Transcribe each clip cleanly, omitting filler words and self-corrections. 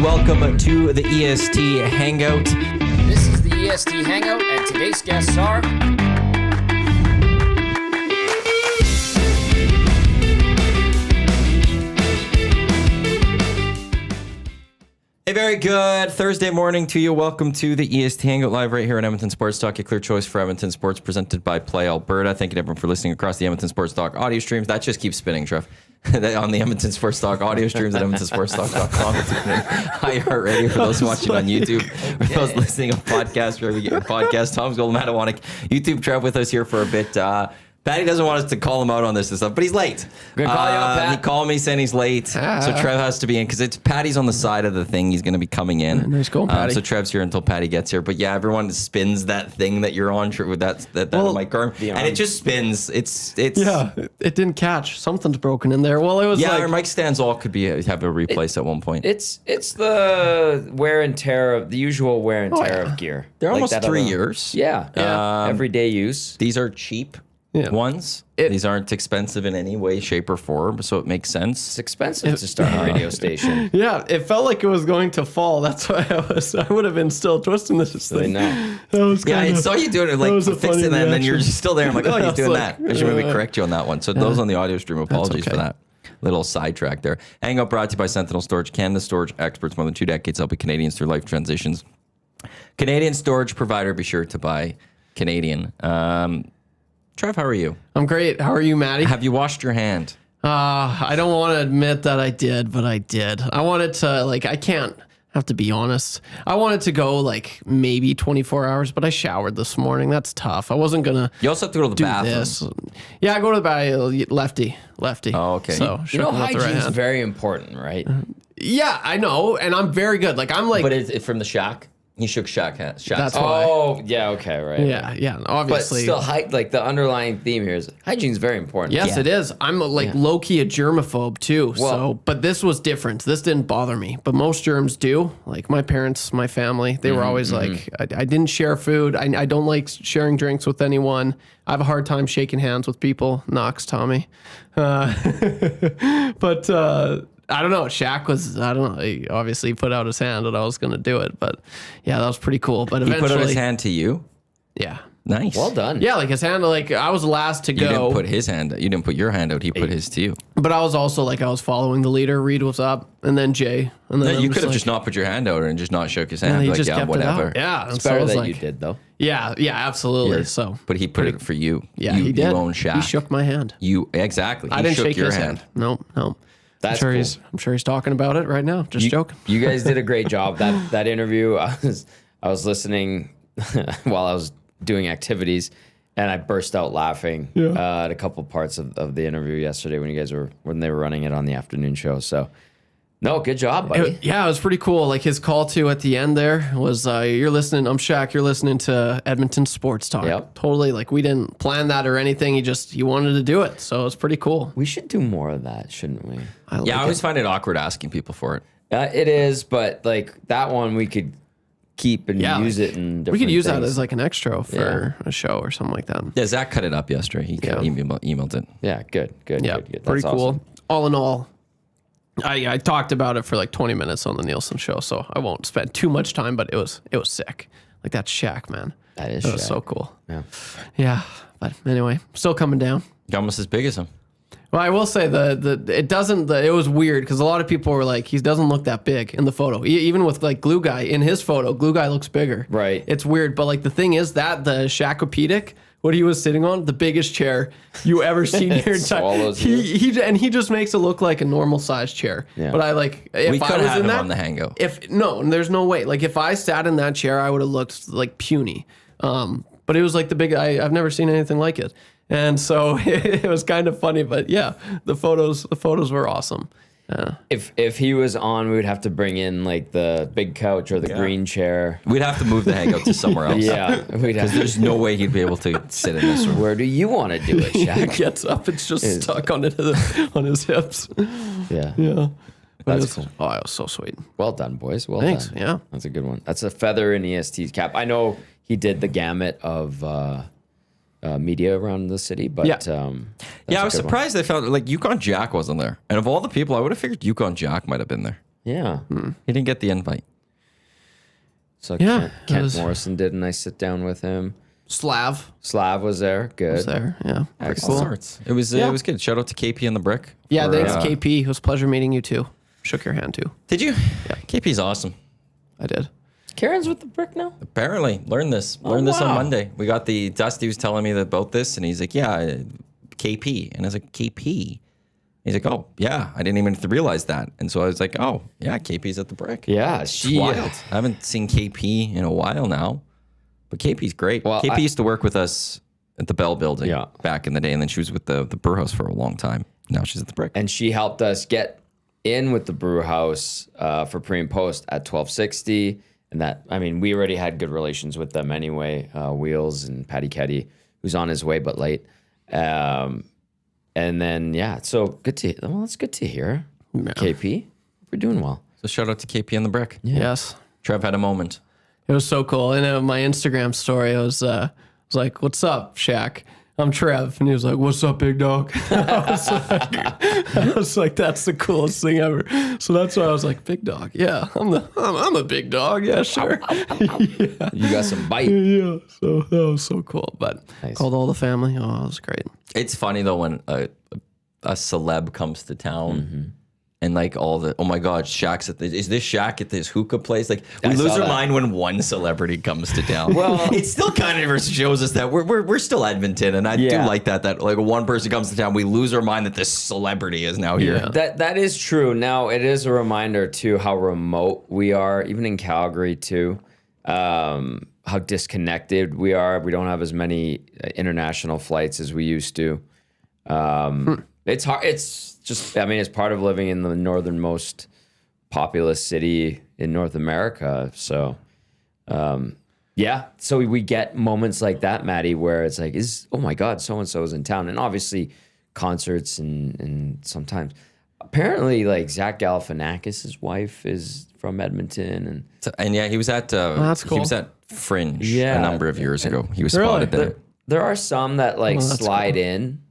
Welcome to the EST Hangout. This is the EST Hangout, and today's guests are... A very good Thursday morning to you. Welcome to the EST Hangout live right here on Edmonton Sports Talk, your clear choice for Edmonton sports, presented by Play Alberta. Thank you to everyone for listening across the Edmonton Sports Talk audio streams. That just keeps spinning, Trev. On the Edmonton Sports Talk audio streams at edmontonsportstalk.com. It's iHeartRadio for those watching on YouTube. For those listening on podcast, wherever you get your podcast. Tom's Gazzola and Matt Iwanyk. YouTube Trev with us here for a bit. Patty doesn't want us to call him out on this and stuff, but he's late. We're gonna call you out, Pat. He called me saying he's late, so Trev has to be in because it's Patty's on the side of the thing. He's going to be coming in. Nice going, Patty. So Trev's here until Patty gets here. But yeah, everyone spins that thing that you're on with that mic arm, and it just spins. It's yeah. It didn't catch. Something's broken in there. Well, it was our mic stands all could be have a replace at one point. It's the wear and tear of the usual wear and tear of gear. They're Like almost that 3 other- years. Yeah. Everyday use. These are cheap ones. These aren't expensive in any way, shape, or form, so it makes sense. It's expensive to start a radio station. Yeah, it felt like it was going to fall. That's why I would have been still twisting this thing. I know. That was I saw you doing it, like fixing that, and then you're just still there. I'm like, oh, he's doing that. I should maybe correct you on that one. So those on the audio stream, apologies for that. Little sidetrack there. Hangout brought to you by Sentinel Storage, Canada storage experts, more than 2 decades, helping Canadians through life transitions. Canadian storage provider, be sure to buy Canadian. Trev, how are you? I'm great. How are you, Maddie? Have you washed your hand? I don't want to admit that I did, but I did. I wanted to, I can't have to be honest. I wanted to go maybe 24 hours, but I showered this morning. That's tough. I wasn't going to You also have to go to the do bathroom. this. Yeah, I go to the bathroom, lefty. Oh, okay. So, You know, hygiene hygiene is very important, right? Yeah, I know. And I'm very good. But it's from the Shack? He shook Shack hands. That's why. Oh, yeah, okay, right. Yeah, But obviously. still, the underlying theme here is hygiene is very important. Yes, it is. I'm low-key a germaphobe too. But this was different. This didn't bother me. But most germs do. Like my parents, my family, they were always I didn't share food. I don't like sharing drinks with anyone. I have a hard time shaking hands with people. Knox, Tommy. But I don't know. Shaq was, I don't know. He obviously put out his hand and I was going to do it. But yeah, that was pretty cool. But He eventually. put out his hand to you? Yeah. Nice. Well done. Yeah, his hand, I was last to go. You didn't put his hand. You didn't put your hand out. He put his to you. But I was also I was following the leader. Reed was up, and then Jay, and then You could have just not put your hand out and just not shook his hand. he Like, just yeah, kept whatever. it out. Yeah, and It's better I was that you did, though. Yeah, absolutely. So, But he put it for you. yeah, you, he did. You own Shack. He shook my hand. Exactly. He I didn't shook shake your his hand. No. That's I'm cool. sure he's talking about it right now. Just joking. You guys did a great job. That interview, I was listening while I was doing activities, and I burst out laughing at a couple parts of the interview yesterday when they were running it on the afternoon show. So, no, good job, buddy. It was pretty cool. His call to at the end there was, "You're listening. I'm Shaq. You're listening to Edmonton Sports Talk." Yep. Totally. We didn't plan that or anything. He wanted to do it, so it's pretty cool. We should do more of that, shouldn't we? I always find it awkward asking people for it. It is, but that one we could keep and use it in different We could use things. that as an extra for a show or something like that. Yeah, Zach cut it up yesterday. He emailed it. Yeah, good. Yeah, That's pretty cool. awesome. All in all, I talked about it for 20 minutes on the Nielsen show, so I won't spend too much time. But it was sick. That's Shaq, man. That is was Shaq. so cool. Yeah. But anyway, still coming down. You're almost as big as him. Well, I will say it was weird because a lot of people were he doesn't look that big in the photo. Even with Glue Guy in his photo, Glue Guy looks bigger. Right. It's weird, but the thing is that the Shaqopedic, what he was sitting on, the biggest chair you ever seen in your entire. Swallows He just makes it look like a normal sized chair. Yeah. But if We I could was have in him that on the Hangout. there's no way. If I sat in that chair, I would have looked puny. But it was the big. I've never seen anything like it. And so it was kind of funny, but yeah, the photos were awesome. If he was on, we would have to bring in the big couch or the green chair. We'd have to move the Hangout to somewhere else. Yeah, Because there's no way he'd be able to sit in this room. Where do you want to do it, He Shaq? gets up, it's just stuck on his hips. Yeah. Yeah. That's cool. Oh, it was so sweet. Well done, boys. Well Thanks. done. Yeah. That's a good one. That's a feather in EST's cap. I know he did the gamut of media around the city, but Yeah. that's Yeah, I a was good one. surprised they found Yukon Jack wasn't there. And of all the people, I would have figured Yukon Jack might have been there. Yeah. He didn't get the invite. So Yeah, Kent Morrison did a nice sit down with him. Slav Slav was there. Good. was there. Yeah. Pretty Excellent. All cool. sorts. It was good. Shout out to KP and the Brick. Yeah, for, thanks, KP. It was a pleasure meeting you too. Shook your hand too. Did you? Yeah. KP's awesome. I did. Karen's with the Brick now? Apparently, learned this on wow. Monday. We got the Dusty was telling me about this, and he's like, "Yeah, KP," and I was like, "KP." He's like, "Oh, yeah, I didn't even realize that," and so I was like, "Oh, yeah, KP's at the Brick." Yeah, It's wild. I haven't seen KP in a while now, but KP's great. Well, KP used to work with us at the Bell Building back in the day, and then she was with the Brewhouse for a long time. Now she's at the Brick. And she helped us get in with the Brewhouse for pre and post at 1260. And that, I mean, we already had good relations with them anyway. Wheels and Patty Kehdy, who's on his way but late. And then, yeah, so good to, well, it's good to hear. Yeah. KP, we're doing well. So shout out to KP and the Brick. Yeah. Yes. Trev had a moment. It was so cool. And my Instagram story, I was like, "What's up, Shaq? I'm Trev." And he was like, "What's up, big dog?" I was like, that's the coolest thing ever. So that's why I was like, "Big dog, yeah, I'm a big dog, yeah, sure." Yeah. You got some bite. Yeah, so that was so cool. But called all the family. Oh, it was great. It's funny though when a celeb comes to town and like all the, oh my God, Shaq's at is this Shaq at this hookah place? Like we lose our mind when one celebrity comes to town. Well, it still kind of shows us that we're still Edmonton, and I do like that like one person comes to town, we lose our mind that this celebrity is now here. Yeah. That is true. Now it is a reminder too how remote we are, even in Calgary too. How disconnected we are. We don't have as many international flights as we used to. It's hard. It's just, I mean, it's part of living in the northernmost populous city in North America. So, yeah. So we get moments like that, Maddie, where it's like, oh my God, so-and-so is in town. And obviously concerts and sometimes apparently like Zach Galifianakis' wife is from Edmonton. And yeah, he was at, that's cool. He was at Fringe a number of years ago. He was spotted there. There are some that like slide in.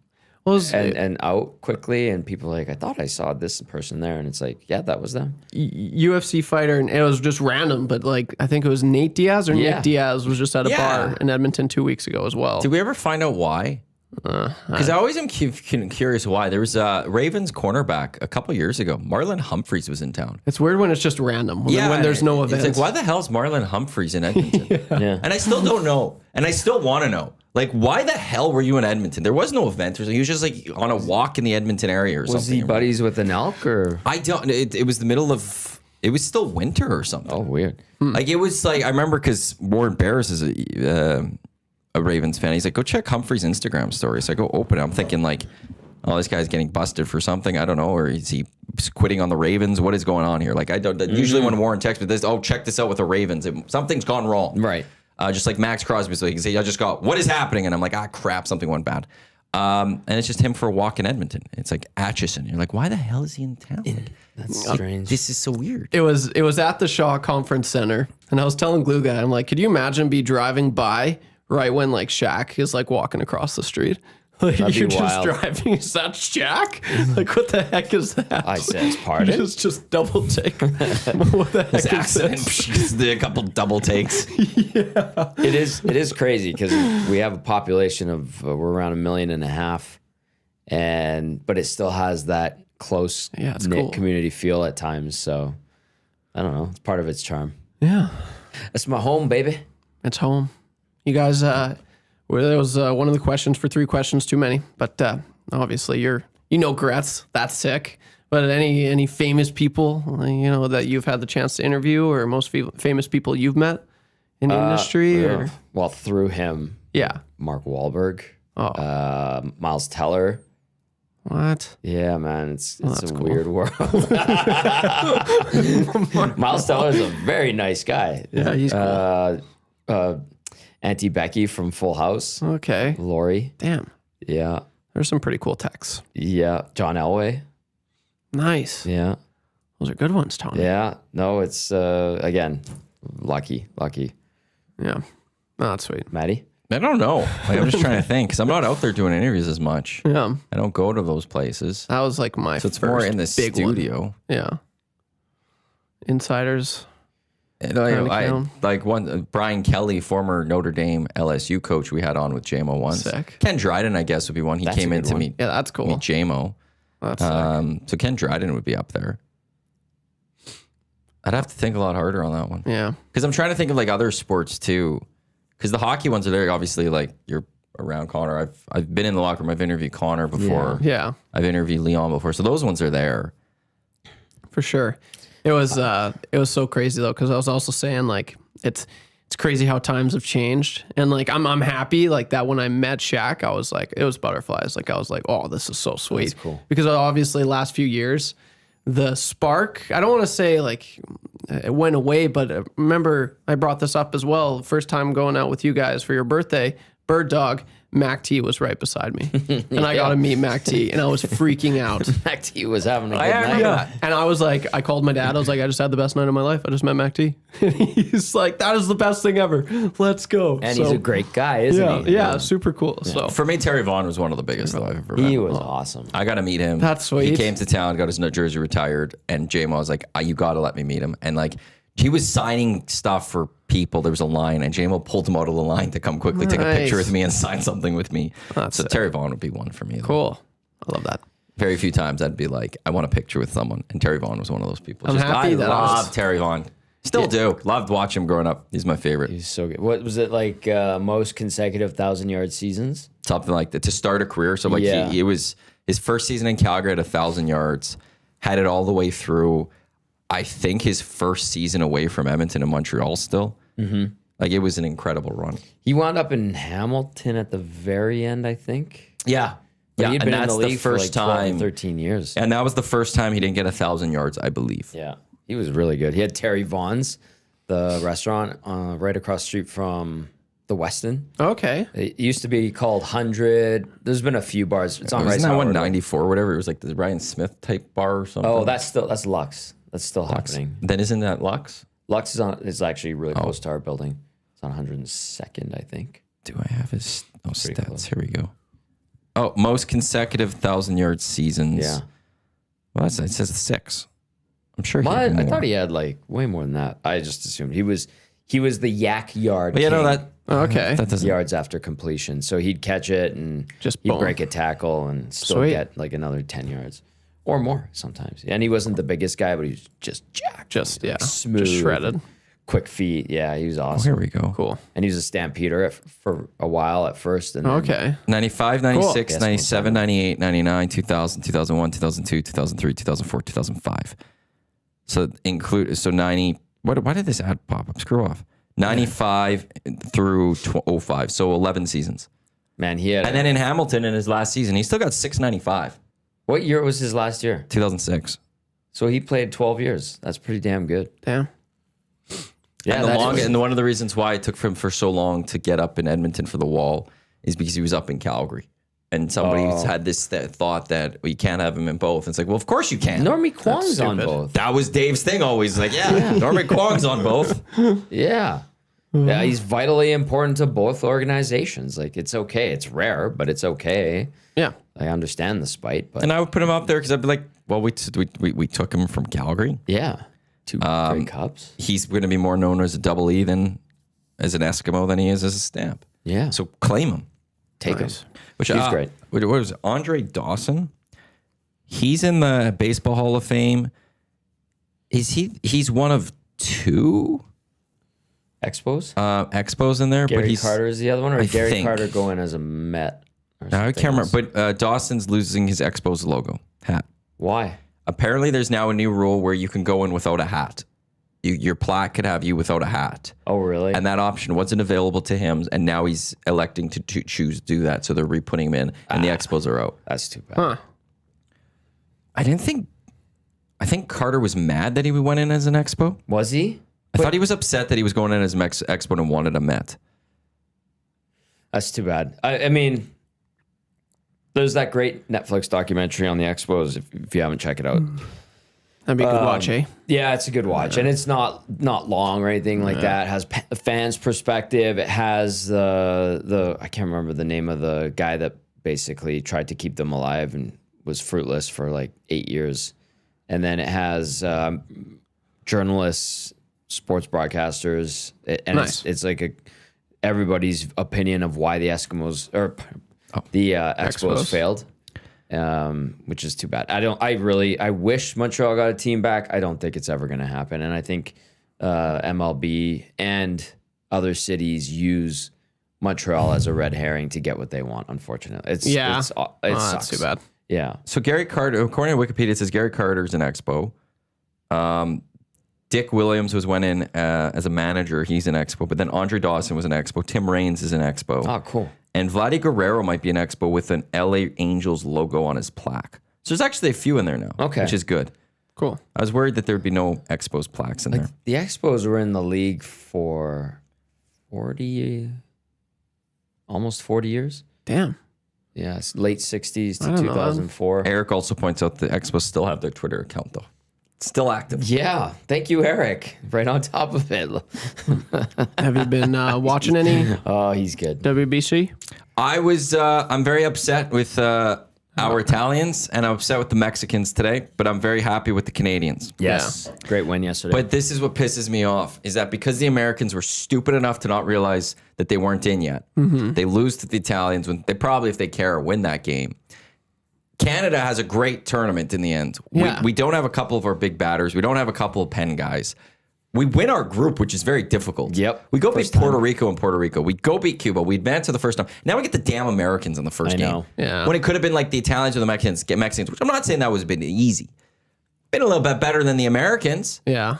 And out quickly, and people are like, I thought I saw this person there, and it's like, yeah, that was them. UFC fighter, and it was just random, but like I think it was Nate Diaz or Nick Diaz was just at a bar in Edmonton 2 weeks ago as well. Did we ever find out why? Because I always am curious why. There was a Ravens cornerback a couple years ago. Marlon Humphreys was in town. It's weird when it's just random. When there's no event. It's like, why the hell's Marlon Humphreys in Edmonton? And I still don't know, and I still want to know. Like, why the hell were you in Edmonton? There was no event. He was just like on a walk in the Edmonton area or something. Was he buddies with an elk or? I don't. It was the middle of. It was still winter or something. Oh, weird. Like it was like I remember because Warren Barris is a Ravens fan. He's like, go check Humphrey's Instagram story. So I go open it. I'm thinking like, oh, this guy's getting busted for something. I don't know, or is he quitting on the Ravens? What is going on here? Like I don't. Usually when Warren texts me this, oh, check this out with the Ravens. Something's gone wrong. Right. Just like Max Crosby, so he can say, I just got, what is happening? And I'm like, crap, something went bad. And it's just him for a walk in Edmonton. It's like Atchison. You're like, why the hell is he in town? Like, that's strange. This is so weird. It was at the Shaw Conference Center, and I was telling Glue Guy, I'm like, could you imagine be driving by right when like Shaq is like walking across the street? Like you're just driving. Is that Shaq? Like what the heck is that? I said, pardon. Just double take. What the heck is this? A couple double takes. Yeah. It is crazy because we have a population of we're around 1.5 million, but it still has that close knit community feel at times. So I don't know. It's part of its charm. Yeah, it's my home, baby. It's home. You guys. Well, that was one of the questions for 3 questions too many, but obviously Gretz, that's sick. But any famous people that you've had the chance to interview, or most famous people you've met in the industry, or well through him, Mark Wahlberg, Miles Teller. What? Yeah, man, it's a weird world. Miles Teller is a very nice guy. Yeah, he's cool. Auntie Becky from Full House. Okay. Lori. Damn. Yeah. There's some pretty cool texts. Yeah. John Elway. Nice. Yeah. Those are good ones, Tony. Yeah. No, it's, again, lucky. Yeah. Oh, that's sweet. Maddie? I don't know. Like, I'm just trying to think because I'm not out there doing interviews as much. Yeah. I don't go to those places. That was like my So it's more in the studio. One. Yeah. insiders. Like one Brian Kelly, former Notre Dame LSU coach, we had on with JMO once. Sick. Ken Dryden, I guess, would be one. He came in to meet. Yeah, that's cool. Meet JMO. That's sick. So Ken Dryden would be up there. I'd have to think a lot harder on that one. Yeah, because I'm trying to think of like other sports too. Because the hockey ones are there, obviously. Like you're around Connor. I've been in the locker room. I've interviewed Connor before. Yeah. I've interviewed Leon before. So those ones are there for sure. It was so crazy though, because I was also saying like it's crazy how times have changed, and like I'm happy like that when I met Shaq, I was like, it was butterflies. Like I was like, oh, this is so sweet. That's cool. Because obviously last few years, the spark, I don't want to say like it went away, but remember I brought this up as well. First time going out with you guys for your birthday, Bird Dog. Mac T was right beside me, and I got to meet Mac T, and I was freaking out. Mac T was having a good night. Yeah. And I was like, I called my dad. I was like, I just had the best night of my life. I just met Mac T. And he's like, that is the best thing ever. Let's go. And he's a great guy, isn't he? Yeah, super cool. Yeah. So for me, Terry Vaughn was one of the biggest that I've ever met. He was awesome. I got to meet him. That's sweet. He came to town, got his jersey retired, and JMO was like, you got to let me meet him. And like, he was signing stuff for people. There was a line, and JMO pulled him out of the line to come quickly take a picture with me and sign something with me. That's so sick. Terry Vaughn would be one for me. Though. Cool. I love that. Very few times I'd be like, I want a picture with someone, and Terry Vaughn was one of those people. I'm happy that I love Terry Vaughn. Still do. Loved watching him growing up. He's my favorite. He's so good. What was it like? Most consecutive 1,000-yard seasons? Something like that to start a career. So like he was his first season in Calgary at 1,000 yards, had it all the way through. I think his first season away from Edmonton and Montreal still. Mm-hmm. Like it was an incredible run. He wound up in Hamilton at the very end, I think. Yeah. But yeah. he'd been and in that's the league first for like 12 time. 13 years. And that was the first time he didn't get 1,000 yards, I believe. Yeah. He was really good. He had Terry Vaughn's, the restaurant right across the street from the Westin. Okay. It used to be called 100. There's been a few bars. It's on Wasn't Rice that Howard. 194 or whatever? It was like the Ryan Smith type bar or something. Oh, that's Lux. That's still happening. Then isn't that Lux? Lux is actually really close to our building. It's on 102nd, I think. Do I have his stats? close. Here we go. Oh, most consecutive 1,000-yard seasons. Yeah. Well, it says 6. I'm sure. Well, had I more. thought he had like way more than that. I just assumed he was the yak yard. But yeah, no, king. that Okay. that doesn't. Yards after completion. So he'd catch it and Just he'd boom. break a tackle and still Sweet. get like another 10 yards or more sometimes. And he wasn't the biggest guy, but he was just jacked. Just smooth. just shredded. Quick feet. Yeah, he was Oh, awesome. here we go. Cool. And he was a stampeder for a while at first. And then- Okay. 95, 96, Cool. 97, 98, 99, 2000, 2001, 2002, 2003, 2004, 2005. So 90. Why did this ad pop up? Screw off. 95 through 05. So 11 seasons. Man, he had. And then in Hamilton in his last season, he still got 695. What year was his last year? 2006. So he played 12 years. That's pretty damn good. Damn. Yeah, And one of the reasons why it took for him for so long to get up in Edmonton for the wall is because he was up in Calgary. And somebody had this thought that you can't have him in both. It's like, well, of course you can. Normie Kwong's on stupid. both. That was Dave's thing always. Like, Normie Kwong's on both. Yeah. Yeah, he's vitally important to both organizations. Like, it's okay. It's rare, but it's okay. Yeah. I understand the spite, but And I would put him up there because I'd be like, well, we took him from Calgary. yeah. Two Grey Cups. He's going to be more known as a double E than as an Eskimo than he is as a stamp. Yeah. So claim him. Take him. Which He's great. What was it? Andre Dawson? He's in the Baseball Hall of Fame. He's one of 2 Expos? Expos in there, Gary but he's Carter is the other one, or I Gary think. Carter going as a Met? Or I something can't remember. else? But Dawson's losing his Expos logo hat. Why? Apparently, there's now a new rule where you can go in without a hat. Your plaque could have you without a hat. Oh, really? And that option wasn't available to him, and now he's electing to choose to do that. So they're re-putting him in, and the Expos are out. That's too bad. Huh. I think Carter was mad that he went in as an Expo. Was he? I thought he was upset that he was going in as an Expo and wanted a Met. That's too bad. I mean, there's that great Netflix documentary on the Expos. If you haven't checked it out, That'd be a good watch, eh? yeah, it's a good watch, and it's not long or anything like that. It has the fans' perspective. It has the I can't remember the name of the guy that basically tried to keep them alive and was fruitless for like 8 years, and then it has journalists, sports broadcasters, and Nice. it's like everybody's opinion of why the Eskimos or the Expos failed, which is too bad. I wish Montreal got a team back. I don't think it's ever going to happen, and I think MLB and other cities use Montreal as a red herring to get what they want. Unfortunately, it sucks. That's too bad. Yeah. So Gary Carter, according to Wikipedia, it says Gary Carter's an Expo. Dick Williams went in as a manager. He's an Expo. But then Andre Dawson was an Expo. Tim Raines is an Expo. Oh, cool. And Vladdy Guerrero might be an Expo with an LA Angels logo on his plaque. So there's actually a few in there now, which is good. Cool. I was worried that there would be no Expos plaques in there. The Expos were in the league for almost 40 years. Damn. Yeah, it's late 60s to I don't know. 2004. Eric also points out the Expos still have their Twitter account, though. It's still active. Yeah, thank you, Eric. Right on top of it. Have you been watching any Oh, he's good. WBC? I'm very upset with our Italians, and I'm upset with the Mexicans today, but I'm very happy with the Canadians. Yes. Great win yesterday. But this is what pisses me off, is that because the Americans were stupid enough to not realize that they weren't in yet, they lose to the Italians when they probably, if they care, win that game. Canada has a great tournament in the end. Yeah. We don't have a couple of our big batters. We don't have a couple of pen guys. We win our group, which is very difficult. Yep. We go beat Puerto Rico in Puerto Rico. We go beat Cuba. We advance to the first time. Now we get the damn Americans in the first game. know. Yeah. When it could have been like the Italians or the Mexicans, which I'm not saying that was been easy. Been a little bit better than the Americans. Yeah.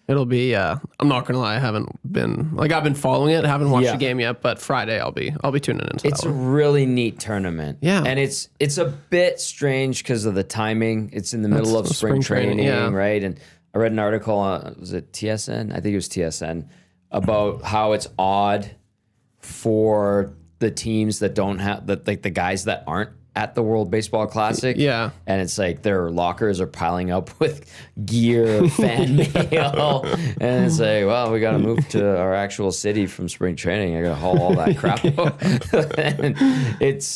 It'll be I'm not gonna lie, I haven't been I've been following it, haven't watched the game yet, but Friday I'll be tuning into it's that a one. really neat tournament. Yeah. And it's a bit strange because of the timing. It's in the middle of spring training, right? And I read an article on, was it TSN? I think it was TSN, about how it's odd for the teams that don't have, like the guys that aren't at the World Baseball Classic. Yeah. And it's like their lockers are piling up with gear, fan mail. And it's like, well, we got to move to our actual city from spring training. I got to haul all that crap out.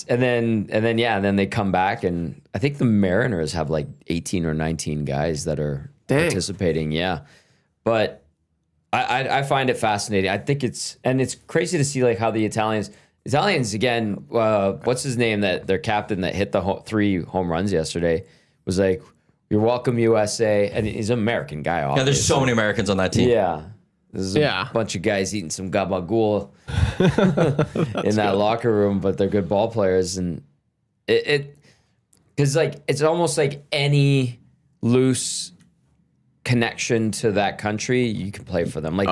and then they come back. And I think the Mariners have like 18 or 19 guys that are participating. Yeah. But I find it fascinating. I think it's crazy to see like how the Italians again, what's his name, that their captain that hit the 3 home runs yesterday was like, "You're welcome, USA." And he's an American guy, obviously. Yeah, there's so many Americans on that team. Yeah. There's a bunch of guys eating some gabagool in that locker room, but they're good ball players. And because like, it's almost like any loose connection to that country, you can play for them. Like,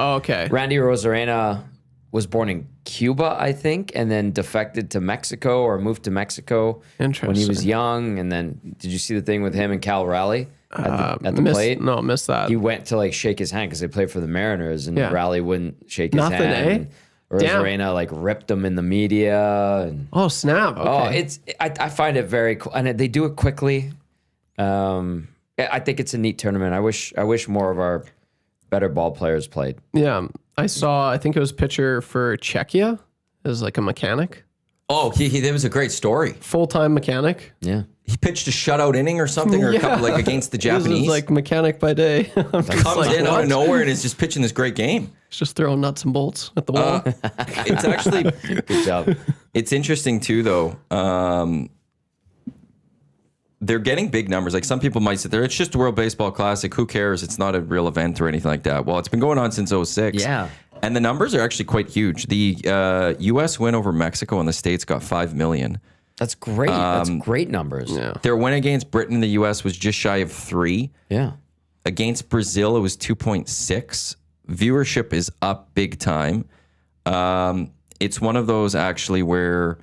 Randy Rosarena was born in Cuba, I think, and then defected to Mexico or moved to Mexico when he was young. And then, did you see the thing with him and Cal Raleigh at the plate? No, missed that. He went to like shake his hand because they played for the Mariners, and Raleigh wouldn't shake his Nothing, hand. Rosarena like ripped him in the media. And, oh snap! Okay. I find it very cool, and they do it quickly. I think it's a neat tournament. I wish more of our better ball players played. Yeah. I think it was pitcher for Czechia as like a mechanic. Oh, that was a great story. Full-time mechanic. Yeah. He pitched a shutout inning or something, or a couple, like against the Japanese. He was like mechanic by day. Comes in out of nowhere and is just pitching this great game. He's just throwing nuts and bolts at the wall. It's actually good job. It's interesting too, though. They're getting big numbers. Like some people might sit there, it's just a World Baseball Classic. Who cares? It's not a real event or anything like that. Well, it's been going on since 2006. Yeah. And the numbers are actually quite huge. The U.S. win over Mexico and the States got 5 million. That's great. That's great numbers. Yeah. Their win against Britain in the U.S. was just shy of 3. Yeah. Against Brazil, it was 2.6. Viewership is up big time. It's one of those actually where,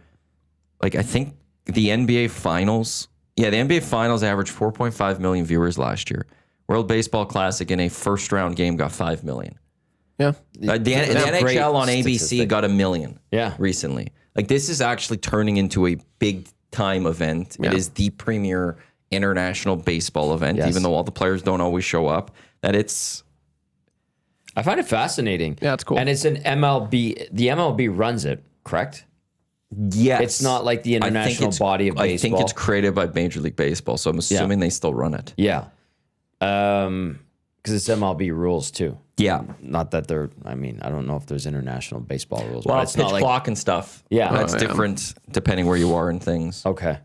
like, I think the NBA Finals... Yeah, the NBA Finals averaged 4.5 million viewers last year. World Baseball Classic in a first-round game got 5 million. Yeah. The NHL on ABC statistic. got 1 million Yeah. recently. Like, this is actually turning into a big-time event. Yeah. It is the premier international baseball event, Yes. even though all the players don't always show up. I find it fascinating. Yeah, it's cool. And it's an MLB. The MLB runs it, correct? Yes. It's not like the international body of baseball. I think it's created by Major League Baseball, so I'm assuming they still run it. Yeah. because it's MLB rules too. Yeah. Not that they're. I mean, I don't know if there's international baseball rules. Well, but it's it's pitch not clock and stuff. Yeah. That's different depending where you are and things. Okay.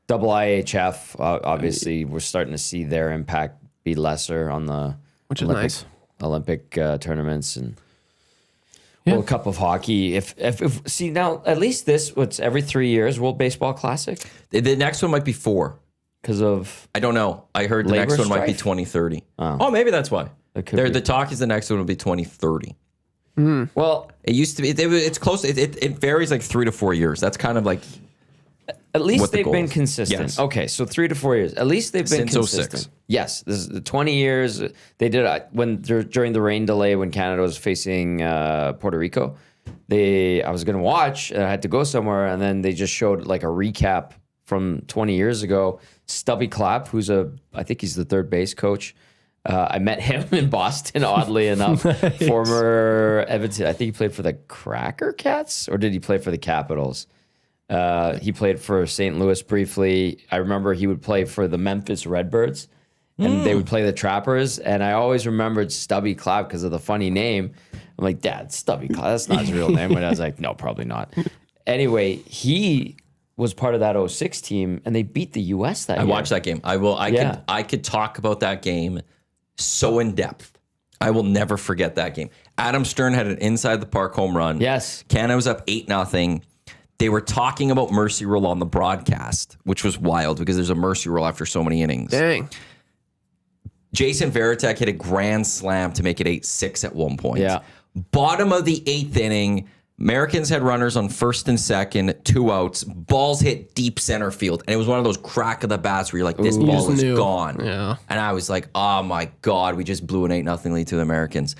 Double IHF, obviously, we're starting to see their impact be lesser on the Which is nice. Olympic tournaments and World Cup of Hockey. If see now, at least what's every 3 years, World Baseball Classic? The next one might be 4. Because of I don't know. I heard the labor next one might be strife? 2030. Oh, maybe that's why. It could be. The talk is the next one will be 2030. Well, It used to be. It's close. It varies like 3 to 4 years. That's kind of like at least what the they've goal been is. consistent. Yes. Okay, so 3 to 4 years. At least they've been Since consistent. 06. Yes, this is the 20 years. They did during the rain delay when Canada was facing Puerto Rico. I was going to watch, and I had to go somewhere, and then they just showed like a recap from 20 years ago. Stubby Clapp, I think he's the third base coach. I met him in Boston, oddly enough. Nice. Former Edmonton, I think he played for the Cracker Cats, or did he play for the Capitals? He played for St. Louis briefly. I remember he would play for the Memphis Redbirds, and they would play the Trappers. And I always remembered Stubby Clapp because of the funny name. I'm like, Dad, Stubby Clapp, that's not his real name. And I was like, no, probably not. Anyway, he was part of that 06 team, and they beat the U.S. that year. I watched that game. I could talk about that game so in depth. I will never forget that game. Adam Stern had an inside the park home run. Yes. Canada was up 8-0. They were talking about mercy rule on the broadcast, which was wild because there's a mercy rule after so many innings. Dang. Jason Varitek hit a grand slam to make it 8-6 at one point. Yeah. Bottom of the 8th inning, Americans had runners on first and second, 2 outs. Balls hit deep center field. And it was one of those crack of the bats where you're like, this ball is gone. Yeah. And I was like, oh my God, we just blew an 8-0 lead to the Americans.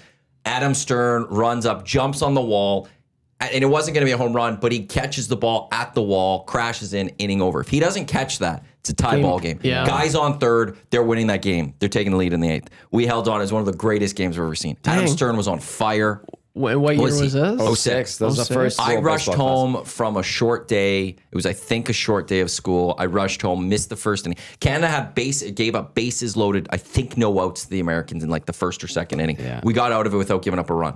Adam Stern runs up, jumps on the wall. And it wasn't going to be a home run, but he catches the ball at the wall, crashes in, inning over. If he doesn't catch that, it's a tie ball game. Yeah. Guys on third, they're winning that game. They're taking the lead in the 8th. We held on as one of the greatest games I've ever seen. Adam Stern was on fire. What year was this? 06. That was the 06. first. I World rushed Baseball home from a short day. It was, I think, a short day of school. I rushed home, missed the first inning. Canada gave up bases loaded, I think no outs to the Americans in like the first or second inning. Yeah. We got out of it without giving up a run.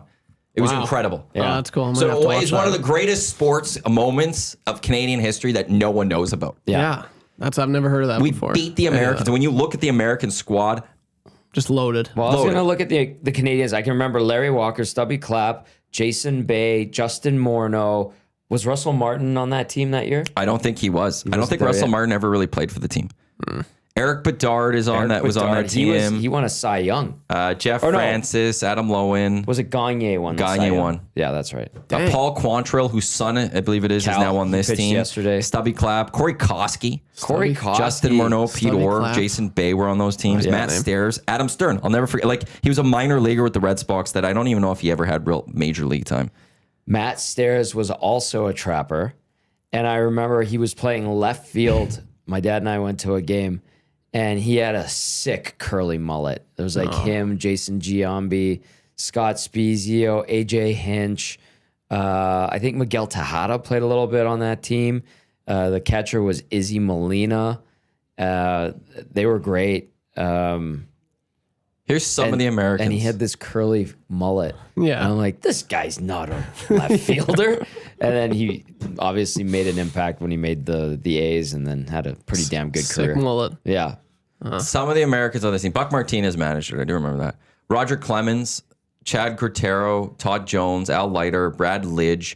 It was incredible. Yeah, that's cool. I'm gonna have to So watch it's one of that. the greatest sports moments of Canadian history that no one knows about. Yeah. I've never heard of that We before. beat the Americans. And when you look at the American squad, Just loaded. Well, I was Loaded. going to look at the Canadians. I can remember Larry Walker, Stubby Clapp, Jason Bay, Justin Morneau. Was Russell Martin on that team that year? I don't think he was. I don't wasn't think there Russell yet. Martin ever really played for the team. Eric Bedard was on that team. He won a Cy Young. Jeff no. Francis, Adam Lowen. Was it Gagne won? the Gagne Cy Young? won. Yeah, that's right. Dang. Paul Quantrill, whose son, I believe it is Cal, now on this he pitched team. yesterday. Stubby Clapp, Corey Koski, Corey Koski. Justin Morneau, Pete Stubby Orr, Clapp. Jason Bay were on those teams. Yeah, Matt name. Stairs, Adam Stern. I'll never forget. Like, he was a minor leaguer with the Red Sox that I don't even know if he ever had real major league time. Matt Stairs was also a trapper. And I remember he was playing left field. My dad and I went to a game, and he had a sick curly mullet. There was like him, Jason Giambi, Scott Spezio, AJ Hinch. I think Miguel Tejada played a little bit on that team. The catcher was Izzy Molina. They were great. Here's some of the Americans. And he had this curly mullet. Yeah. And I'm like, this guy's not a left fielder. And then he obviously made an impact when he made the A's and then had a pretty damn good Sick career. mullet. Yeah. Some of the Americans on this team. Buck Martinez managed it. I do remember that. Roger Clemens, Chad Cortero, Todd Jones, Al Leiter, Brad Lidge,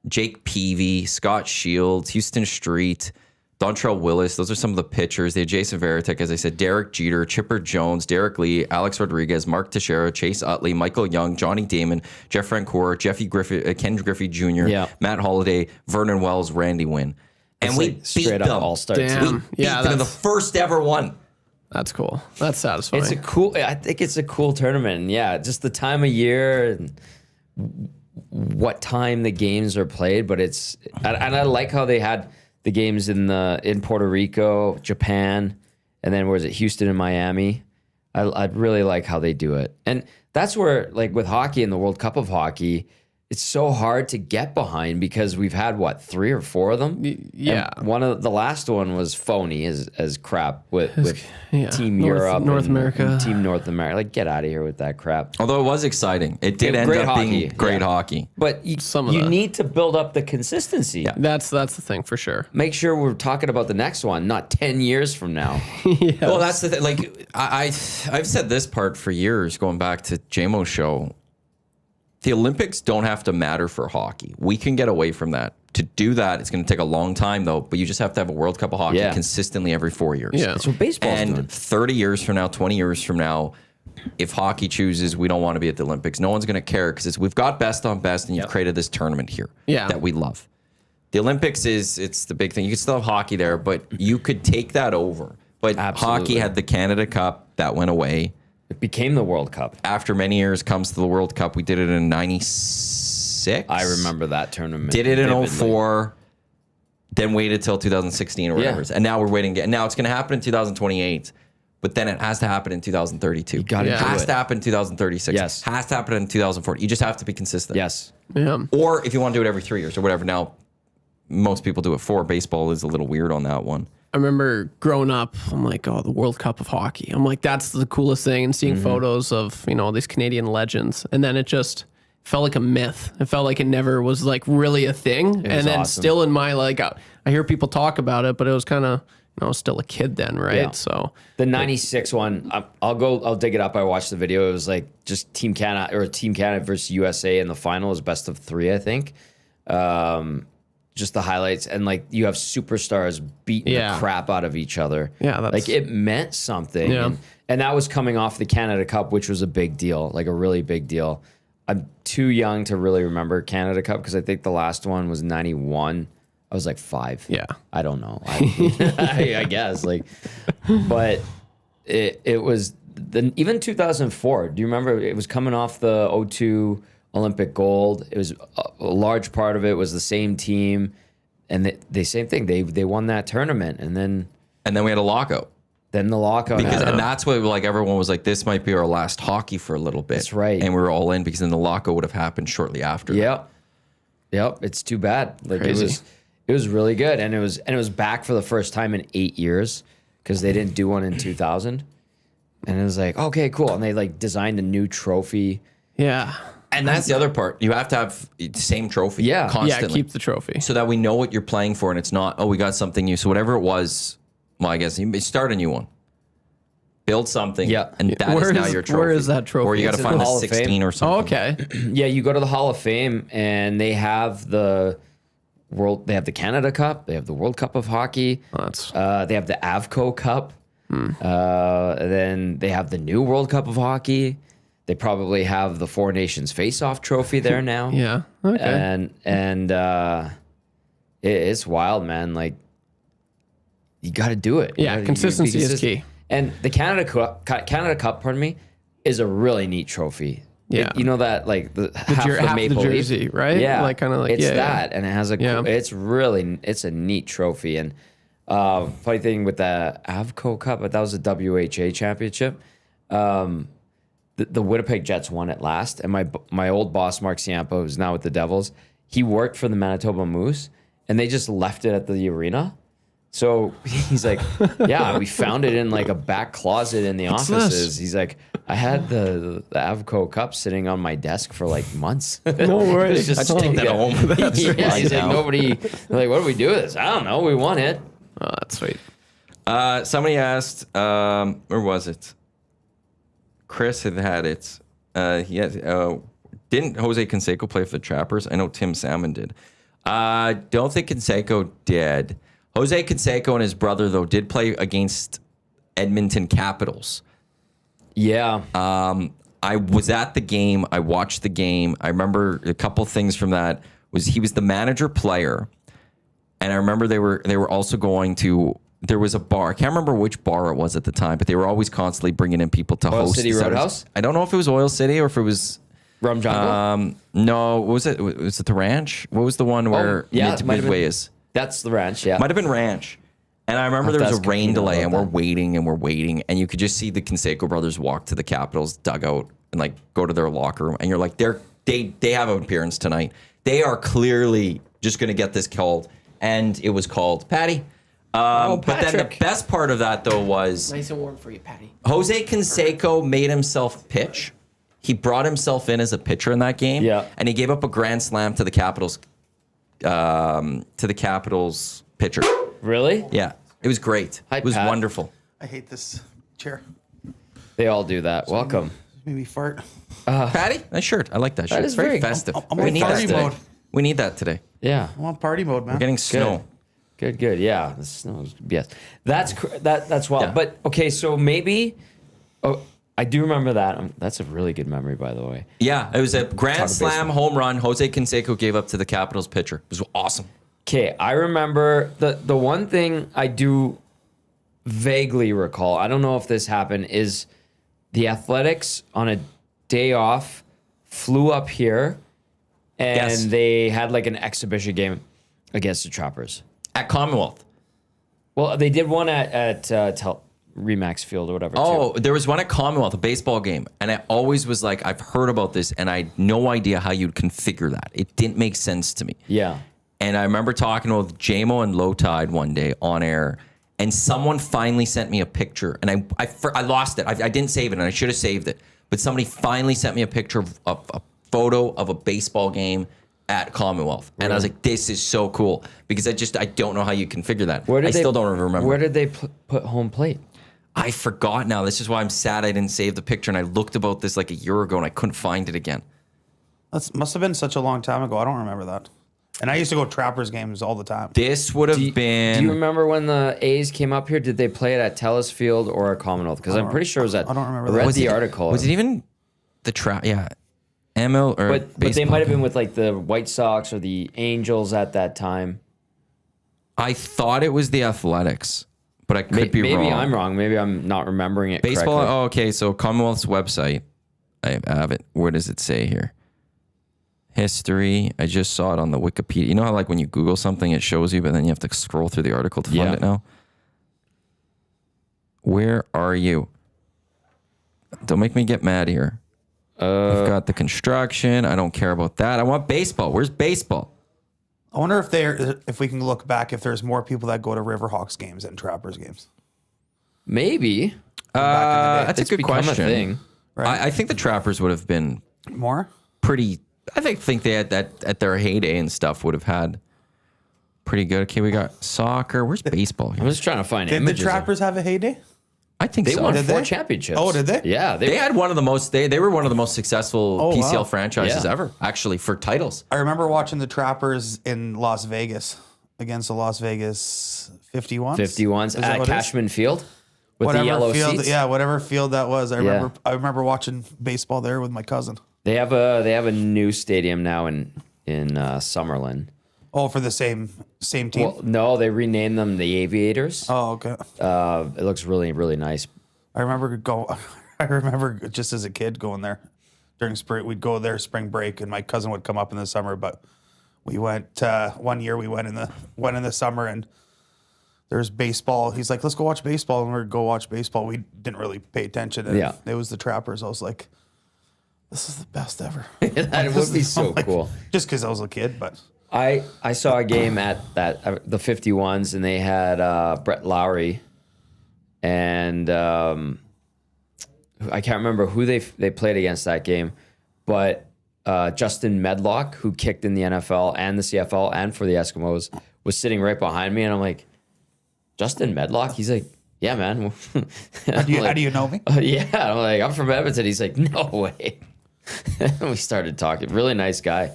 Jake Peavy, Scott Shields, Houston Street, Dontrell Willis. Those are some of the pitchers. They had Jason Varitek, as I said, Derek Jeter, Chipper Jones, Derek Lee, Alex Rodriguez, Mark Teixeira, Chase Utley, Michael Young, Johnny Damon, Jeff Francoeur, Jeffy Griffith, Ken Griffey Jr., Yeah. Matt Holliday, Vernon Wells, Randy Wynn. And It's we like beat straight them. up all-star Damn. team. We beat them in the first ever one. That's cool. That's satisfying. I think it's a cool tournament. And yeah, just the time of year and what time the games are played. But and I like how they had the games in Puerto Rico, Japan, and then was it Houston and Miami. I really like how they do it. And that's where, like with hockey and the World Cup of Hockey, it's so hard to get behind because we've had what 3 or 4 of them. Yeah, and one of the last one was phony as crap with Team North Europe, America, and Team North America. Like, get out of here with that crap. Although it was exciting, it did end up being great hockey. But you need to build up the consistency. Yeah, that's the thing for sure. Make sure we're talking about the next one, not 10 years from now. Yes. Well, that's the thing. Like I've said this part for years, going back to JMO's show. The Olympics don't have to matter for hockey. We can get away from that. To do that, it's going to take a long time, though. But you just have to have a World Cup of hockey consistently every 4 years. Yeah, that's what baseball's doing. And 30 years from now, 20 years from now, if hockey chooses we don't want to be at the Olympics, no one's going to care because we've got best on best, and you've created this tournament here that we love. The Olympics it's the big thing. You can still have hockey there, but you could take that over. But hockey had the Canada Cup that went away. It became the World Cup. After many years comes to the World Cup. We did it in 96. I remember that tournament. Did it in 04. Then waited till 2016 or whatever. And now we're waiting. And now it's going to happen in 2028. But then it has to happen in 2032. You got to do it. Has to happen in 2036. Yes. Has to happen in 2040. You just have to be consistent. Yes. Yeah. Or if you want to do it every 3 years or whatever. Now, most people do it 4. Baseball is a little weird on that one. I remember growing up, I'm like, oh, the World Cup of hockey. I'm like, that's the coolest thing. And seeing photos of, all these Canadian legends. And then it just felt like a myth. It felt like it never was like really a thing. And then still in my, like, I hear people talk about it, but it was kind of, I was still a kid then, right? Yeah. So the 96 one, I'll dig it up. I watched the video. It was like just Team Canada versus USA in the final. It was best of 3, I think. Just the highlights, and like you have superstars beating the crap out of each other. Yeah, like it meant something. Yeah. And that was coming off the Canada Cup, which was a big deal, like a really big deal. I'm too young to really remember Canada Cup because I think the last one was 91. I was like 5. Yeah. I don't know. I guess but it was even 2004. Do you remember? It was coming off the 02 Olympic gold. It was a large part of it was the same team, and the same thing. They won that tournament, and then we had a lockout. Then the lockout, and that's what like everyone was like, this might be our last hockey for a little bit. That's right, and we were all in because then the lockout would have happened shortly after. Yep. It's too bad. Like Crazy. it was really good, and it was back for the first time in 8 years because they didn't do one in 2000, and it was like, okay, cool, and they like designed a new trophy. Yeah. And that's the other part. You have to have the same trophy constantly. Yeah, keep the trophy. So that we know what you're playing for and it's not, oh, we got something new. So whatever it was, well, I guess you start a new one. Build something. Yeah. And that is now your trophy. Where is that trophy? Or you got to find the a Hall of 16 Fame. or something. Oh, okay. Yeah, you go to the Hall of Fame and they have the Canada Cup, they have the World Cup of Hockey. They have the Avco Cup. Then they have the new World Cup of Hockey. They probably have the Four Nations Face-Off Trophy there now. Yeah. Okay. And it's wild, man. Like, you got to do it. Yeah, consistency is key. And the Canada Cup, pardon me, is a really neat trophy. Yeah. You know that, like, half the maple jersey, leaf? right? Yeah. Like, kind of like, it's that. And it has it's a neat trophy. And funny thing with the Avco Cup, but that was a WHA championship. The Winnipeg Jets won it last, and my old boss Mark Ciampa, who's now with the Devils, he worked for the Manitoba Moose, and they just left it at the arena. So he's like, "Yeah, we found it in like a back closet in the offices." He's like, "I had the Avco Cup sitting on my desk for like months." No worries. I just take that home. He's like, nobody. Like, what do we do with this? I don't know. We won it. Oh, that's sweet. Somebody asked, where was it? Chris had it. Didn't Jose Canseco play for the Trappers? I know Tim Salmon did. Don't think Canseco did. Jose Canseco and his brother, though, did play against Edmonton Capitals. Yeah. I was at the game. I watched the game. I remember a couple things from that. He was the manager player, and I remember they were also going to. There was a bar. I can't remember which bar it was at the time, but they were always constantly bringing in people to Oil host. City Roadhouse? I don't know if it was Oil City or if it was Rum Jungle. No, what was it? Was it the Ranch? What was the one where Midway is? That's the Ranch. Yeah, might have been Ranch. And I remember there was a rain delay, and we're waiting, and you could just see the Canseco brothers walk to the Capitals dugout and like go to their locker room, and you're like, they're they have an appearance tonight. They are clearly just going to get this called, and it was called Patty. But then the best part of that, though, was Nice and warm for you, Patty. Jose Canseco made himself pitch. He brought himself in as a pitcher in that game, and he gave up a grand slam to the Capitals pitcher. Really? Yeah, it was great. Hi, it was Pat. wonderful. I hate this chair. They all do that. Welcome. Maybe fart. Patty, nice shirt. I like that shirt. is It's very very- festive. I'm we on need that party today. mode. We need that today. Yeah. I'm on party mode, man. We're getting snow. Good. Yeah. The snow is yes. That's wild. Yeah. But okay, so maybe. Oh, I do remember that. That's a really good memory, by the way. Yeah, it was a grand Talk slam baseball. home run. Jose Canseco gave up to the Capitals pitcher. It was awesome. Okay, I remember the one thing I do vaguely recall. I don't know if this happened. Is the Athletics on a day off flew up here, and Yes. they had like an exhibition game against the Trappers. At Commonwealth. Well, they did one at Remax Field or whatever. Oh, too. there was one at Commonwealth, a baseball game. And I always was like, I've heard about this, and I had no idea how you'd configure that. It didn't make sense to me. Yeah. And I remember talking with JMO and Low Tide one day on air, and someone finally sent me a picture, and I lost it. I didn't save it, and I should have saved it. But somebody finally sent me a picture of a photo of a baseball game at Commonwealth. And I was like, this is so cool, because I don't know how you configure that. I still don't remember. Where did they put home plate? I forgot now. This is why I'm sad I didn't save the picture, and I looked about this like a year ago, and I couldn't find it again. That must have been such a long time ago. I don't remember that. And I used to go Trappers games all the time. This would have been... Do you remember when the A's came up here? Did they play it at Telus Field or at Commonwealth? Because I'm pretty sure it was at... I don't remember I that. read Was the it- article. Was it even the trap? Yeah. ML or But they baseball might have game? been with like the White Sox or the Angels at that time. I thought it was the Athletics, but I could be Maybe wrong. I'm wrong. Maybe I'm not remembering it Baseball. correctly. Oh, okay. So Commonwealth's website. I have it. Where does it say here? History. I just saw it on the Wikipedia. You know how like when you Google something, it shows you, but then you have to scroll through the article to find it now? Where are you? Don't make me get mad here. We've got the construction. I don't care about that. I want baseball. Where's baseball? I wonder if we can look back if there's more people that go to Riverhawks games than Trappers games. Maybe. That's It's a good become a question. thing. Right? I think the Trappers would have been More? pretty. I think they had that at their heyday and stuff would have had pretty good. Okay, we got soccer. Where's baseball I'm here? just trying to find Did the images. Trappers have a heyday? I think They so. won Did 4 they? championships. Oh, did they? Yeah. They had one of the most. They were one of the most successful Oh, PCL wow. franchises Yeah. ever, actually, for titles. I remember watching the Trappers in Las Vegas against the Las Vegas 51s. 51s Is that at what it is? Cashman Field with Whatever the yellow field, seats. yeah, whatever field that was. I Yeah. remember watching baseball there with my cousin. They have a new stadium now in Summerlin. Oh, for the same team. Well, no, they renamed them the Aviators. Oh, okay. It looks really, really nice. I remember just as a kid going there during spring. We'd go there spring break, and my cousin would come up in the summer. But we went one year. We went in the summer, and there's baseball. He's like, "Let's go watch baseball," and we'd go watch baseball. We didn't really pay attention. And Yeah. it was the Trappers. I was like, "This is the best ever." That would be so cool. Just because I was a kid, but I saw a game at the 51s, and they had Brett Lowry, and I can't remember who they played against that game, but Justin Medlock, who kicked in the NFL and the CFL and for the Eskimos, was sitting right behind me, and I'm like, Justin Medlock? He's like, yeah, man. how do you know me? Yeah, I'm like, I'm from Edmonton. He's like, no way. We started talking. Really nice guy.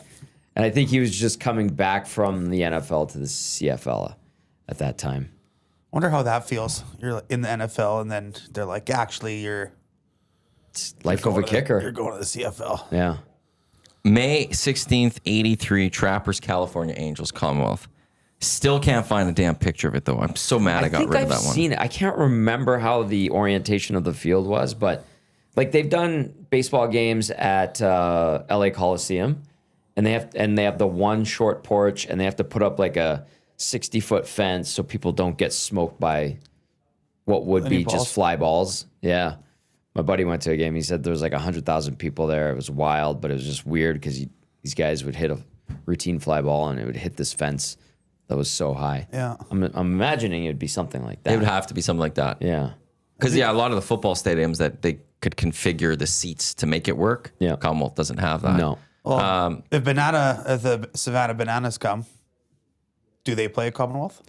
And I think he was just coming back from the NFL to the CFL at that time. Wonder how that feels. You're in the NFL, and then they're like, "Actually, you're Life of a you're kicker. going to the CFL." Yeah. May 16th, 83, Trappers, California Angels, Commonwealth. Still can't find a damn picture of it, though. I'm so mad I got rid of that one. Seen it. I can't remember how the orientation of the field was, but like they've done baseball games at LA Coliseum, and they have the one short porch, and they have to put up like a 60-foot fence so people don't get smoked by what would Any be balls? just fly balls. Yeah. My buddy went to a game. He said there was like 100,000 people there. It was wild, but it was just weird because these guys would hit a routine fly ball and it would hit this fence that was so high. Yeah. I'm imagining it would be something like that. It would have to be something like that. Yeah. Because, a lot of the football stadiums that they could configure the seats to make it work. Yeah. Commonwealth doesn't have that. No. Well, if the Savannah Bananas come, do they play at Commonwealth?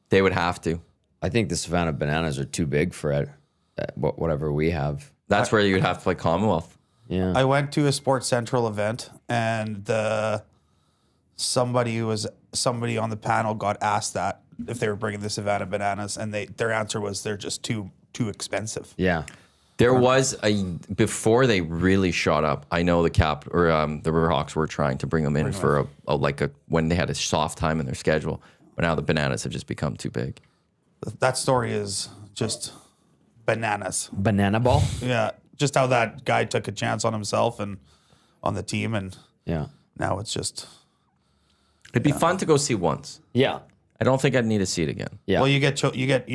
They would have to. I think the Savannah Bananas are too big for it. Whatever we have. That's where you would have to play Commonwealth. Yeah. I went to a Sports Central event, and somebody on the panel got asked that if they were bringing the Savannah Bananas, and their answer was they're just too expensive. Yeah. There was before they really shot up. I know the Riverhawks were trying to bring them in for when they had a soft time in their schedule, but now the Bananas have just become too big. That story is just bananas. Banana ball? Yeah, just how that guy took a chance on himself and on the team, and Yeah. now it's just. It'd be fun to go see once. Yeah. I don't think I'd need to see it again. Yeah. Well, you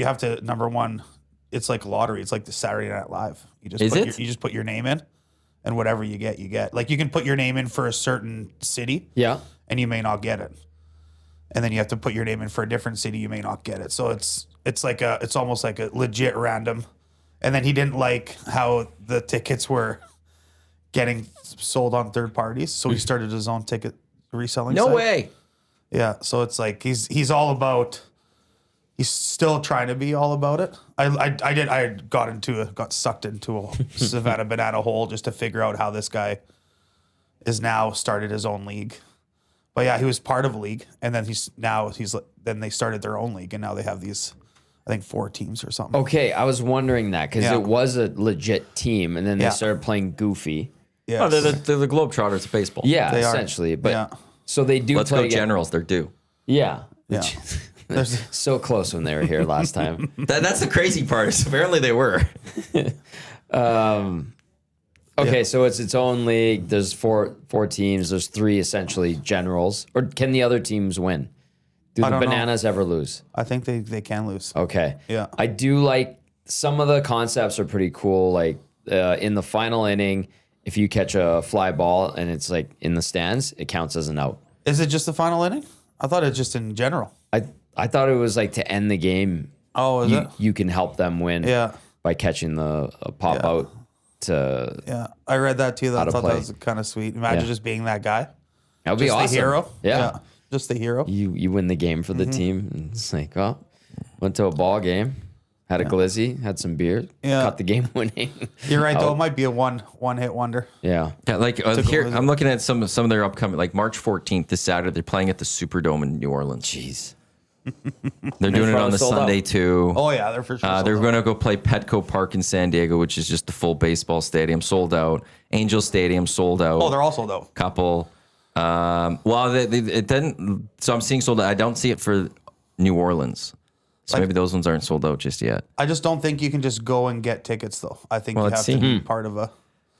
have to, number one, it's like lottery. It's like the Saturday Night Live. You just put your name in, and whatever you get, you get. Like you can put your name in for a certain city, Yeah. and you may not get it. And then you have to put your name in for a different city, you may not get it. So it's almost like a legit random. And then he didn't like how the tickets were getting sold on third parties, so he started his own ticket reselling No site. way. Yeah, so it's like he's all about. He's still trying to be all about it. I got sucked into a Savannah Banana hole just to figure out how this guy is now started his own league. But yeah, he was part of a league, and then then they started their own league, and now they have these, I think 4 teams or something. Okay, I was wondering that because Yeah. it was a legit team, and then they Yeah. started playing goofy. Yeah, Oh, they're the Globetrotters of baseball. Yeah, They are. essentially. But Yeah. so they do Let's play go again- Generals. They're due. Yeah. Yeah. There's- So close when they were here last time. That's the crazy part. Is apparently they were. Okay, so it's its own league. There's four teams. There's 3 essentially generals. Or can the other teams win? Do the don't know. Bananas ever lose? I think they can lose. Okay. Yeah. I do like some of the concepts are pretty cool. Like in the final inning, if you catch a fly ball and it's like in the stands, it counts as an out. Is it just the final inning? I thought it's just in general. I thought it was like to end the game. Oh, is it? You can help them win Yeah. by catching the pop out to. Yeah, I read that too. I to thought play. that was kind of sweet. Imagine Yeah. just being that guy. That would be Just awesome. the hero. Yeah. Just the hero. You win the game for the team. And it's like, well, went to a ball game, had a glizzy, had some beer, Yeah. caught the game winning. You're right, though. It might be a one hit wonder. Yeah. Yeah, like Took here, over. I'm looking at some of their upcoming, like March 14th, this Saturday. They're playing at the Superdome in New Orleans. Jeez. They're doing it on probably the sold out. Sunday too. Oh yeah, they're for sure. They're going to go play Petco Park in San Diego, which is just the full baseball stadium, sold out. Angel Stadium sold out. Oh, they're also though. Couple. It didn't. So I'm seeing sold out. I don't see it for New Orleans. So maybe those ones aren't sold out just yet. I just don't think you can just go and get tickets though. I think you let's have to see. be part of a.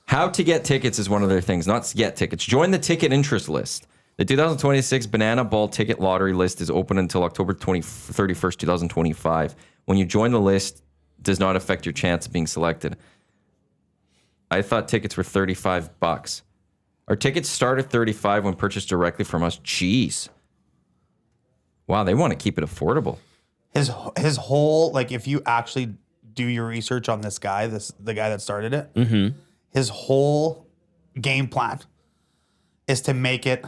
How to get tickets is one of their things, not to get tickets. Join the ticket interest list. The 2026 Banana Ball ticket lottery list is open until October 31st, 2025. When you join the list, it does not affect your chance of being selected. I thought tickets were $35. Our tickets start at $35 when purchased directly from us. Jeez. Wow, they want to keep it affordable. His whole, like, if you actually do your research on this guy, the guy that started it, his whole game plan is to make it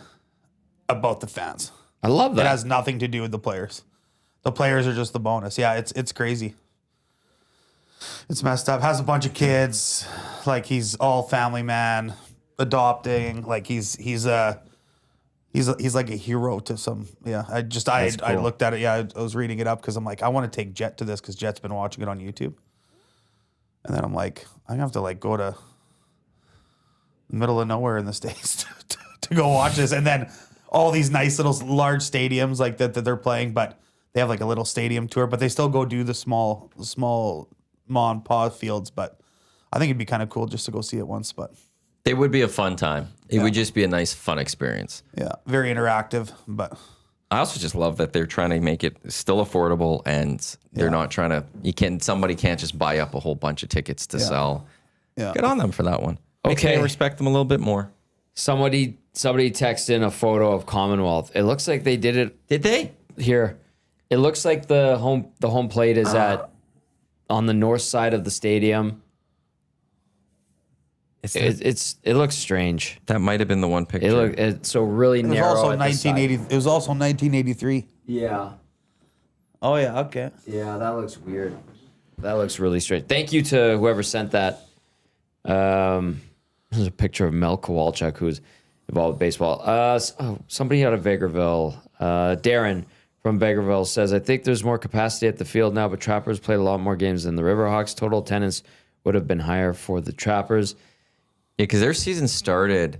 about the fans. I love that. It has nothing to do with the players. The players are just the bonus. Yeah, it's crazy. It's messed up. Has a bunch of kids. Like, he's all family man, adopting. Like, he's like a hero to some. Yeah, I looked at it. Yeah, I was reading it up because I'm like, I want to take Jet to this because Jet's been watching it on YouTube. And then I'm like, I'm gonna have to like go to the middle of nowhere in the States to go watch this. And then all these nice little large stadiums like that they're playing, but they have like a little stadium tour, but they still go do the small mom and pop fields. But I think it'd be kind of cool just to go see it once. But It would be a fun time. It would just be a nice, fun experience. yeah, very interactive. But I also just love that they're trying to make it still affordable, and they're not trying to. Somebody can't just buy up a whole bunch of tickets to sell. Yeah. Good on them for that one. Makes Okay. me respect them a little bit more. Somebody texted in a photo of Commonwealth. It looks like they did it Did they? here. It looks like the home plate is on the north side of the stadium. It looks strange. That might have been the one picture. It's so really It was narrow. also at the side. 1980. It was also 1983. Yeah. Oh yeah. Okay. Yeah, that looks weird. That looks really strange. Thank you to whoever sent that. There's a picture of Mel Kowalczyk, who's involved with baseball. Somebody out of Vegreville, Darren from Vegreville says, I think there's more capacity at the field now, but Trappers played a lot more games than the Riverhawks. Total attendance would have been higher for the Trappers. Yeah, because their season started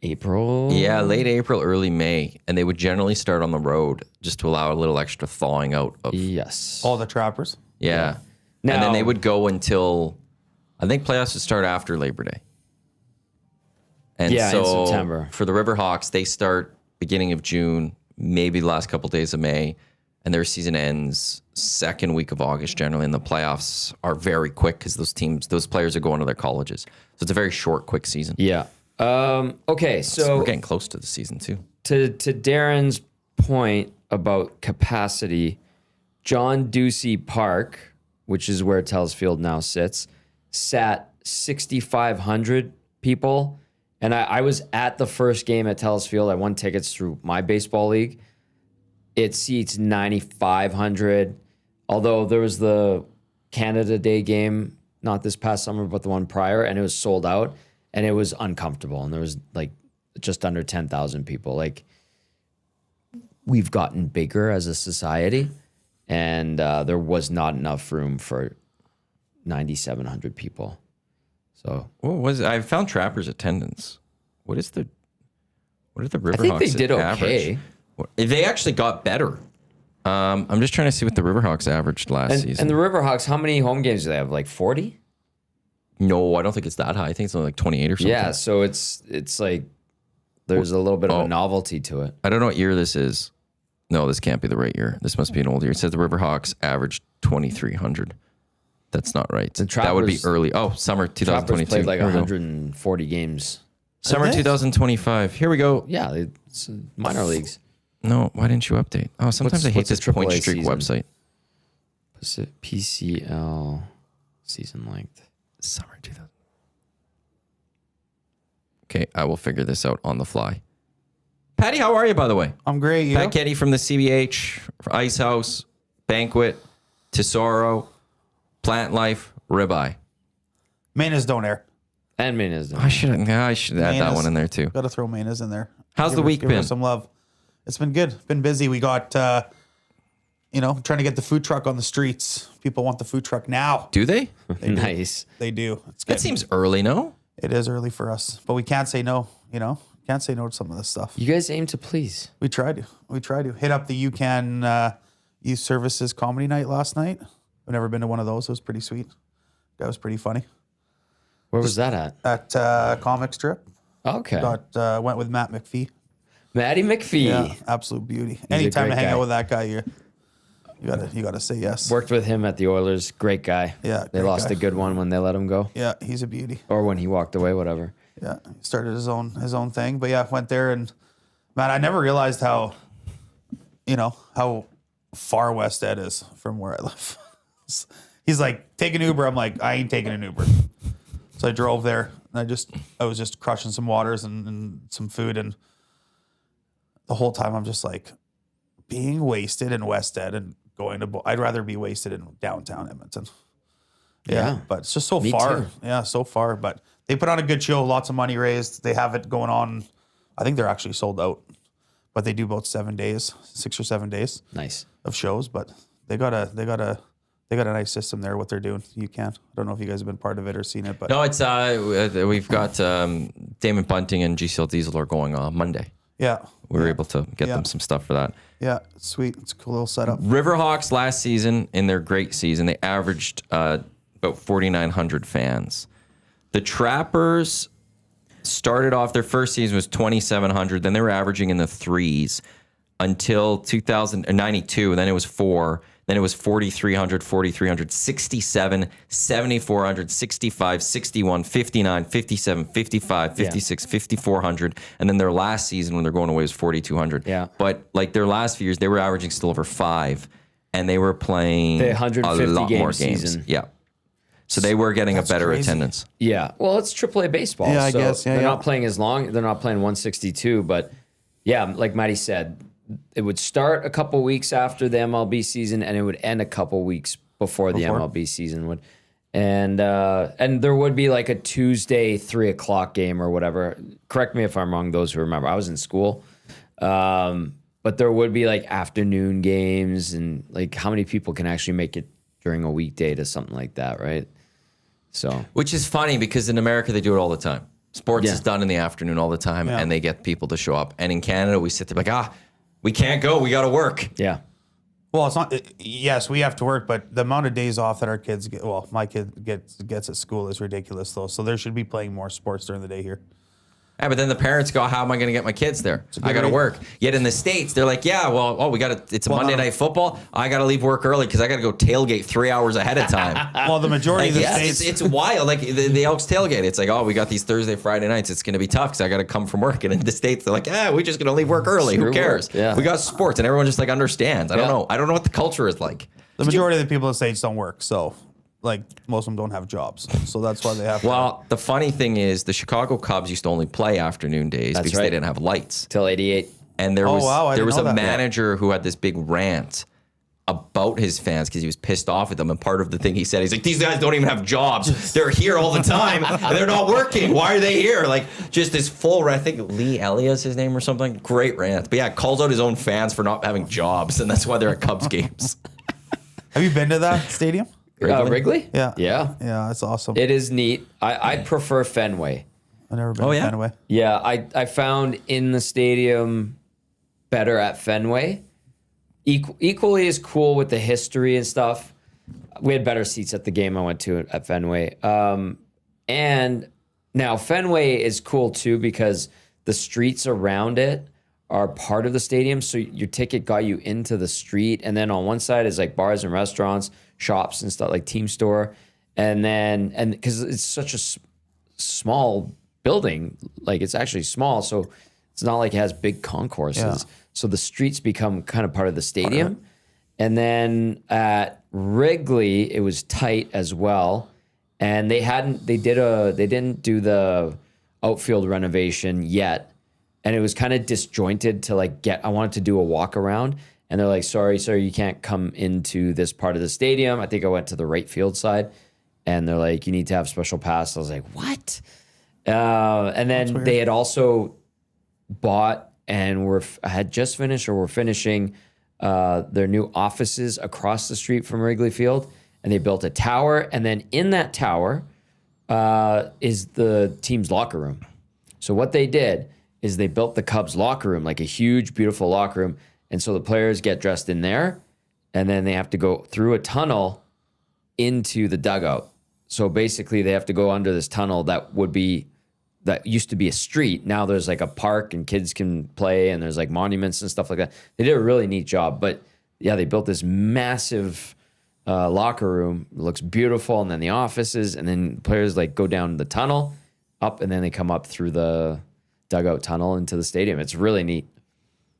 April? Yeah, late April, early May, and they would generally start on the road just to allow a little extra thawing out of. Yes. All the Trappers. Yeah. Now- And then they would go until, I think playoffs would start after Labor Day. And Yeah, in so September. for the Riverhawks, they start beginning of June, maybe the last couple days of May, and their season ends second week of August generally, and the playoffs are very quick because those players are going to their colleges. So it's a very short, quick season. Yeah. Okay, So so we're getting close to the season too. to Darren's point about capacity, John Ducey Park, which is where Telsfield now sits, sat 6,500 people. And I was at the first game at Telsfield. I won tickets through my baseball league. It seats 9,500. Although there was the Canada Day game, not this past summer, but the one prior, and it was sold out. And it was uncomfortable. And there was like just under 10,000 people. Like, we've gotten bigger as a society, and there was not enough room for 9,700 people. So What was it? I found Trappers attendance. What are the Riverhawks? I think they did average? okay. They actually got better. I'm just trying to see what the Riverhawks averaged last season. And the Riverhawks, how many home games do they have? Like 40? No, I don't think it's that high. I think it's only like 28 or something. Yeah, so it's like there's a little bit of a novelty to it. I don't know what year this is. No, this can't be the right year. This must be an old year. It says the Riverhawks averaged 2,300. That's not right. That would be Trappers- early. Oh, summer Trappers 2022. played like Here we go. 140 games. Summer Did they? 2025. Here we go. Yeah, it's minor leagues. No, why didn't you update? Oh, sometimes I hate what's the this Point AAA Streak season? website. PCL season length. Summer 2000. Okay, I will figure this out on the fly. Patty, how are you, by the way? I'm great. You? Pat Kehdy from the CBH, Ice House, Banquet, Tesoro, Plant Life, Ribeye. Mayonnaise don't air. And Menez. I should add that Mayonnaise. one in there too. Got to throw mayonnaise in there. How's the week give her been? some love. It's been good. Been busy. We got, trying to get the food truck on the streets. People want the food truck now. Do they? Nice. They do. It's That good. seems early, no? It is early for us, but we can't say no. Can't say no to some of this stuff. You guys aim to please. We try to hit up the UCAN Youth Services Comedy Night last night. I've never been to one of those. It was pretty sweet. That was pretty funny. Where was that at? At Comic Strip. Okay. Went with Matt McPhee. Matty McPhee. Yeah, absolute beauty. Anytime great to hang guy. out with that guy, you gotta say yes. Worked with him at the Oilers. Great guy. Yeah, They great lost guy. a good one when they let him go. Yeah, he's a beauty. Or when he walked away, whatever. Yeah, he started his own thing. But yeah, went there and man, I never realized how far West Ed is from where I live. He's like, take an Uber. I'm like, I ain't taking an Uber. So I drove there and I was just crushing some waters and some food, and the whole time I'm just like being wasted in West Ed and going to I'd rather be wasted in downtown Edmonton. Yeah. But it's just so Me far. too. Yeah, so far. But they put on a good show, lots of money raised. They have it going on. I think they're actually sold out. But they do about 7 days, 6 or 7 days Nice. of shows. But they got a nice system there, what they're doing. You can't. I don't know if you guys have been part of it or seen it, but No, it's we've got Damon Bunting and GCL Diesel are going on Monday. yeah. We were able to get them some stuff for that. Yeah, it's sweet. It's a cool little setup. Riverhawks last season, in their great season, they averaged about 4,900 fans. The Trappers started off, their first season was 2,700. Then they were averaging in the threes until 92, and then it was 4. Then it was 4,300, 4,300, 67, 7,400, 65, 61, 59, 57, 55, 56, 5,400. And then their last season when they're going away was 4,200. Yeah. But like their last few years, they were averaging still over 5. And they were playing The a 150 lot game more games. season. Yeah. So they were getting a better crazy. attendance. Yeah. Well, it's AAA baseball. Yeah, I so guess. Yeah, they're yeah. not playing as long. They're not playing 162. But yeah, like Matty said, it would start a couple weeks after the MLB season and it would end a couple weeks before the MLB season would. And there would be like a Tuesday 3:00 game or whatever. Correct me if I'm wrong, those who remember. I was in school. But there would be like afternoon games and like how many people can actually make it during a weekday to something like that, right? So, Which is funny because in America, they do it all the time. Sports Yeah. is done in the afternoon all the time, and they get people to show up. And in Canada, we sit there like, we can't go. We got to work. yeah. Well, it's not. Yes, we have to work, but the amount of days off that our kids get, well, my kid gets at school is ridiculous, though. So there should be playing more sports during the day here. Yeah, but then the parents go, how am I going to get my kids there? I got to work. Yet in the States, they're like, we got to, it's a Monday night football. I got to leave work early because I got to go tailgate 3 hours ahead of time. Well, the majority of the states, it's wild. Like the Elks tailgate. It's like, we got these Thursday, Friday nights. It's going to be tough because I got to come from work. And in the States, they're like, we're just going to leave work early. Who Screw cares? work. Yeah. We got sports. And everyone just like understands. I don't Yeah. know. I don't know what the culture is like. the majority of the people in the states don't work. So, like, most of them don't have jobs. So that's why they have. Well, the funny thing is the Chicago Cubs used to only play afternoon days because right. they didn't have lights. Till 88. And there was I there didn't was know a that. manager who had this big rant about his fans because he was pissed off at them. And part of the thing he said, he's like, these guys don't even have jobs. They're here all the time and they're not working. Why are they here? Like just this full rant. I think Lee Elliott's his name or something. Great rant. But yeah, calls out his own fans for not having jobs. And that's why they're at Cubs games. Have you been to that stadium? Wrigley? Yeah. Yeah. Yeah, that's awesome. It is neat. I prefer Fenway. I've never been Oh, to yeah? Fenway. Yeah, I found in the stadium better at Fenway. Equally as cool with the history and stuff. We had better seats at the game I went to at Fenway. And now Fenway is cool too because the streets around it are part of the stadium. So your ticket got you into the street. And then on one side is like bars and restaurants, shops and stuff like Team Store. And because it's such a small building, like it's actually small. So it's not like it has big concourses. Yeah. So the streets become kind of part of the stadium. And then at Wrigley, it was tight as well. And they didn't do the outfield renovation yet. And it was kind of disjointed to I wanted to do a walk around. And they're like, sorry, sir, you can't come into this part of the stadium. I think I went to the right field side. And they're like, you need to have special pass. I was like, what? And then they had also bought and had just finished or were finishing their new offices across the street from Wrigley Field. And they built a tower. And then in that tower is the team's locker room. So what they did is they built the Cubs locker room, like a huge, beautiful locker room. And so the players get dressed in there, and then they have to go through a tunnel into the dugout. So basically they have to go under this tunnel that used to be a street. Now there's like a park and kids can play and there's like monuments and stuff like that. They did a really neat job. But yeah, they built this massive locker room. It looks beautiful. And then the offices, and then players go down the tunnel up, and then they come up through the dugout tunnel into the stadium. It's really neat.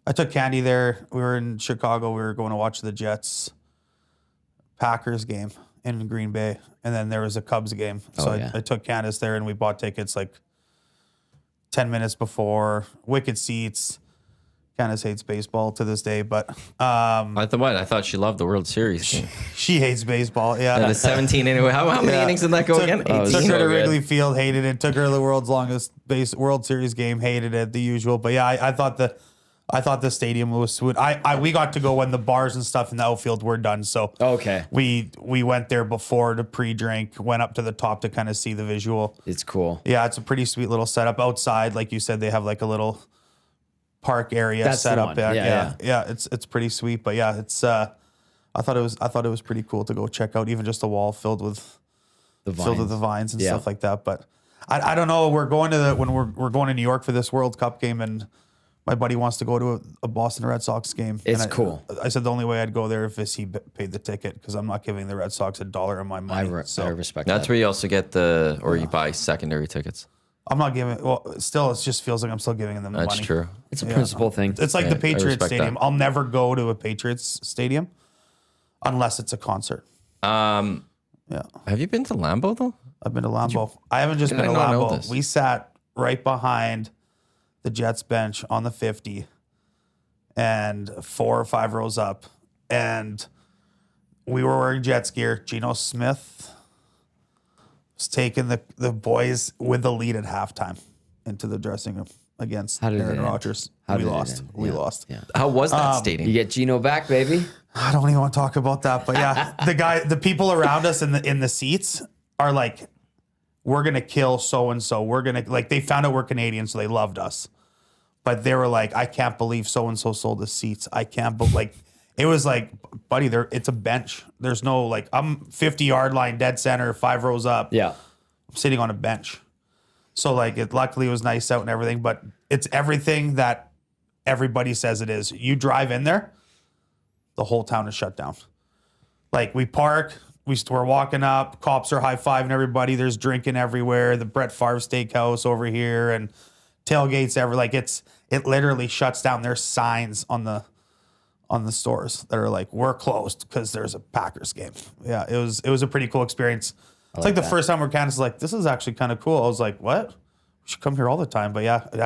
I took Candy there. We were in Chicago. We were going to watch the Jets Packers game in Green Bay. And then there was a Cubs game. So I took Candace there and we bought tickets 10 minutes before. Wicked seats. Candace hates baseball to this day, but I thought she loved the World Series. she hates baseball. Yeah. And the 17 anyway. How many innings did that go again? Took 18. her to good. Wrigley Field, hated it. Took her to the world's longest World Series game, hated it, the usual. But yeah, I thought the stadium was sweet. We got to go when the bars and stuff in the outfield were done. So Okay. we went there before to pre-drink, went up to the top to kind of see the visual. It's cool. Yeah, it's a pretty sweet little setup outside. Like you said, they have a little park area That's set the up. one. Yeah, it's pretty sweet. But yeah, it's I thought it was pretty cool to go check out, even just a wall filled with The vines and Yeah. stuff like that. But I don't know. We're going to we're going to New York for this World Cup game in my buddy wants to go to a Boston Red Sox game. It's cool. I said the only way I'd go there if he paid the ticket because I'm not giving the Red Sox $1 of my money. I respect that. That's where you also get you buy secondary tickets. I'm not giving. Well, still, it just feels like I'm still giving them the money. That's true. It's a principle thing. It's like the Patriots respect Stadium. that. I'll never go to a Patriots Stadium unless it's a concert. Yeah. Have you been to Lambeau though? I've been to Lambeau. I haven't just Did been I to not know Lambeau. this? We sat right behind the Jets bench on the 50 and 4 or 5 rows up. And we were wearing Jets gear. Geno Smith was taking the boys with the lead at halftime into the dressing room against How did it Aaron end? Rodgers. How We did it lost. end? We Yeah. lost. Yeah. How was that stadium? You get Gino back, baby. I don't even want to talk about that, but yeah, the people around us in the seats are like, we're gonna kill so and so. We're gonna they found out we're Canadian, so they loved us. But they were like, I can't believe so and so sold the seats. I can't believe it was like, buddy, it's a bench. There's no I'm 50-yard line, dead center, 5 rows up. Yeah. I'm sitting on a bench. So luckily it was nice out and everything, but it's everything that everybody says it is. You drive in there, the whole town is shut down. We park, we're walking up, cops are high-fiving everybody. There's drinking everywhere. The Brett Favre Steakhouse over here and tailgates it literally shuts down. There's signs on the stores that are we're closed because there's a Packers game. Yeah, it was a pretty cool experience. It's the first time where Canada's this is actually kind of cool. I was like, what? We should come here all the time. But yeah, I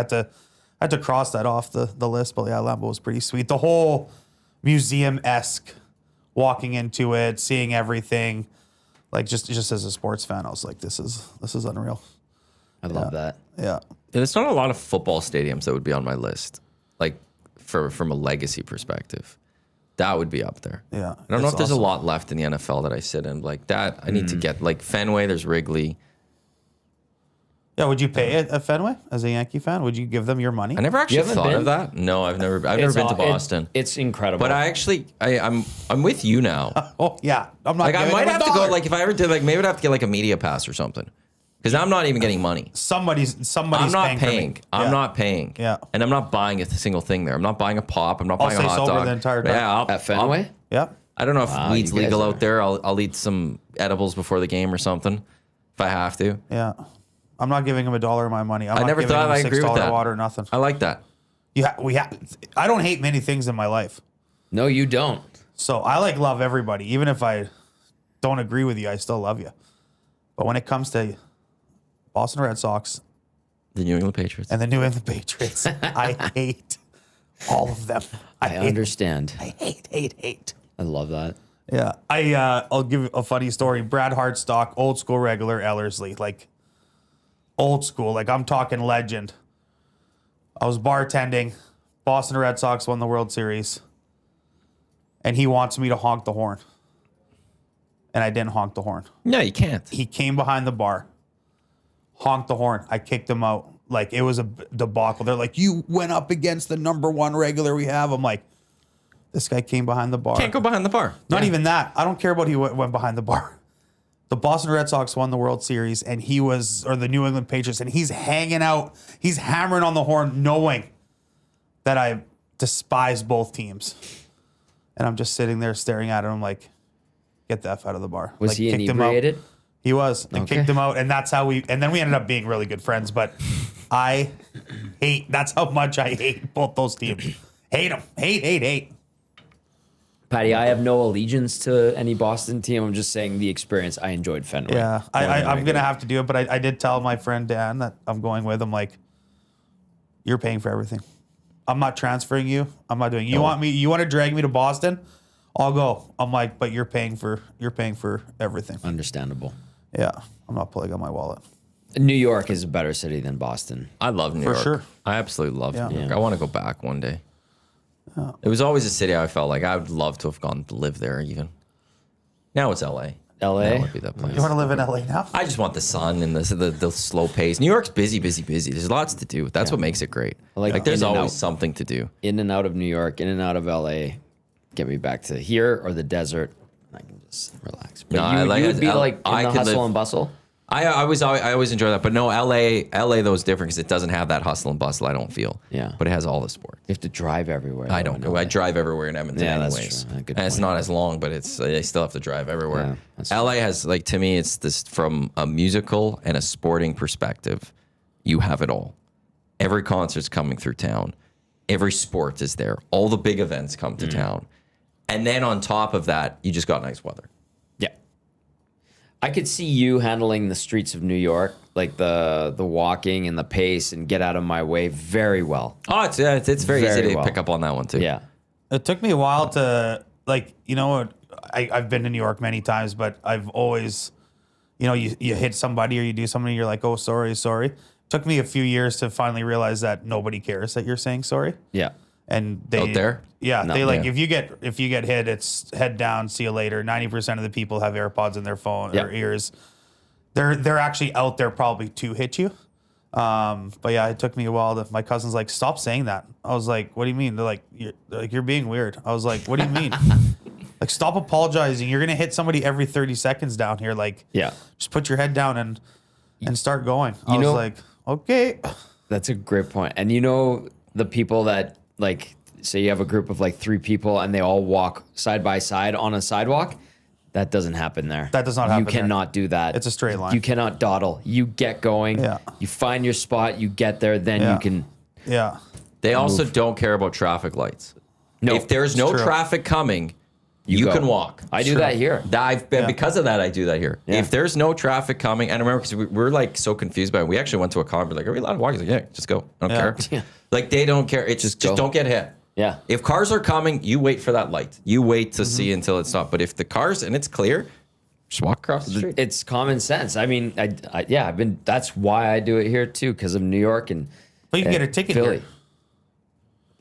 had to cross that off the list. But yeah, Lambeau was pretty sweet. The whole museum-esque, walking into it, seeing everything, just as a sports fan, I was like, this is unreal. I love that. Yeah. There's not a lot of football stadiums that would be on my list. From a legacy perspective, that would be up there. Yeah, I don't know it's if there's a awesome. lot left in the NFL that I sit in that. I need to get Fenway. There's Wrigley. Yeah, would you pay at Fenway as a Yankee fan? Would you give them your money? I never actually haven't thought been? of that. No, I've never been to Boston. It's incredible. But I'm with you now. Oh yeah, I'm not. I giving might them have to go. $1. If I ever did, maybe I'd have to get a media pass or something, because I'm not even getting money. Somebody's I'm not paying. For paying. me. I'm Yeah. not paying. Yeah. And I'm not buying a single thing there. I'm not buying a pop. I'm not I'll buying a stay hot sober dog the entire time. Yeah, at Fenway? Yeah. I don't know if weed's you guys legal are- out there. I'll eat some edibles before the game or something if I have to. Yeah. I'm not giving him $1 of my money. I'm I not never giving thought him I agree with $6 that. water, nothing. I like that. I don't hate many things in my life. No, you don't. So I love everybody. Even if I don't agree with you, I still love you. But when it comes to Boston Red Sox The New England Patriots. and the New England Patriots, I hate all of them. I hate- understand. I hate. I love that. Yeah. I'll give you a funny story. Brad Hartstock, old school regular Ellerslie, old school. I'm talking legend. I was bartending. Boston Red Sox won the World Series. And he wants me to honk the horn. And I didn't honk the horn. No, you can't. He came behind the bar, honked the horn. I kicked him out. It was a debacle. They're like, you went up against the number 1 regular we have. I'm like, this guy came behind the bar. Can't go behind the bar. Not even that. I don't care about he went behind the bar. The Boston Red Sox won the World Series, and or the New England Patriots, and he's hanging out. He's hammering on the horn, knowing that I despise both teams. And I'm just sitting there staring at him. I'm like, get the F out of the bar. Was he kicked him out. inebriated? He was. And Okay. kicked him out, and that's how and then we ended up being really good friends. But that's how much I hate both those teams. Hate them. Hate. Patty, I have no allegiance to any Boston team. I'm just saying the experience. I enjoyed Fenway. Yeah, More than I'm I gonna did. have to do it, but I did tell my friend Dan that I'm going with him. You're paying for everything. I'm not transferring you. I'm not doing. You want to drag me to Boston? I'll go. I'm like, but you're paying for everything. Understandable. Yeah, I'm not pulling on my wallet. New York is a better city than Boston. I love New For York. sure. I absolutely love Yeah. New York. Yeah. I want to go back one day. It was always a city I felt like I would love to have gone to live there even. Now it's LA. LA? That would be that place. You want to live in LA now? I just want the sun and the slow pace. New York's busy. There's lots to do. That's what makes it great. I like there's in and always out. something to do. In and out of New York, in and out of LA. Get me back to here or the desert. I can just relax. But No, I like you would it. be I in the could hustle live- and bustle. I always enjoy that, but no, LA though is different because it doesn't have that hustle and bustle. I don't feel. Yeah. But it has all the sport. You have to drive everywhere. I don't go. I drive everywhere in Edmonton, Yeah, that's anyways. true. Good And it's point. not as long, but I still have to drive everywhere. Yeah, that's LA has like to me, it's this from a musical and a sporting perspective. You have it all. Every concert's coming through town. Every sport is there. All the big events come to town, and then on top of that, you just got nice weather. Yeah. I could see you handling the streets of New York, like the walking and the pace and get out of my way very well. Oh, it's very easy Very to well. pick up on that one too. Yeah. It took me a while to I've been to New York many times, but I've always, you hit somebody or you do something, you're like, oh, sorry. Took me a few years to finally realize that nobody cares that you're saying sorry. Yeah. And they Out there? yeah, No. they like Yeah. if you get hit, it's head down, see you later. 90% of the people have AirPods in their phone or Yep. ears. They're actually out there probably to hit you. But yeah, it took me a while. My cousin's like, stop saying that. I was like, what do you mean? They're like, you're being weird. I was like, what do you mean? Like, stop apologizing. You're gonna hit somebody every 30 seconds down here. Like, Yeah. just put your head down and start going. I You was know- like, okay. That's a great point. And the people that like say you have a group of like 3 people and they all walk side by side on a sidewalk, that doesn't happen there. That does not happen You there. cannot do that. It's a straight line. You cannot dawdle. You get going. Yeah. You find your spot. You get there. Then Yeah. you can. Yeah. They also don't care about traffic lights. No, If there's no true. traffic coming, you go. can walk. I do that here. I've been because of that. I do that here. Yeah. If there's no traffic coming, and I remember because we're like so confused by it. We actually went to a car. We're like, are we allowed to walk? He's like, yeah, just go. I don't Yeah. care. Yeah. Like they don't care. It's just go. don't get hit. Yeah. If cars are coming, you wait for that light. You wait to see until it's stopped. But if the cars and it's clear, just walk across the street. It's common sense. I mean, I've been. That's why I do it here too, because of New York and. But you can and get a ticket Philly. here.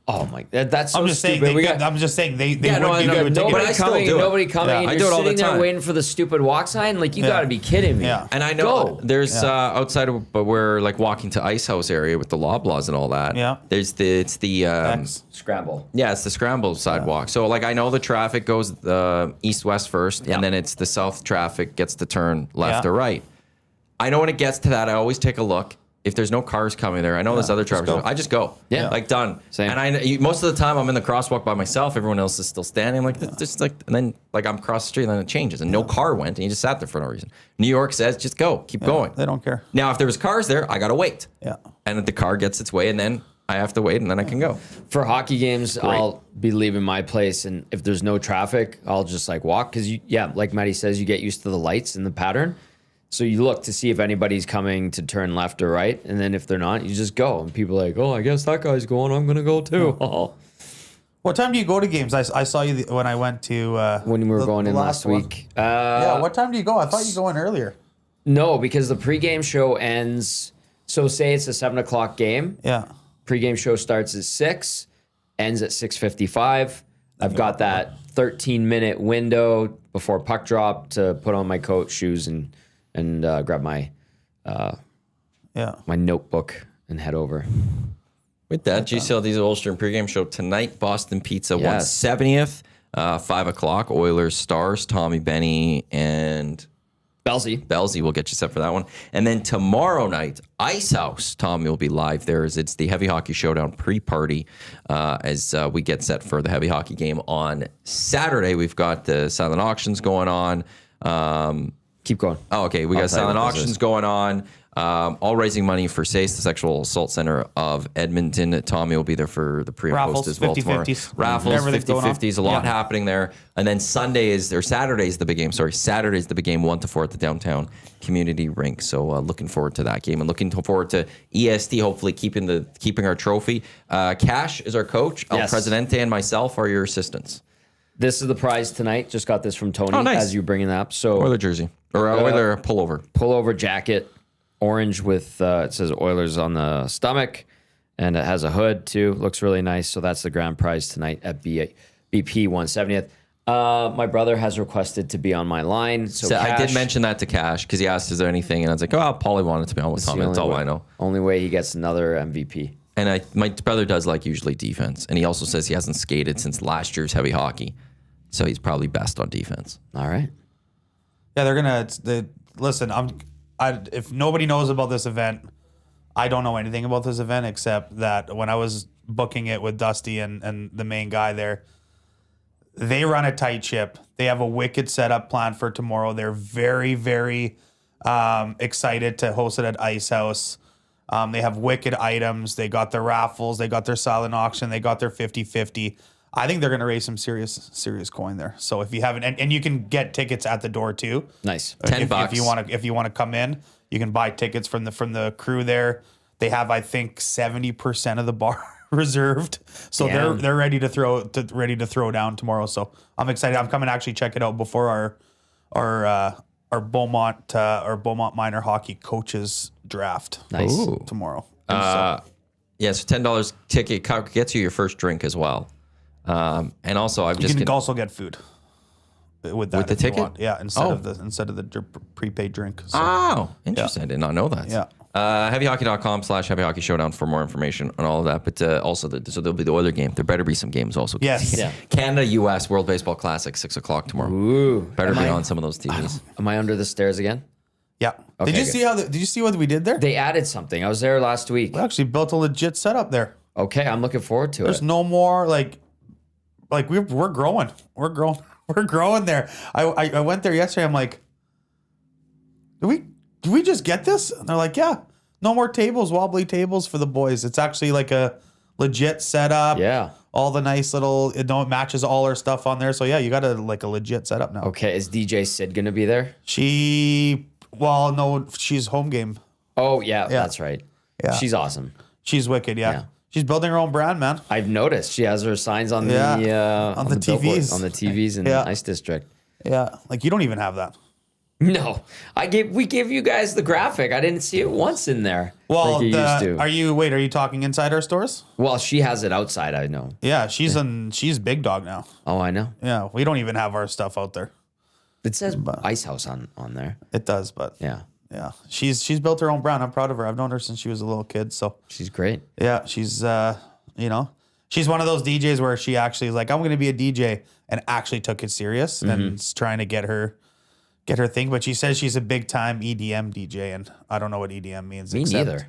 Oh my! That's so I'm just stupid. saying. We got I'm just saying they Yeah, no, would I give know. you a ticket. But I nobody still coming. do it. Nobody coming. Yeah, and I you're do it all the sitting there time. waiting for the stupid walk sign. Like you Yeah. got to be kidding me. Yeah. And I know Go. there's outside of, but we're like walking to Ice House area with the Loblaws and all that. Yeah. It's the X. Scramble. yeah, it's the scramble sidewalk. So like I know the traffic goes east-west first, Yeah. and then it's the south traffic gets to turn left Yeah. or right. I know when it gets to that, I always take a look. If there's no cars coming there, I know there's other traffic. go. I just go. Yeah. Like done. Same. And most of the time I'm in the crosswalk by myself. Everyone else is still standing. Like just like, and then like I'm across the street, and then it changes, and no car went, and you just sat there for no reason. New York says just go, keep going. They don't care. Now if there was cars there, I gotta wait. Yeah. And the car gets its way, and then I have to wait, and then I can go. For hockey games, I'll be leaving my place, and if there's no traffic, I'll just like walk because like Matty says, you get used to the lights and the pattern. So you look to see if anybody's coming to turn left or right, and then if they're not, you just go. And people are like, oh, I guess that guy's going. I'm gonna go too. Oh. What time do you go to games? I saw you when I went to When we were the going in last one. week. Yeah. What time do you go? I thought you go in earlier. No, because the pregame show ends. So say it's a 7:00 game. Yeah. Pregame show starts at 6, ends at 6:55. I've got that 13-minute window before puck drop to put on my coat, shoes, and grab my Yeah. my notebook and head over. With that, GCLD's Ulster pregame show tonight. Boston Pizza Yes. 170th, 5 o'clock. Oilers Stars, Tommy Benny and Belsey. will get you set for that one. And then tomorrow night, Ice House. Tommy will be live there. It's the Heavy Hockey Showdown pre-party as we get set for the Heavy Hockey game on Saturday. We've got the silent auctions going on. Keep going. Oh, okay. We got tell you silent what this auctions is. going on. All raising money for SACE, the Sexual Assault Center of Edmonton. Tommy will be there for the pre and Raffles, post as well tomorrow. 50-50s. Raffles, Everything's going on. 50-50s, a lot Yeah. happening there. And then Saturday's the big game. Sorry, Saturday's the big game, 1 to 4 at the downtown community rink. So looking forward to that game and looking forward to EST hopefully keeping our trophy. Cash is our coach. El Yes. Presidente and myself are your assistants. This is the prize tonight. Just got this from Tony Oh, nice. as you bringing that up. So Oiler jersey. Or Oiler pullover. pullover jacket, orange with it says Oilers on the stomach, and it has a hood too. Looks really nice. So that's the grand prize tonight at BP 170th. My brother has requested to be on my line. So I did Cash, mention that to Cash because he asked, "Is there anything?" And I was like, "Oh, Paulie wanted to be on with it's the Tommy. That's only all way- I know." Only way he gets another MVP. And my brother does like usually defense, and he also says he hasn't skated since last year's heavy hockey, so he's probably best on defense. All right. Yeah. They're gonna listen. if nobody knows about this event, I don't know anything about this event except that when I was booking it with Dusty and the main guy there, they run a tight ship. They have a wicked setup planned for tomorrow. They're very, very excited to host it at Ice House. They have wicked items. They got their raffles. They got their silent auction. They got their 50-50. I think they're going to raise some serious coin there. So if you haven't, and you can get tickets at the door too. Nice. $10 if you want to come in, you can buy tickets from the crew there. They have, I think, 70% of the bar reserved, so they're ready to throw down tomorrow. So I'm excited. I'm coming to actually check it out before our Beaumont minor hockey coaches draft. Nice. Tomorrow. Yes, $10 ticket gets you your first drink as well. And also, You can also get food with that. With the if you ticket? want. Yeah, instead of the prepaid drink. So, Oh, interesting. I did not know that. Yeah. Heavyhockey.com/Heavy Showdown for more information on all of that. But also, so there'll be the Oiler game. There better be some games also. Yes. Yeah. Canada, U.S. World Baseball Classic, 6:00 tomorrow. Ooh. Better be on some of those TVs. Am I under the stairs again? Yeah. Okay, Did you see what we did there? They added something. I was there last week. We actually built a legit setup there. Okay, I'm looking forward to There's it. no more like we're growing. We're growing there. I went there yesterday. I'm like, did we just get this? And they're like, yeah, no more tables, wobbly tables for the boys. It's actually like a legit setup. Yeah. All the nice little, it matches all our stuff on there. So yeah, you got a legit setup now. Okay, is DJ Sid going to be there? No, she's home game. Oh, yeah, that's right. Yeah. She's awesome. She's wicked. Yeah. Yeah. She's building her own brand, man. I've noticed she has her signs on the TVs. billboard, on the TVs in the Ice District. Yeah. Like you don't even have that. No, we gave you guys the graphic. I didn't see it once in there. Well, like you used to. Are you talking inside our stores? Well, she has it outside. I know. Yeah, she's big dog now. Oh, I know. Yeah, we don't even have our stuff out there. It says Ice House on there. It does, but Yeah, she's built her own brand. I'm proud of her. I've known her since she was a little kid. So she's great. yeah, she's she's one of those DJs where she actually is like, I'm going to be a DJ, and actually took it serious and is trying to get her thing. But she says she's a big time EDM DJ, and I don't know what EDM means. Me neither.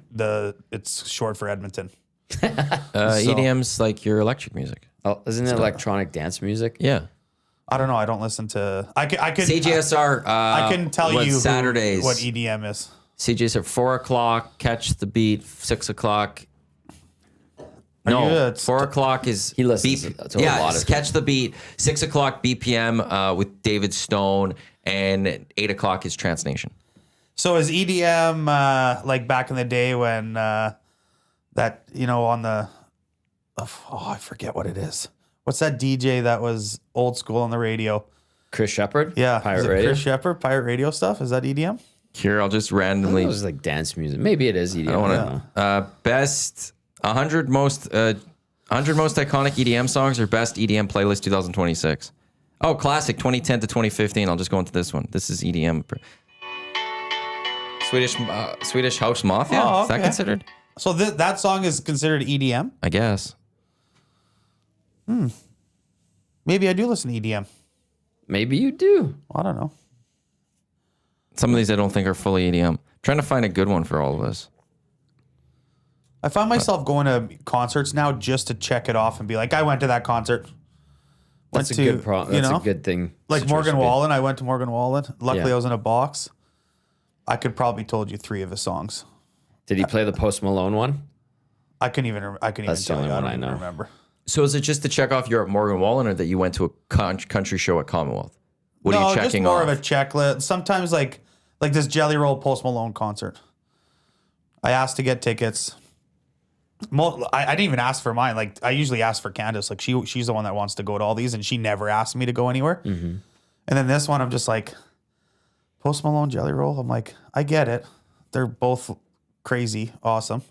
It's short for Edmonton. EDM's like your electric music. Oh, isn't it electronic dance music? Yeah. I don't know. I don't listen to. I could. CJSR. I can tell you Saturdays. what EDM is. CJSR 4:00. Catch the beat. 6:00. you No, a- 4:00 is He listens to a lot of Catch the Beat. 6:00 BPM with David Stone, and 8:00 is Trance Nation. So is EDM like back in the day when on the I forget what it is. What's that DJ that was old school on the radio? Chris Shepard? Yeah, Pirate is it Radio? Chris Shepard, Pirate Radio stuff. Is that EDM? Here, I'll just It randomly. was like dance music. Maybe it is EDM. I don't want to. Best 100 most 100 most iconic EDM songs or best EDM playlist 2026. Oh, classic 2010 to 2015. I'll just go into this one. This is EDM. Swedish House Mafia. Oh, Is that okay. considered? So that song is considered EDM. I guess. Maybe I do listen to EDM. Maybe you do. I don't know. Some of these I don't think are fully EDM. Trying to find a good one for all of this. I find myself going to concerts now just to check it off and be like, I went to that concert. That's a good That's a good thing. Like Morgan Wallen, I went to Morgan Wallen. Luckily, Yeah. I was in a box. I could probably told you 3 of his songs. Did he play the Post Malone one? I couldn't even That's the tell only you. one I I don't know. even remember. So is it just to check off you're at Morgan Wallen, or that you went to a country show at Commonwealth? What are you checking just more off? of a checklist. Sometimes like this Jelly Roll Post Malone concert. I asked to get tickets. I didn't even ask for mine. Like I usually ask for Candace. Like she's the one that wants to go to all these, and she never asked me to go anywhere. Mm-hmm. And then this one, I'm just like, Post Malone, Jelly Roll. I'm like, I get it. They're both crazy, awesome.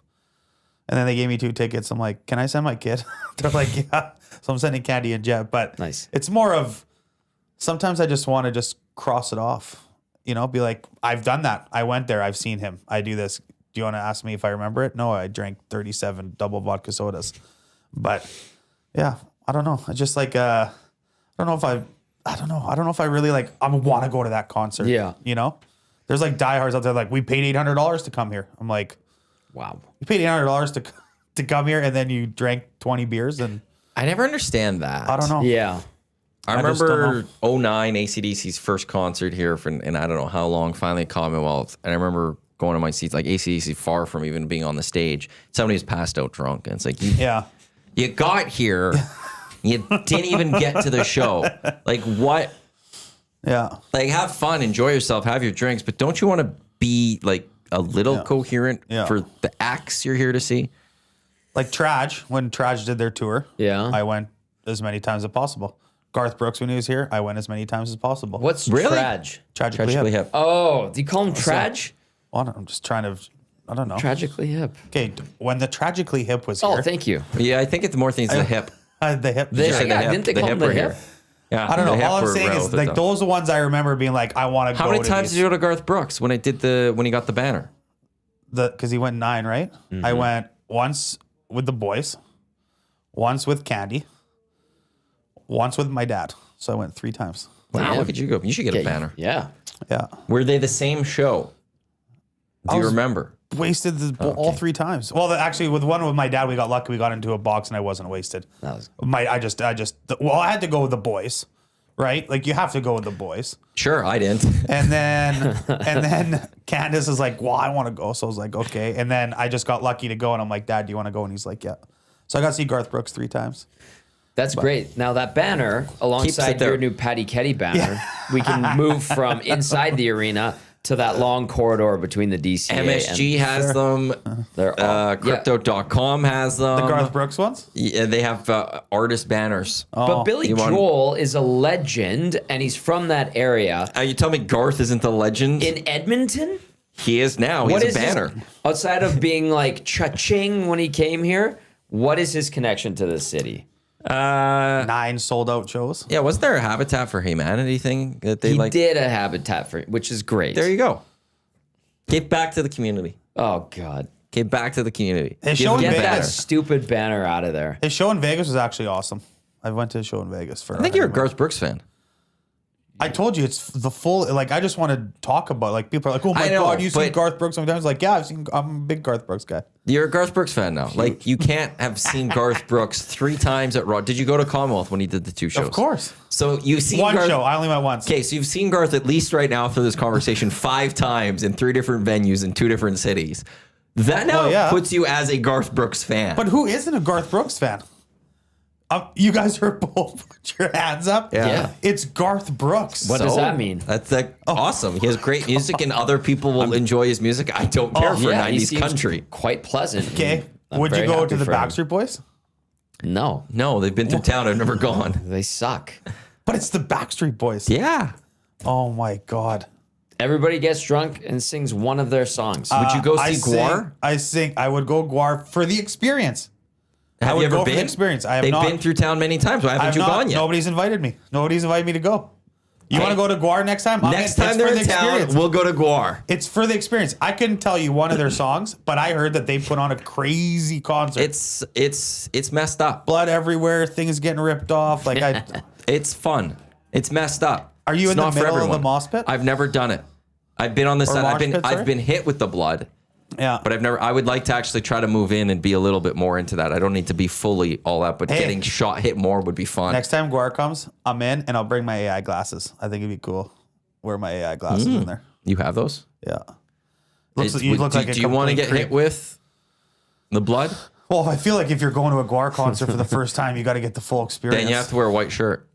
And then they gave me 2 tickets. I'm like, can I send my kid? They're like, yeah. So I'm sending Candy and Jet. But Nice. It's more of sometimes I just want to just cross it off. Be like, I've done that. I went there. I've seen him. I do this. Do you want to ask me if I remember it? No, I drank 37 double vodka sodas. But yeah, I don't know. I just like I don't know if I really like I want to go to that concert. Yeah. There's like diehards out there like, we paid $800 to come here. I'm like, Wow. you paid $800 to come here and then you drank 20 beers and I never understand that. I don't know. Yeah. I just don't remember 09 AC/DC's first concert here and I don't know how long, finally Commonwealth. And I remember going to my seats, like AC/DC far from even being on the stage. Somebody was passed out drunk. And it's like, you got here, you didn't even get to the show. Like what? Yeah. Like have fun, enjoy yourself, have your drinks, but don't you want to be like a little coherent for the acts you're here to see? Like Traj, when Traj did their tour, I went as many times as possible. Garth Brooks, when he was here, I went as many times as possible. What's Really? Traj? Tragically hip. Oh, do you call him Traj? Well, I'm just trying to, I don't know. Tragically hip. Okay, when the Tragically Hip was here. Oh, thank you. Yeah, I think it's more things the hip. The hip. They- said yeah, the hip. didn't they The call hip him the were hip? here. Yeah, I don't know. the hip All I'm were saying is relative, like though. those are the ones I remember being like, I want to go. How many to times these. did you go to Garth Brooks when he got the banner? Because he went 9, right? Mm-hmm. I went once with the boys, once with Candy, once with my dad. So I went 3 times. Wow, Damn. look at you go. You should get a banner. Yeah. Yeah. Were they the same show? Do you was- remember? Wasted all 3 times. Well, actually, with one with my dad, we got lucky. We got into a box and I wasn't wasted. That was I had to go with the boys, right? Like you have to go with the boys. Sure, I didn't. And then Candace is like, well, I want to go. So I was like, okay. And then I just got lucky to go and I'm like, Dad, do you want to go? And he's like, yeah. So I got to see Garth Brooks 3 times. That's great. Now that banner, alongside there. your new Patty Kehdy banner, we can move from inside the arena to that long corridor between the DCA. MSG has them. They're all, Crypto.com has them. The Garth Brooks ones? Yeah, they have artist banners. But Billy you want- Joel is a legend, and he's from that area. You tell me Garth isn't the legend? In Edmonton? He is now. He's What a is his- banner. outside of being like cha-ching when he came here, what is his connection to the city? 9 sold out shows. Yeah, wasn't there a Habitat for Humanity thing that they He did a habitat for, which is great. There you go. Give back to the community. Oh God, Give back to the community. His Give show in them get that Vegas. stupid banner out of there. His show in Vegas was actually awesome. I went to a show in Vegas for. I think you're a Garth Brooks fan. I told you it's the full. Like I just want to talk about. Like people are like, oh my I know, god, you seen but- Garth Brooks sometimes? Like yeah, I'm a big Garth Brooks guy. You're a Garth Brooks fan now. Like you can't have seen Garth Brooks 3 times at Raw. Did you go to Commonwealth when he did the 2 shows? Of course. So you've seen One Garth, show. I only went once. Okay, so you've seen Garth at least right now through this conversation 5 times in 3 different venues in 2 different cities. That now Well, yeah. puts you as a Garth Brooks fan. But who isn't a Garth Brooks fan? You guys are both put your hands up. Yeah. It's Garth Brooks. What does that mean? That's like awesome. He has great music, and other people will enjoy his music. I don't care for Yeah, he 90s seems country. quite pleasant. Okay. I'm Would you very go happy to the for him. Backstreet Boys? No, No, they've been through town. I've never gone. they suck. But it's the Backstreet Boys. Yeah. Oh my god. Everybody gets drunk and sings one of their songs. Would you go I see sing- Guar? I would go Guar for the experience. Have would you ever go for the been? experience. I have They've not. been through town many times. Why haven't I've you not. gone yet? Nobody's invited me. Nobody's invited me to go. You want to go to Guar next time? Next time they're in town, we'll go to Guar. It's for the experience. I couldn't tell you one of their songs, but I heard that they put on a crazy concert. It's messed up. Blood everywhere, things getting ripped off. Like It's fun. It's messed up. Are you It's in the not for middle of the everyone. mosh pit? I've never done it. I've been on the side. mosh pit, sorry? I've been hit with the blood, yeah. but I've never. I would like to actually try to move in and be a little bit more into that. I don't need to be fully all out, but Hey. getting hit more would be fun. Next time Guar comes, I'm in and I'll bring my AI glasses. I think it'd be cool. Wear my AI glasses in there. You have those? Yeah. Do you want to get hit with the blood? Well, I feel like if you're going to a Guar concert for the first time, you got to get the full experience. Then you have to wear a white shirt.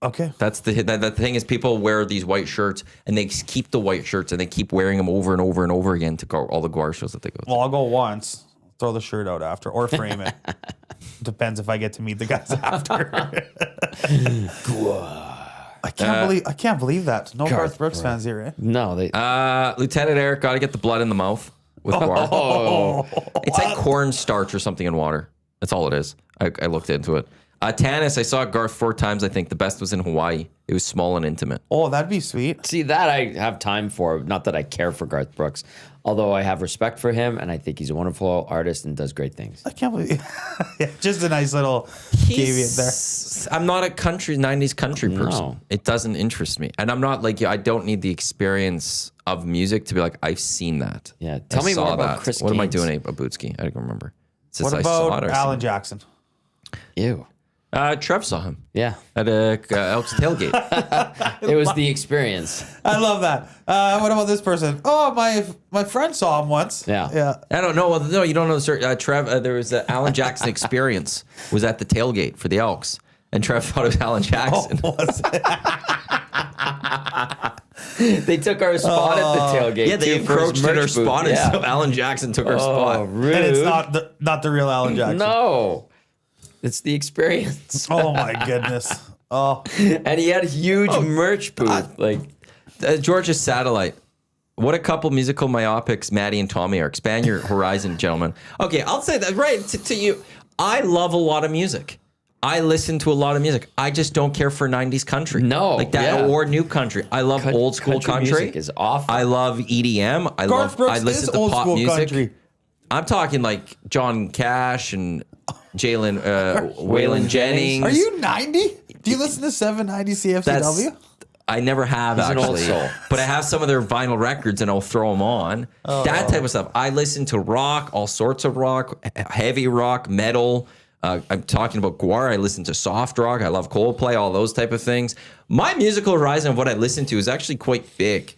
Okay. That's the thing is people wear these white shirts and they keep the white shirts and they keep wearing them over and over and over again to go all the Guar shows that they go to. Well, I'll go once, throw the shirt out after, or frame it. Depends if I get to meet the guys after. I can't believe that. No Garth Brooks fans here, eh? No, they. Lieutenant Eric got to get the blood in the mouth with Guar. Oh, It's like cornstarch or something in water. That's all it is. I looked into it. Tanis, I saw Garth 4 times. I think the best was in Hawaii. It was small and intimate. Oh, that'd be sweet. See, that I have time for. Not that I care for Garth Brooks, although I have respect for him, and I think he's a wonderful artist and does great things. I can't believe yeah, just a nice little caveat there. I'm not a 90s country person. No. It doesn't interest me. And I'm not like you. I don't need the experience of music to be like, I've seen that. Yeah. Tell I me more saw about that. Chris What am I Gaines. doing, Abutski? I don't remember. It says What I saw about it or Alan something. Jackson? Ew. Trev saw him Yeah. at a Elks tailgate. It was the experience. I love that. What about this person? Oh, my friend saw him once. Yeah. I don't know. Well, no, you don't know. Sir. Trev, there was Alan Jackson experience was at the tailgate for the Elks, and Trev thought it was Alan Jackson. Oh, was it? They took our spot at the tailgate. Yeah, they too, for his encroached in our merch booth. spot, and Yeah. so Alan Jackson took our Oh, spot. rude. And it's not the real Alan Jackson. No. It's the experience. Oh my goodness. Oh, And he had a huge merch booth. George's Satellite. What a couple musical myopics Maddie and Tommy are. Expand your horizon, gentlemen. Okay, I'll say that right to you. I love a lot of music. I listen to a lot of music. I just don't care for 90s country. No, Like that yeah. or new country. I love old school country. music is awful. I love EDM. Garth Brooks I listen is to old pop school music. country. I'm talking like John Cash and Waylon Jennings. Are you 90? Do you listen to 790 CFCW? I never have an old actually, soul. but I have some of their vinyl records and I'll throw them on. That type of stuff. I listen to rock, all sorts of rock, heavy rock, metal. I'm talking about Guar. I listen to soft rock. I love Coldplay, all those type of things. My musical horizon of what I listen to is actually quite big.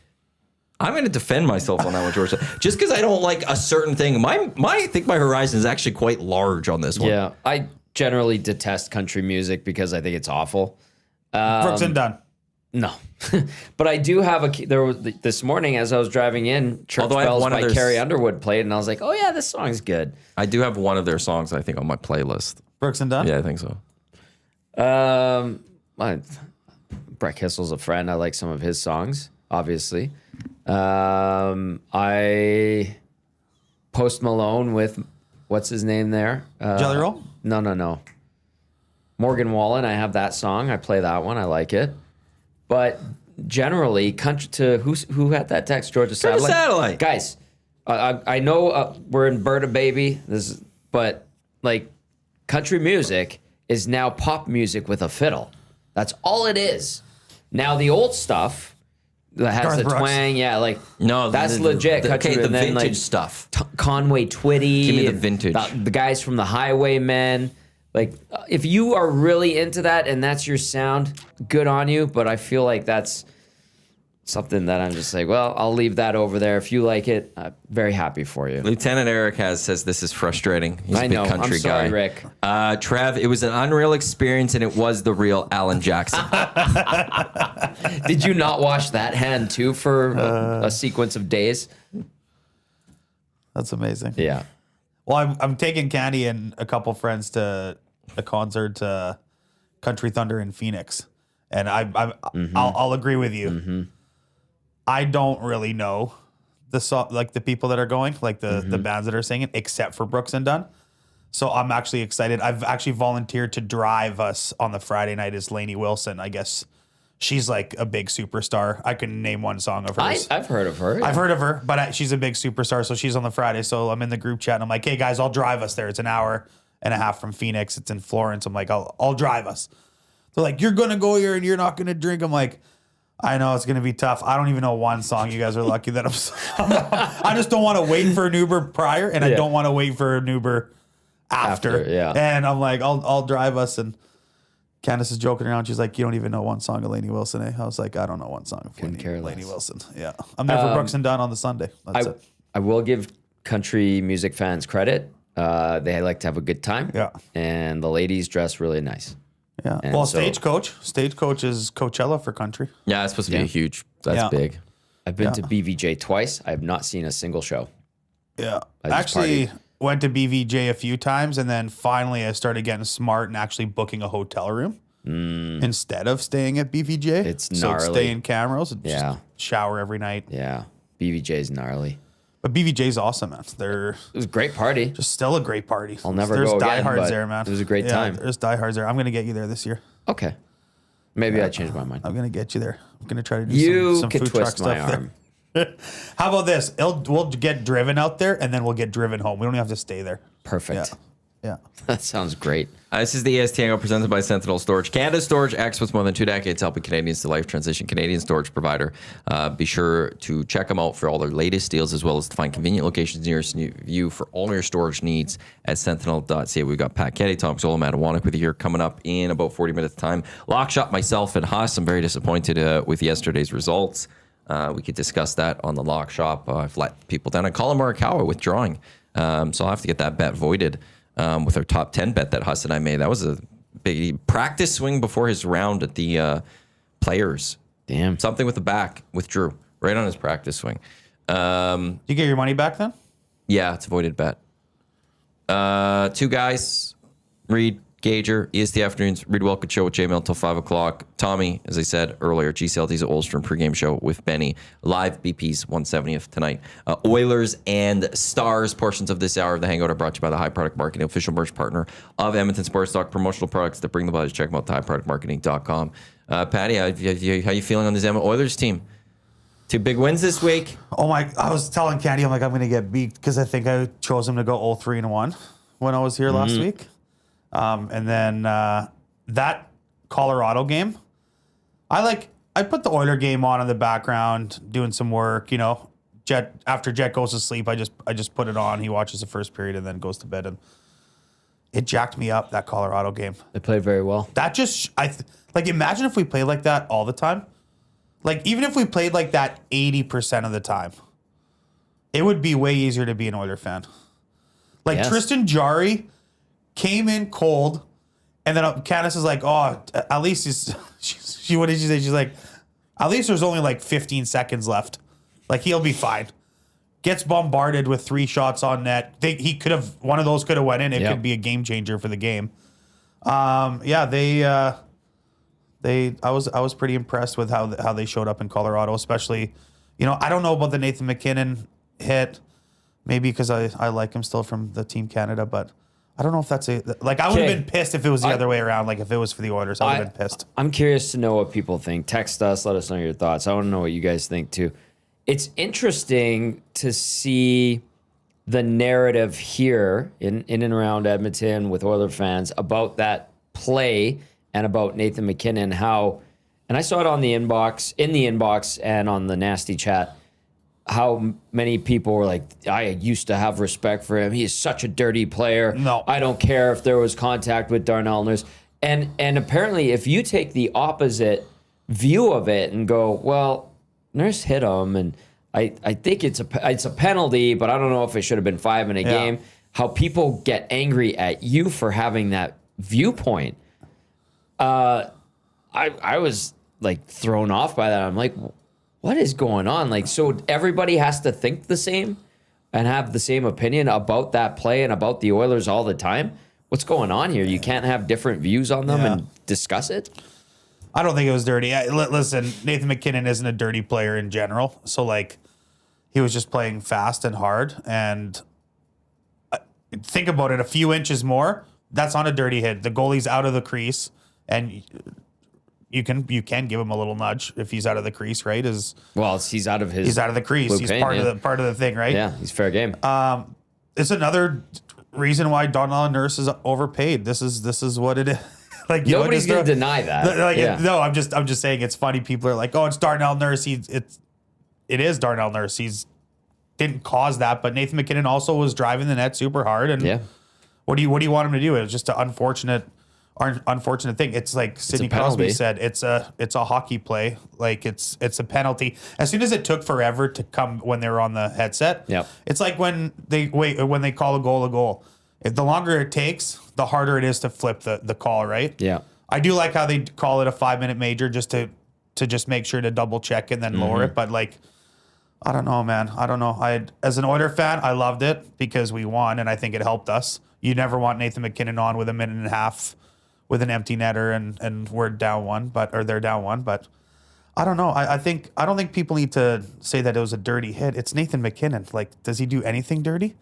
I'm going to defend myself on that one, George. Just because I don't like a certain thing, I think my horizon is actually quite large on this one. Yeah. I generally detest country music because I think it's awful. Brooks and Dunn. No. But I do have there was this morning as I was driving in, Church Although I have Bells one of by their- Carrie Underwood played, and I was like, oh yeah, this song's good. I do have one of their songs, I think, on my playlist. Brooks and Dunn? Yeah, I think so. Brett Kissel's a friend. I like some of his songs, obviously. I Post Malone with what's his name there? Jelly Roll? No. Morgan Wallen. I have that song. I play that one. I like it. But generally, country to who had that text? Georgia Satellite. Satellite. Guys, I know we're in Berta Baby. But like country music is now pop music with a fiddle. That's all it is. Now the old stuff that has Garth the Brooks. twang, yeah, like No, that's legit country. the and then, vintage like, stuff. Conway Twitty. Give me the and vintage. The guys from the Highwaymen. Like, if you are really into that and that's your sound, good on you. But I feel like that's something that I'm just like, well, I'll leave that over there. If you like it, I'm very happy for you. Lieutenant Eric says this is frustrating. He's I a big know. country I'm sorry, guy. Rick. Trev, it was an unreal experience, and it was the real Alan Jackson. Did you not wash that hand too for a sequence of days? That's amazing. Yeah. Well, I'm taking Candy and a couple friends to a concert, Country Thunder in Phoenix, and I'll agree with you. Mm-hmm. I don't really know the people that are going, like the bands that are singing, except for Brooks and Dunn. So I'm actually excited. I've actually volunteered to drive us on the Friday night as Lainey Wilson. I guess she's like a big superstar. I can name one song of hers. I've heard of her. I've heard of her, but she's a big superstar. So she's on the Friday. So I'm in the group chat and I'm like, hey guys, I'll drive us there. It's an hour and a half from Phoenix. It's in Florence. I'm like, I'll drive us. They're like, you're going to go here and you're not going to drink. I'm like, I know it's going to be tough. I don't even know one song. You guys are lucky that I just don't want to wait for an Uber prior and I don't want to wait for an Uber after. Yeah. And I'm like, I'll drive us. And Candace is joking around. She's like, you don't even know one song of Lainey Wilson, eh? I was like, I don't know one song of Lainey Wilson. Yeah. I'm there for Brooks and Dunn on the Sunday. That's it. I will give country music fans credit. They like to have a good time. Yeah. And the ladies dress really nice. Yeah. And Well, so- Stagecoach is Coachella for country. Yeah, it's supposed to be a huge. That's Yeah. big. I've been to BVJ twice. I have not seen a single show. Yeah. I just Actually, partied. went to BVJ a few times, and then finally I started getting smart and actually booking a hotel room instead of staying at BVJ. It's so gnarly. stay in Camrose and Yeah. just shower every night. Yeah. BVJ is gnarly. But BVJ's awesome, man. It was a great party. Just still a great party. I'll never There's go again, diehards but there, man. it was a great time. There's diehards there. I'm gonna get you there this year. Okay. Maybe I changed my mind. I'm gonna get you there. I'm gonna try to do some could food truck twist my stuff arm. there. How about this? We'll get driven out there, and then we'll get driven home. We don't even have to stay there. Perfect. Yeah. That sounds great. This is the EST Hangout presented by Sentinel Storage. Canada's storage experts more than 2 decades helping Canadians to life transition. Canadian storage provider. Be sure to check them out for all their latest deals as well as to find convenient locations nearest you for all your storage needs at sentinel.ca. We've got Pat Kehdy, Gazzola and Matt Iwanyk with you here coming up in about 40 minutes time. Lock shop, myself and Huss. I'm very disappointed with yesterday's results. We could discuss that on the lock shop. I've let people down. And Colin Morikawa withdrawing. So I'll have to get that bet voided. With our top 10 bet that Huss and I made. That was a big practice swing before his round at the Players. Damn. Something with the back with Drew, right on his practice swing. Did you get your money back then? Yeah, it's a voided bet. 2 guys, Reed, Gager, EST Afternoons, Reed Welcome Show with J-Mail until 5 o'clock. Tommy, as I said earlier, GCLT's at Olstrom pregame show with Benny. Live BP's 170th tonight. Oilers and Stars portions of this hour of the Hangout are brought to you by the High Product Marketing, official merch partner of Edmonton Sports Talk. Promotional products that bring the buzz. Check them out at highproductmarketing.com. Patty, how you feeling on this Edmonton Oilers team? 2 big wins this week. Oh my! I was telling Candy, I'm like, I'm going to get beat because I think I chose him to go 0-3-1 when I was here last week. And then that Colorado game, I put the Oiler game on in the background, doing some work. You know, after Jet goes to sleep, I just put it on. He watches the first period and then goes to bed, and it jacked me up, that Colorado game. They played very well. That just imagine if we played like that all the time. Like, even if we played like that 80% of the time, it would be way easier to be an Oiler fan. Like, Yes. Tristan Jarry came in cold, and then Candace is like, oh, at least what did she say? She's like, at least there's only like 15 seconds left. Like, he'll be fine. Gets bombarded with 3 shots on net. One of those could have went in. It could be a game changer for the game. I was pretty impressed with how they showed up in Colorado, especially, I don't know about the Nathan McKinnon hit, maybe because I like him still from the Team Canada, but I don't know if that's I would have been pissed if it was the other way around. Like, if it was for the Oilers, I would have been pissed. I'm curious to know what people think. Text us, let us know your thoughts. I want to know what you guys think too. It's interesting to see the narrative here in and around Edmonton with Oiler fans about that play and about Nathan McKinnon, and I saw it in the inbox and on the nasty chat, how many people were like, I used to have respect for him. He is such a dirty player. No. I don't care if there was contact with Darnell Nurse. And apparently, if you take the opposite view of it and go, well, Nurse hit him, and I think it's a penalty, but I don't know if it should have been 5 in a game. How people get angry at you for having that viewpoint. I was like thrown off by that. I'm like, what is going on? Like, so everybody has to think the same and have the same opinion about that play and about the Oilers all the time? What's going on here? You can't have different views on them and discuss it? I don't think it was dirty. Listen, Nathan McKinnon isn't a dirty player in general. So, like, he was just playing fast and hard. And think about it, a few inches more, that's not a dirty hit. The goalie's out of the crease, and you can give him a little nudge if he's out of the crease, right? He's out of the crease. He's part of the thing, right? Yeah, he's fair game. It's another reason why Darnell Nurse is overpaid. This is what it is. Like, nobody's going to deny that. No, I'm just saying it's funny. People are like, oh, it's Darnell Nurse. It is Darnell Nurse. He's didn't cause that, but Nathan McKinnon also was driving the net super hard. And what do you want him to do? It was just an unfortunate thing. It's like Sidney Crosby said, it's a hockey play. Like, it's a penalty. As soon as it took forever to come when they were on the headset, it's like when they call a goal. If the longer it takes, the harder it is to flip the call, right? Yeah. I do like how they call it a 5-minute major just to just make sure to double check and then lower it. But, like, I don't know, man. I don't know. As an Oiler fan, I loved it because we won, and I think it helped us. You never want Nathan McKinnon on with a minute and a half with an empty netter and we're down one, they're down one. But I don't know. I don't think people need to say that it was a dirty hit. It's Nathan McKinnon. Like, does he do anything dirty?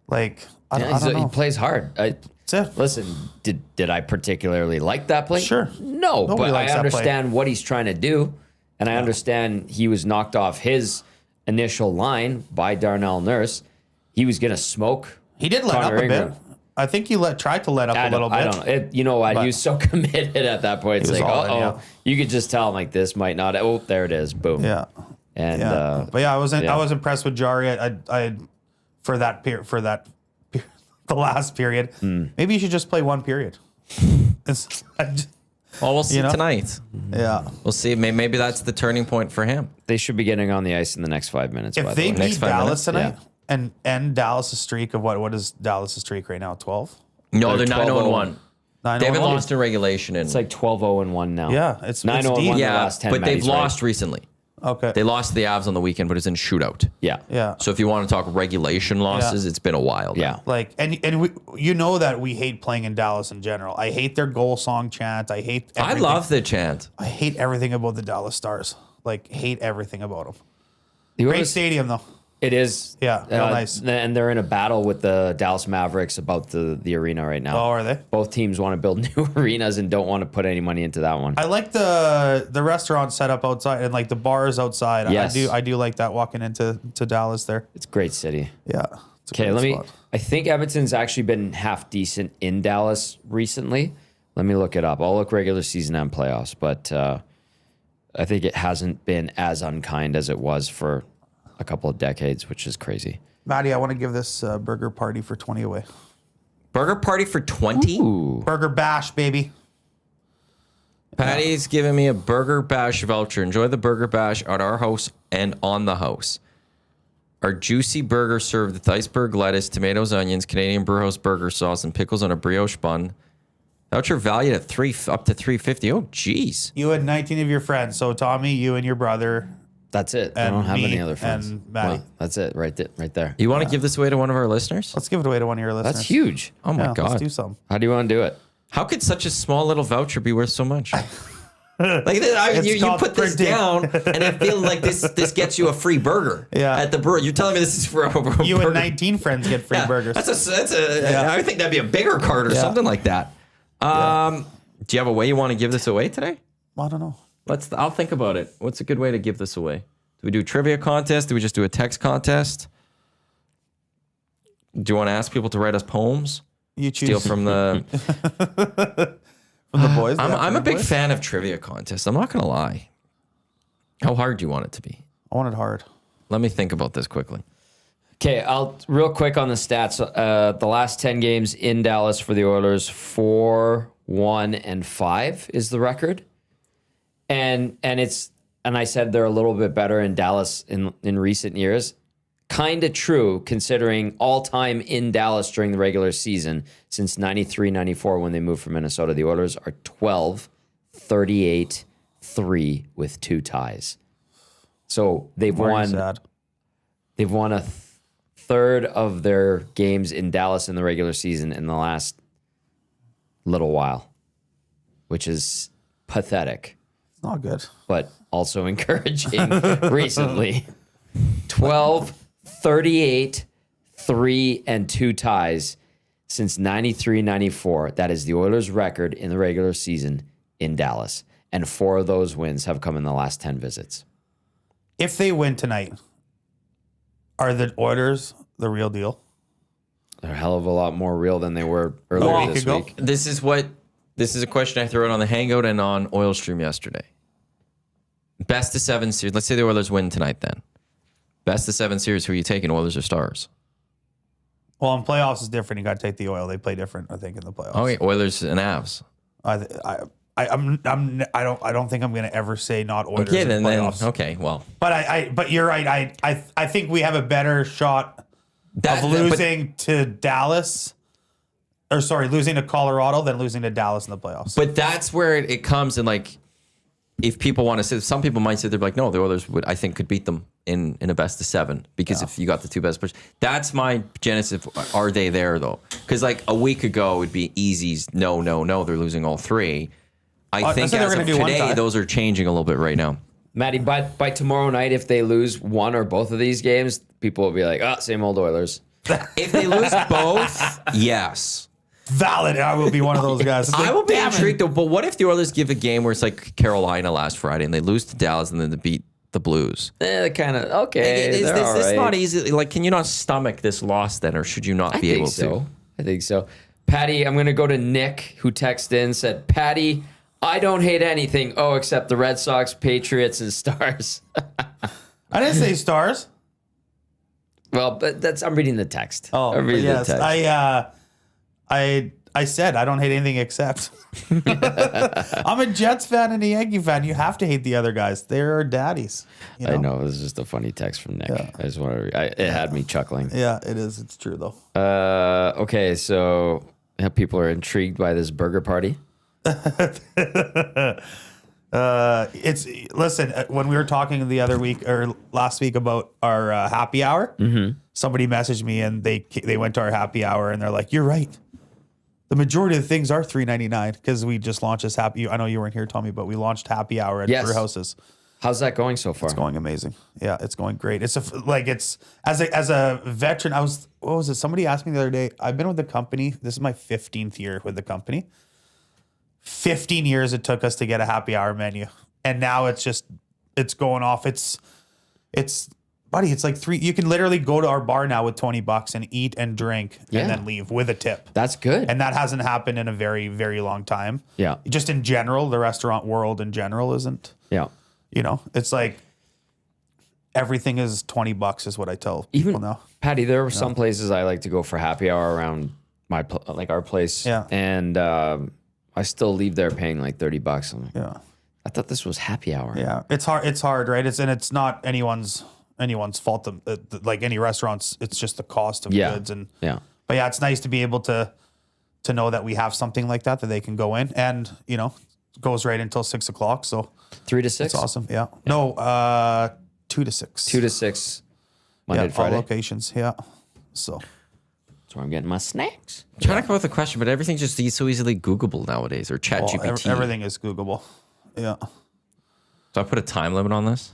Like, I don't know. He plays hard. That's it. Listen, did I particularly like that play? Sure. No, Nobody but likes I that understand what he's trying to do, and I understand he was knocked off his initial line by Darnell Nurse. He was going to smoke. He did let Connor up a Ingram. bit. I think he tried to let up a little bit. I don't know. You know what? He was so committed at that point. It's was like, all in, yeah. You could just tell him like this might not. Oh, there it is. Boom. Yeah. And But yeah, I was impressed with Jari. I for that period, the last period. Maybe you should just play one period. Well, we'll see You know? tonight. Yeah. We'll see. Maybe that's the turning point for him. they should be getting on the ice in the next 5 minutes. If by they the way. beat 5 Dallas minutes? tonight and end Dallas' streak of what is Dallas' streak right now? 12? No, They're they're 9-1. 9 They haven't lost in regulation. It's like 12-0-1 now. Yeah, it's 9-0-1 deep. the yeah, last 10 but they've matches, right? lost recently. Okay. They lost to the Avs on the weekend, but it's in shootout. Yeah. Yeah. So if you want to talk regulation losses, it's been a while. now. Yeah. Like, and we, you know that we hate playing in Dallas in general. I hate their goal song chant. I hate I everything. love the chant. I hate everything about the Dallas Stars. Like, hate everything about them. The Great Oilers- stadium, though. It is. Yeah, real nice. And they're in a battle with the Dallas Mavericks about the arena right now. Oh, are they? Both teams want to build new arenas and don't want to put any money into that one. I like the restaurant set up outside and like the bars outside. Yes. I do like that walking into Dallas there. It's a great city. Yeah. It's a Okay, great let me. spot. I think Edmonton's actually been half decent in Dallas recently. Let me look it up. I'll look regular season and playoffs, but I think it hasn't been as unkind as it was for a couple of decades, which is crazy. Maddie, I want to give this burger party for 20 away. Burger party for 20? Ooh. Burger bash, baby. Patty's giving me a burger bash voucher. Enjoy the burger bash at our house and on the house. Our juicy burger served with iceberg lettuce, tomatoes, onions, Canadian Brewhouse burger sauce, and pickles on a brioche bun. Voucher valued at up to $3.50. Oh, geez. You and 19 of your friends. So Tommy, you and your brother. That's it. I And don't have me any other friends. and Maddie. That's it. Right there. You want to give this away to one of our listeners? Let's give it away to one of your listeners. That's huge. Oh, my Yeah, God. Let's do something. How do you want to do it? How could such a small little voucher be worth so much? Like you called put this printing. down, and I feel like this gets you a free burger. Yeah. At the brewery, you're telling me this is for a You burger. and 19 friends get free Yeah, burgers. I would think that'd be a bigger card or something like that. Do you have a way you want to give this away today? I don't know. I'll think about it. What's a good way to give this away? Do we do a trivia contest? Do we just do a text contest? Do you want to ask people to write us poems? You choose Steal from the. from the boys. I'm a big boys? fan of trivia contests. I'm not gonna lie. How hard do you want it to be? I want it hard. Let me think about this quickly. Okay, I'll real quick on the stats. The last 10 games in Dallas for the Oilers, 4-1-5 is the record, and I said they're a little bit better in Dallas in recent years. Kind of true considering all time in Dallas during the regular season since 93-94 when they moved from Minnesota. The Oilers are 12-38-3 with 2 ties. So they've Very won. sad. They've won a third of their games in Dallas in the regular season in the last little while, which is pathetic, It's not good. but also encouraging recently. 12-38-3 and 2 ties since 93-94. That is the Oilers' record in the regular season in Dallas. And 4 of those wins have come in the last 10 visits. If they win tonight, are the Oilers the real deal? They're a hell of a lot more real than they were earlier A week this ago. week. This is a question I threw out on the Hangout and on Oil Stream yesterday. Best of 7 series. Let's say the Oilers win tonight then. Best of 7 series, who are you taking, Oilers or Stars? Well, in playoffs is different. You got to take the Oil. They play different, I think, in the playoffs. Okay, Oilers and Avs. I don't think I'm going to ever say not Oilers Okay, in then playoffs. okay, well. But you're right. I think we have a better shot of losing to Dallas, losing to Colorado than losing to Dallas in the playoffs. But that's where it comes in, like, if people want to say, some people might say, they're like, no, the Oilers would, I think, could beat them in a best of 7 because if you got the 2 best players. That's my genesis. Are they there, though? Because, like, a week ago, it'd be easy. No, they're losing all 3. I think said they were as gonna of do one today, tie. those are changing a little bit right now. Matty, by tomorrow night, if they lose one or both of these games, people will be like, same old Oilers. If they lose both, yes. Valid. I will be one of those guys. I will be intrigued though. But what if the Oilers give a game where it's like Carolina last Friday and they lose to Dallas and then they beat the Blues? Kind of okay. Is they're this all right. not easy? Like, can you not stomach this loss then, or should you not be able to? I think so. Patty, I'm going to go to Nick, who texted in, said, Patty, I don't hate anything. Except the Red Sox, Patriots, and Stars. I didn't say Stars. Well, but I'm reading the text. I'm reading the text. I said I don't hate anything except. I'm a Jets fan and a Yankee fan. You have to hate the other guys. They're daddies. You know? I know. It was just a funny text from Nick. Yeah. I just wanted to, it had me chuckling. Yeah, it is. It's true, though. Okay, so people are intrigued by this burger party. Listen, when we were talking the other week or last week about our happy hour, somebody messaged me and they went to our happy hour and they're like, you're right. The majority of the things are $3.99 because we just launched this happy. I know you weren't here, Tommy, but we launched happy hour at Brewhouses. How's that going so far? It's going amazing. Yeah, it's going great. It's as a veteran. What was it? Somebody asked me the other day. I've been with the company. This is my 15th year with the company. 15 years it took us to get a happy hour menu, and now it's going off. It's buddy. It's like you can literally go to our bar now with $20 and eat and drink and then leave with a tip. That's good. And that hasn't happened in a very, very long time. Yeah. Just in general, the restaurant world in general isn't. Yeah. You know, it's like everything is $20 is what I tell people now. Patty, there are some places I like to go for happy hour around our place. Yeah. And I still leave there paying like $30. I'm like, Yeah. I thought this was happy hour. Yeah. It's hard, right? It's not anyone's fault. Like any restaurants, it's just the cost of goods But yeah, it's nice to be able to know that we have something like that they can go in, and it goes right until 6 o'clock. So 3 to 6. it's awesome. Yeah. No, 2 to 6. 2 to 6. Monday to All Friday. locations. Yeah. So That's where I'm getting my snacks. I'm trying to come up with a question, but everything's just so easily Googleable nowadays, or ChatGPT. everything is Googleable. Yeah. So I put a time limit on this.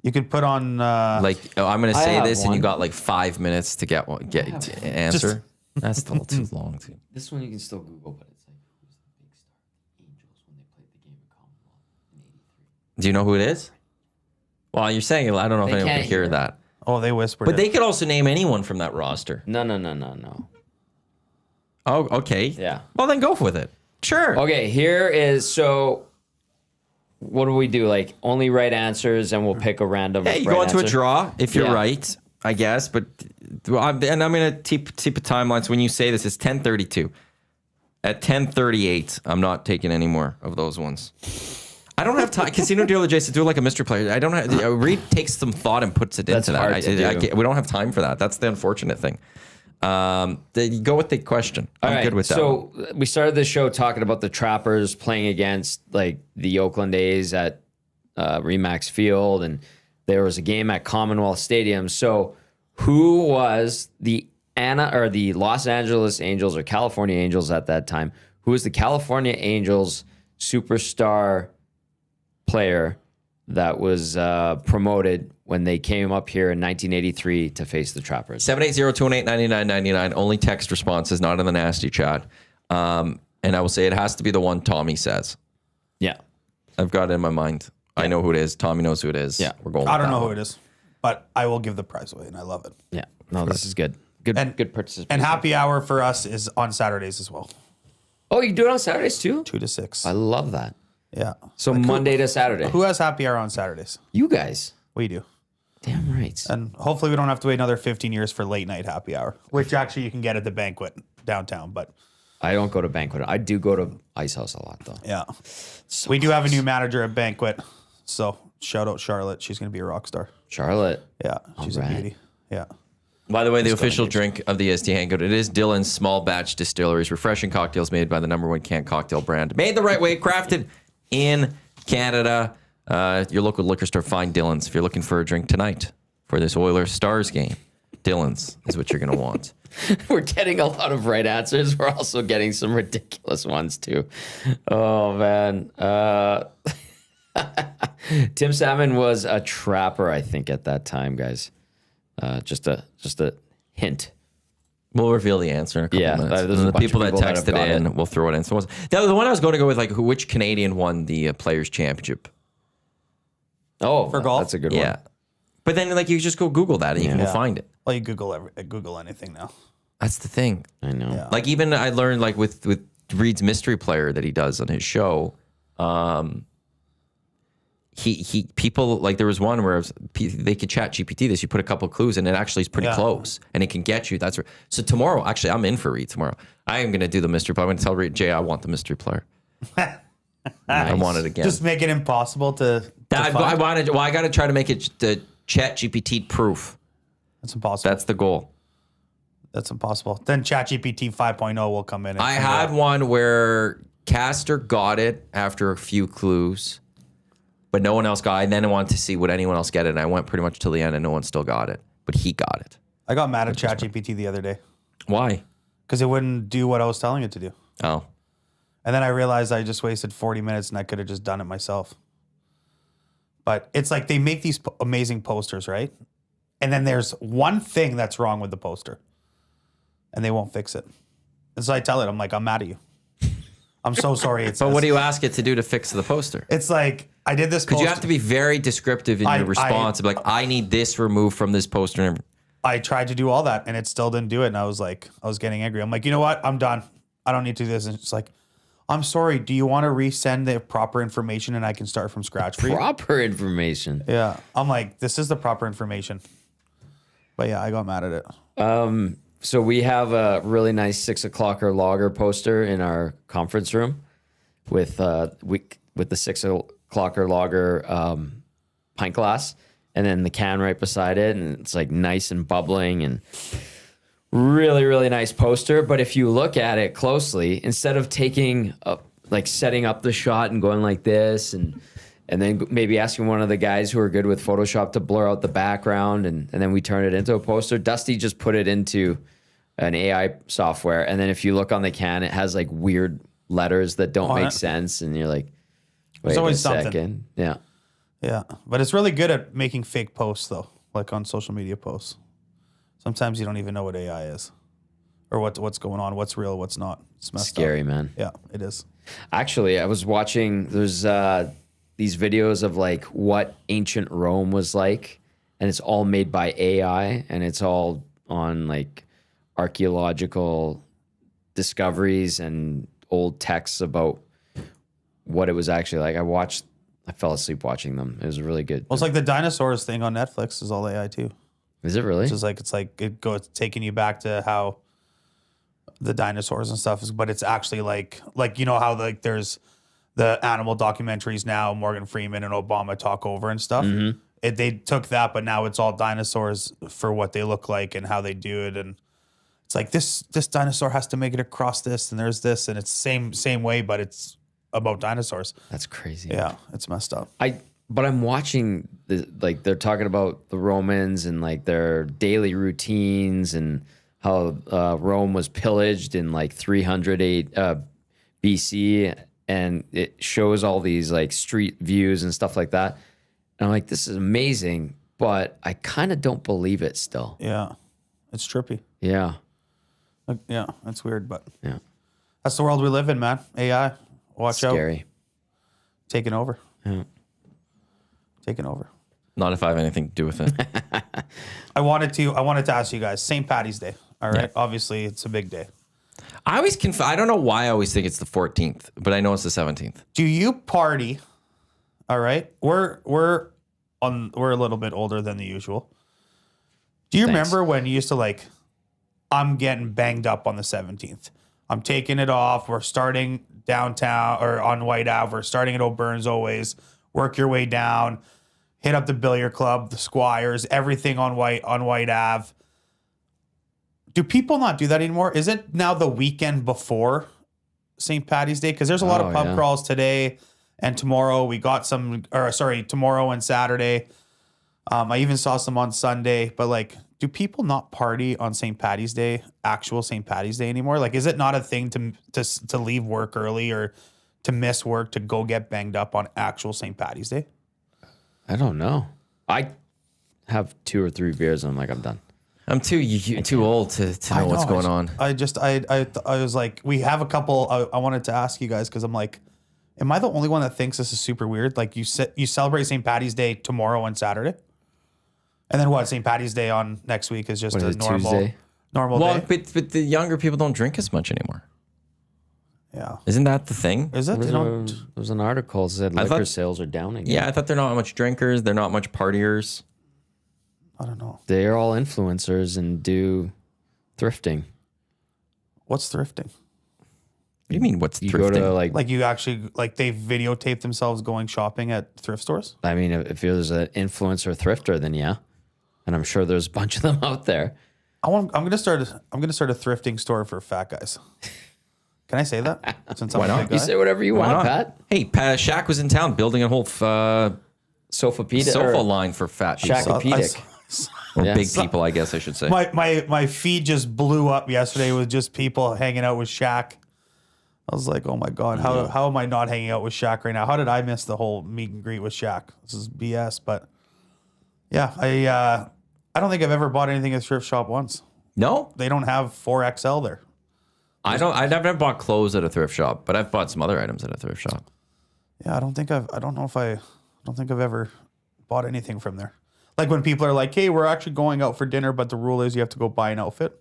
You could put on I'm going to say have this, and you one. got like 5 minutes to get to answer. That's still too long. Too. This one you can still Google, but it's like, who's the big star? Angels when they played the game at Commonwealth in '83. Do you know who it is? Well, you're saying it. I don't know if They anyone can't can hear hear. that. Oh, they whispered. But they could also name anyone from that roster. No. Oh, okay. Yeah. Well, then go with it. Sure. Okay, here is what do we do? Like only right answers, and we'll pick a random. Yeah, you right go into a answer? draw if you're Yeah. right, I guess. But I'm going to keep a timeline. So when you say this, it's 10:32. At 10:38, I'm not taking any more of those ones. I don't have time. Casino Dealer Jason, do like a mystery player. I don't have. Reed takes some thought and puts it That's into that. hard to do. We don't have time for that. That's the unfortunate thing. You go with the question. I'm good with that. So we started the show talking about the Trappers playing against like the Oakland A's at Remax Field, and there was a game at Commonwealth Stadium. So who was the Los Angeles Angels or California Angels at that time? Who was the California Angels superstar player that was promoted when they came up here in 1983 to face the Trappers? 780-218-9999. Only text responses, not in the nasty chat. And I will say it has to be the one Tommy says. Yeah. I've got it in my mind. I know who it is. Tommy knows who it is. Yeah. We're going. I don't know who it is, but I will give the prize away, and I love it. Yeah. No, this is good. Good participation. And happy hour for us is on Saturdays as well, Oh, you do it on Saturdays too? 2 to 6. I love that. Yeah. So Monday to Saturday. Who has happy hour on Saturdays? You guys. We do. Damn right. And hopefully we don't have to wait another 15 years for late night happy hour, which actually you can get at the banquet downtown. But I don't go to banquet. I do go to Ice House a lot though. yeah, we do have a new manager at banquet. So shout out Charlotte. She's going to be a rock star. Charlotte. Yeah. She's right. a beauty. Yeah. By the way, the official drink of the EST Hangout, it is Dylan's Small Batch Distillery's refreshing cocktails made by the #1 canned cocktail brand. Made the right way, crafted in Canada. Your local liquor store, find Dylan's. If you're looking for a drink tonight for this Oilers Stars game, Dylan's is what you're going to want. We're getting a lot of right answers. We're also getting some ridiculous ones too. Oh man. Tim Salmon was a trapper, I think, at that time, guys. Just a hint. We'll reveal the answer in a couple minutes. There's And a the bunch of people that people that have texted got in, it. we'll throw it in. So the one I was going to go with, like, which Canadian won the Players' Championship? Oh, For golf? that's a good Yeah. one. But then, like, you just go Google that and you can go find it. Well, you Google anything now. That's the thing. I know. Yeah. Like, even I learned, like, with Reed's Mystery Player that he does on his show, people, like, there was one where they could chat GPT this. You put a couple clues and it actually is pretty close and it can get you. That's so tomorrow, actually, I'm in for Reed tomorrow. I am going to do the mystery player. I'm going to tell Reed, Jay, I want the mystery player. I want it again. Just make it impossible to I find. got to try to make it the chat GPT proof. That's impossible. That's the goal. That's impossible. Then ChatGPT 5.0 will come in. And I figure had out- one where Castor got it after a few clues, but no one else got it. And then I wanted to see would anyone else get it. And I went pretty much till the end and no one still got it, but he got it. I got mad at ChatGPT the other day Why? because it wouldn't do what I was telling it to do. Oh, And then I realized I just wasted 40 minutes and I could have just done it myself. But it's like they make these amazing posters, right? And then there's one thing that's wrong with the poster and they won't fix it. And so I tell it, I'm like, I'm mad at you. I'm so sorry. but what do you ask it to do to fix the poster? It's like, I did this Because you have to be very descriptive in your response. Like, I need this removed from this poster. I tried to do all that and it still didn't do it. And I was like, I was getting angry. I'm like, you know what? I'm done. I don't need to do this. And it's like, I'm sorry. Do you want to resend the proper information and I can start from scratch for you? Proper information. Yeah. I'm like, this is the proper information. But yeah, I got mad at it. So we have a really nice 6 o'clocker lager poster in our conference room with the 6 o'clocker lager pint glass, and then the can right beside it, and it's like nice and bubbling and really, really nice poster. But if you look at it closely, instead of taking like setting up the shot and going like this and then maybe asking one of the guys who are good with Photoshop to blur out the background and then we turn it into a poster, Dusty just put it into an AI software. And then if you look on the can, it has like weird letters that don't make sense. And you're like, wait always a something. second. Yeah. Yeah. But it's really good at making fake posts though, like on social media posts. Sometimes you don't even know what AI is or what's going on, what's real, what's not. It's messed Scary, up. man. Yeah, it is. Actually, I was watching, there's these videos of like what ancient Rome was like, and it's all made by AI, and it's all on like archaeological discoveries and old texts about what it was actually like. I fell asleep watching them. It was really good. Well, it's like the dinosaurs thing on Netflix is all AI too. Is it really? It's like it's taking you back to how the dinosaurs and stuff is, but it's actually like you know how like there's the animal documentaries now, Morgan Freeman and Obama talk over and stuff. Mm-hmm. They took that, but now it's all dinosaurs for what they look like and how they do it, and it's like this dinosaur has to make it across this, and there's this, and it's same way, but it's about dinosaurs. That's crazy. Yeah, it's messed up. But I'm watching like they're talking about the Romans and like their daily routines and how Rome was pillaged in like 308 BC, and it shows all these like street views and stuff like that. And I'm like, this is amazing, but I kind of don't believe it still. Yeah, it's trippy. Yeah. Like, yeah, that's weird, but Yeah. that's the world we live in, man. AI, watch out, Scary. taking over. Yeah. Taking over. not if I have anything to do with it. I wanted to ask you guys, St. Patty's Day. All right. Yeah. Obviously, it's a big day. I always I don't know why I always think it's the 14th, but I know it's the 17th. Do you party? All right. We're a little bit older than the usual. Do you remember when you used to like, I'm getting banged up on the 17th. I'm taking it off. We're starting downtown or on White Ave. We're starting at O'Byrne's always. Work your way down. Hit up the billiard club, the Squires, everything on White Ave. Do people not do that anymore? Is it now the weekend before St. Patty's Day? Because there's a lot of pub crawls today and tomorrow. We got some, tomorrow and Saturday. I even saw some on Sunday. But like, do people not party on St. Patty's Day, actual St. Patty's Day anymore? Like, is it not a thing to leave work early or to miss work to go get banged up on actual St. Patty's Day? I don't know. I have 2 or 3 beers and I'm like, I'm done. I'm too old to know what's going on. I was like, we have a couple. I wanted to ask you guys because I'm like, am I the only one that thinks this is super weird? Like you celebrate St. Patty's Day tomorrow and Saturday, and then what? St. Patty's Day on next week is just a normal Tuesday? normal Well, day. but the younger people don't drink as much anymore. Yeah, Isn't that the thing? is it? They don't. There was an article that said liquor sales are down again. Yeah, I thought they're not much drinkers. They're not much partiers. I don't know. They're all influencers and do thrifting. What's thrifting? What do you mean? What's You thrifting? go to Like you actually they videotape themselves going shopping at thrift stores? I mean, if there's an influencer thrifter, then yeah. And I'm sure there's a bunch of them out there. I'm gonna start a thrifting store for fat guys. Can I say that? Since I'm Why a not? big guy? You say whatever you want, not? Pat. Hey, Shaq was in town building a whole Sofa line for fat people. Shaqopedic. Or Yeah. big people, I guess I should say. My feed just blew up yesterday with just people hanging out with Shaq. I was like, oh my God, how am I not hanging out with Shaq right now? How did I miss the whole meet and greet with Shaq? This is BS. But yeah, I don't think I've ever bought anything at a thrift shop once. No, They don't have 4XL there. I've never bought clothes at a thrift shop, but I've bought some other items at a thrift shop. Yeah, I don't think I've ever bought anything from there. Like when people are like, hey, we're actually going out for dinner, but the rule is you have to go buy an outfit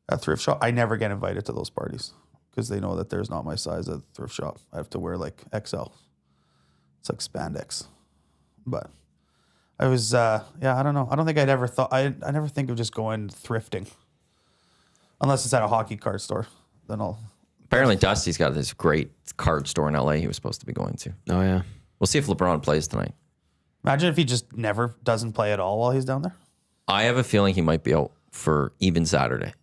at thrift shop. I never get invited to those parties because they know that there's not my size at the thrift shop. I have to wear like XL. It's like spandex. But I was, I don't know. I don't think I'd ever thought, I never think of just going thrifting. Unless it's at a hockey card store. Then I'll. Apparently, Dusty's got this great card store in LA he was supposed to be going to. Oh, yeah. We'll see if LeBron plays tonight. Imagine if he just never doesn't play at all while he's down there. I have a feeling he might be out for even Saturday.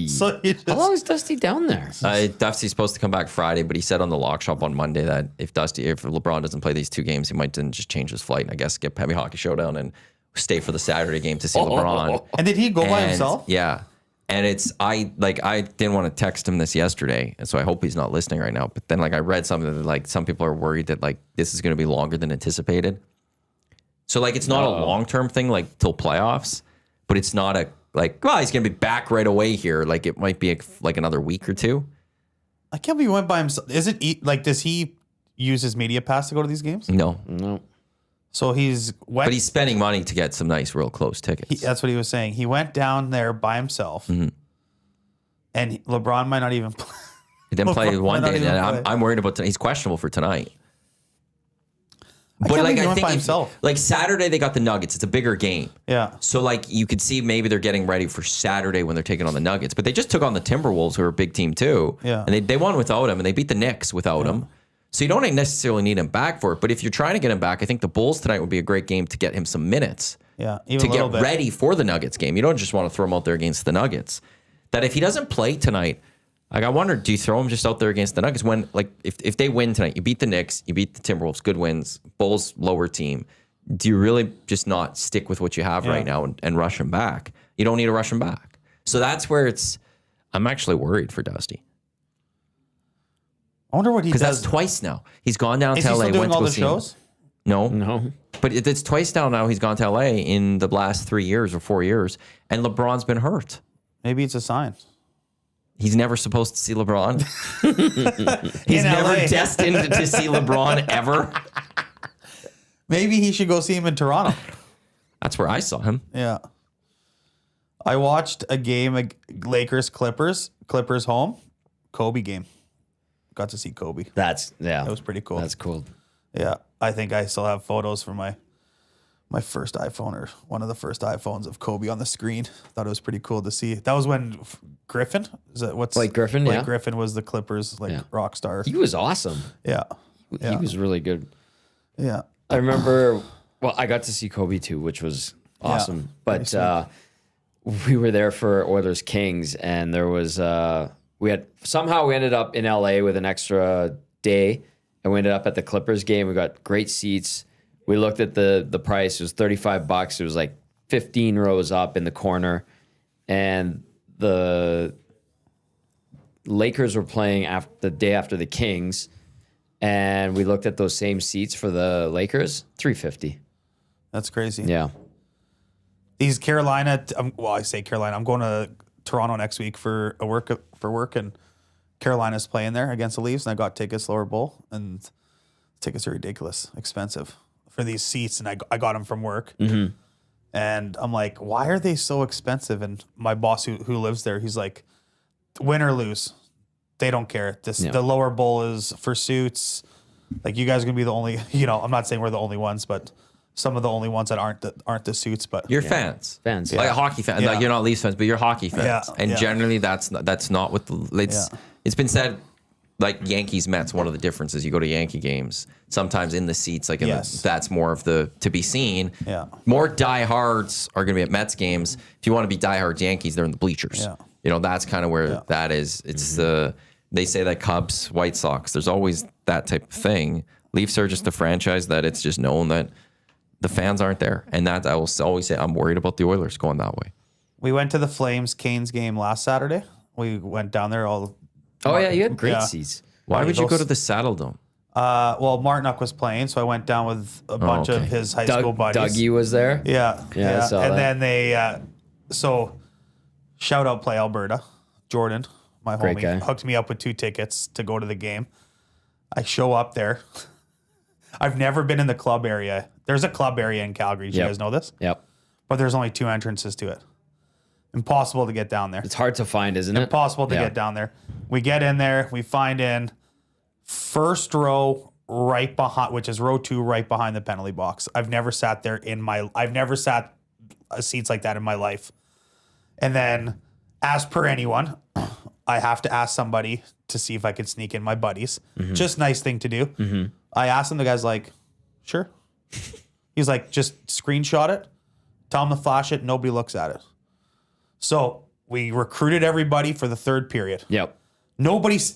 So he just, How long is Dusty down there? Dusty's supposed to come back Friday, but he said on the lock shop on Monday that if LeBron doesn't play these 2 games, he might then just change his flight and I guess get Heavy Hockey Showdown and stay for the Saturday game to see LeBron. and did he go by And, himself? Yeah. And I didn't want to text him this yesterday, and so I hope he's not listening right now. But then I read something that like some people are worried that like this is going to be longer than anticipated. So it's not a long-term thing till playoffs, but it's not a he's going to be back right away here. Like it might be another week or 2. I can't believe he went by himself. Is it does he use his media pass to go to these games? No. So But he's spending money to get some nice, real close tickets. That's what he was saying. He went down there by himself, and LeBron might not even play. He didn't play one day, even and play. I'm worried about tonight. He's questionable for tonight. I can't believe he went by himself. Saturday they got the Nuggets. It's a bigger game. Yeah. So you could see maybe they're getting ready for Saturday when they're taking on the Nuggets. But they just took on the Timberwolves, who are a big team too. Yeah. And they won without him, and they beat the Knicks without him. So you don't necessarily need him back for it. But if you're trying to get him back, I think the Bulls tonight would be a great game to get him some minutes. Yeah. Even To a little get bit. ready for the Nuggets game. You don't just want to throw him out there against the Nuggets. That if he doesn't play tonight, I wonder, do you throw him just out there against the Nuggets? When if they win tonight, you beat the Knicks, you beat the Timberwolves, good wins, Bulls lower team. Do you really just not stick with what you have right now and rush him back? You don't need to rush him back. So that's where I'm actually worried for Dusty. I wonder what he does. Because that's twice now. He's gone down Is to he LA. still doing went to all go the see him. shows? No. But it's twice now he's gone to LA in the last 3 years or 4 years. And LeBron's been hurt. Maybe it's a sign. He's never supposed to see LeBron. He's In never LA. destined to see LeBron ever. Maybe he should go see him in Toronto. That's where I saw him. Yeah. I watched a game, Lakers Clippers home, Kobe game. Got to see Kobe. That was pretty cool. That's cool. Yeah. I think I still have photos from my first iPhone, or one of the first iPhones, of Kobe on the screen. Thought it was pretty cool to see. That was when Griffin, Blake Griffin, Blake yeah. Griffin was the Clippers rock star. He was awesome. Yeah. He was really good. Yeah. I remember, I got to see Kobe too, which was awesome. But we were there for Oilers Kings, and there was we ended up in LA with an extra day, and we ended up at the Clippers game. We got great seats. We looked at the price. It was $35. It was like 15 rows up in the corner, and the Lakers were playing the day after the Kings. and we looked at those same seats for the Lakers, $350. That's crazy. Yeah. These Carolina, I say Carolina. I'm going to Toronto next week for work, and Carolina's playing there against the Leafs, and I got tickets lower bowl, and tickets are ridiculous, expensive for these seats, and I got them from work. Mm-hmm. And I'm like, why are they so expensive? And my boss who lives there, he's like, win or lose, they don't care. The lower bowl is for suits. Like, you guys are gonna be the only, I'm not saying we're the only ones, but some of the only ones that aren't the suits. But You're fans. Fans. Like hockey fans. Yeah. Like, you're not Leafs fans, but you're hockey fans. Yeah. And Yeah. generally that's not what it's been said. Like Yankees Mets, one of the differences, you go to Yankee games, sometimes in the seats, like that's more of the to be seen. Yeah. More diehards are going to be at Mets games. If you want to be diehards Yankees, they're in the bleachers. Yeah. That's kind of where that is. It's they say that Cubs, White Sox, there's always that type of thing. Leafs are just a franchise that it's just known that the fans aren't there. And that I will always say, I'm worried about the Oilers going that way. we went to the Flames-Canes game last Saturday. We went down there all. Oh, yeah, you had great Yeah. seats. Why would you go to the Saddle Dome? Well, Martinook was playing, so I went down with a bunch of his high school buddies. Dougie was there. Yeah, Yeah, I saw and that. then they, so shout out Play Alberta, Jordan, my Great homie, guy. hooked me up with 2 tickets to go to the game. I show up there. I've never been in the club area. There's a club area in Calgary. Do you Yep. guys know this? Yep. But there's only 2 entrances to it. Impossible to get down there. It's hard to find, isn't it? Impossible to Yeah. get down there. We get in there. We find in first row right behind, which is row 2 right behind the penalty box. I've never sat seats like that in my life. And then, as per anyone, I have to ask somebody to see if I could sneak in my buddies. Just nice thing to do. I asked him. The guy's like, sure. He's like, just screenshot it. Tell him to flash it. Nobody looks at it. So we recruited everybody for the 3rd period. Yep.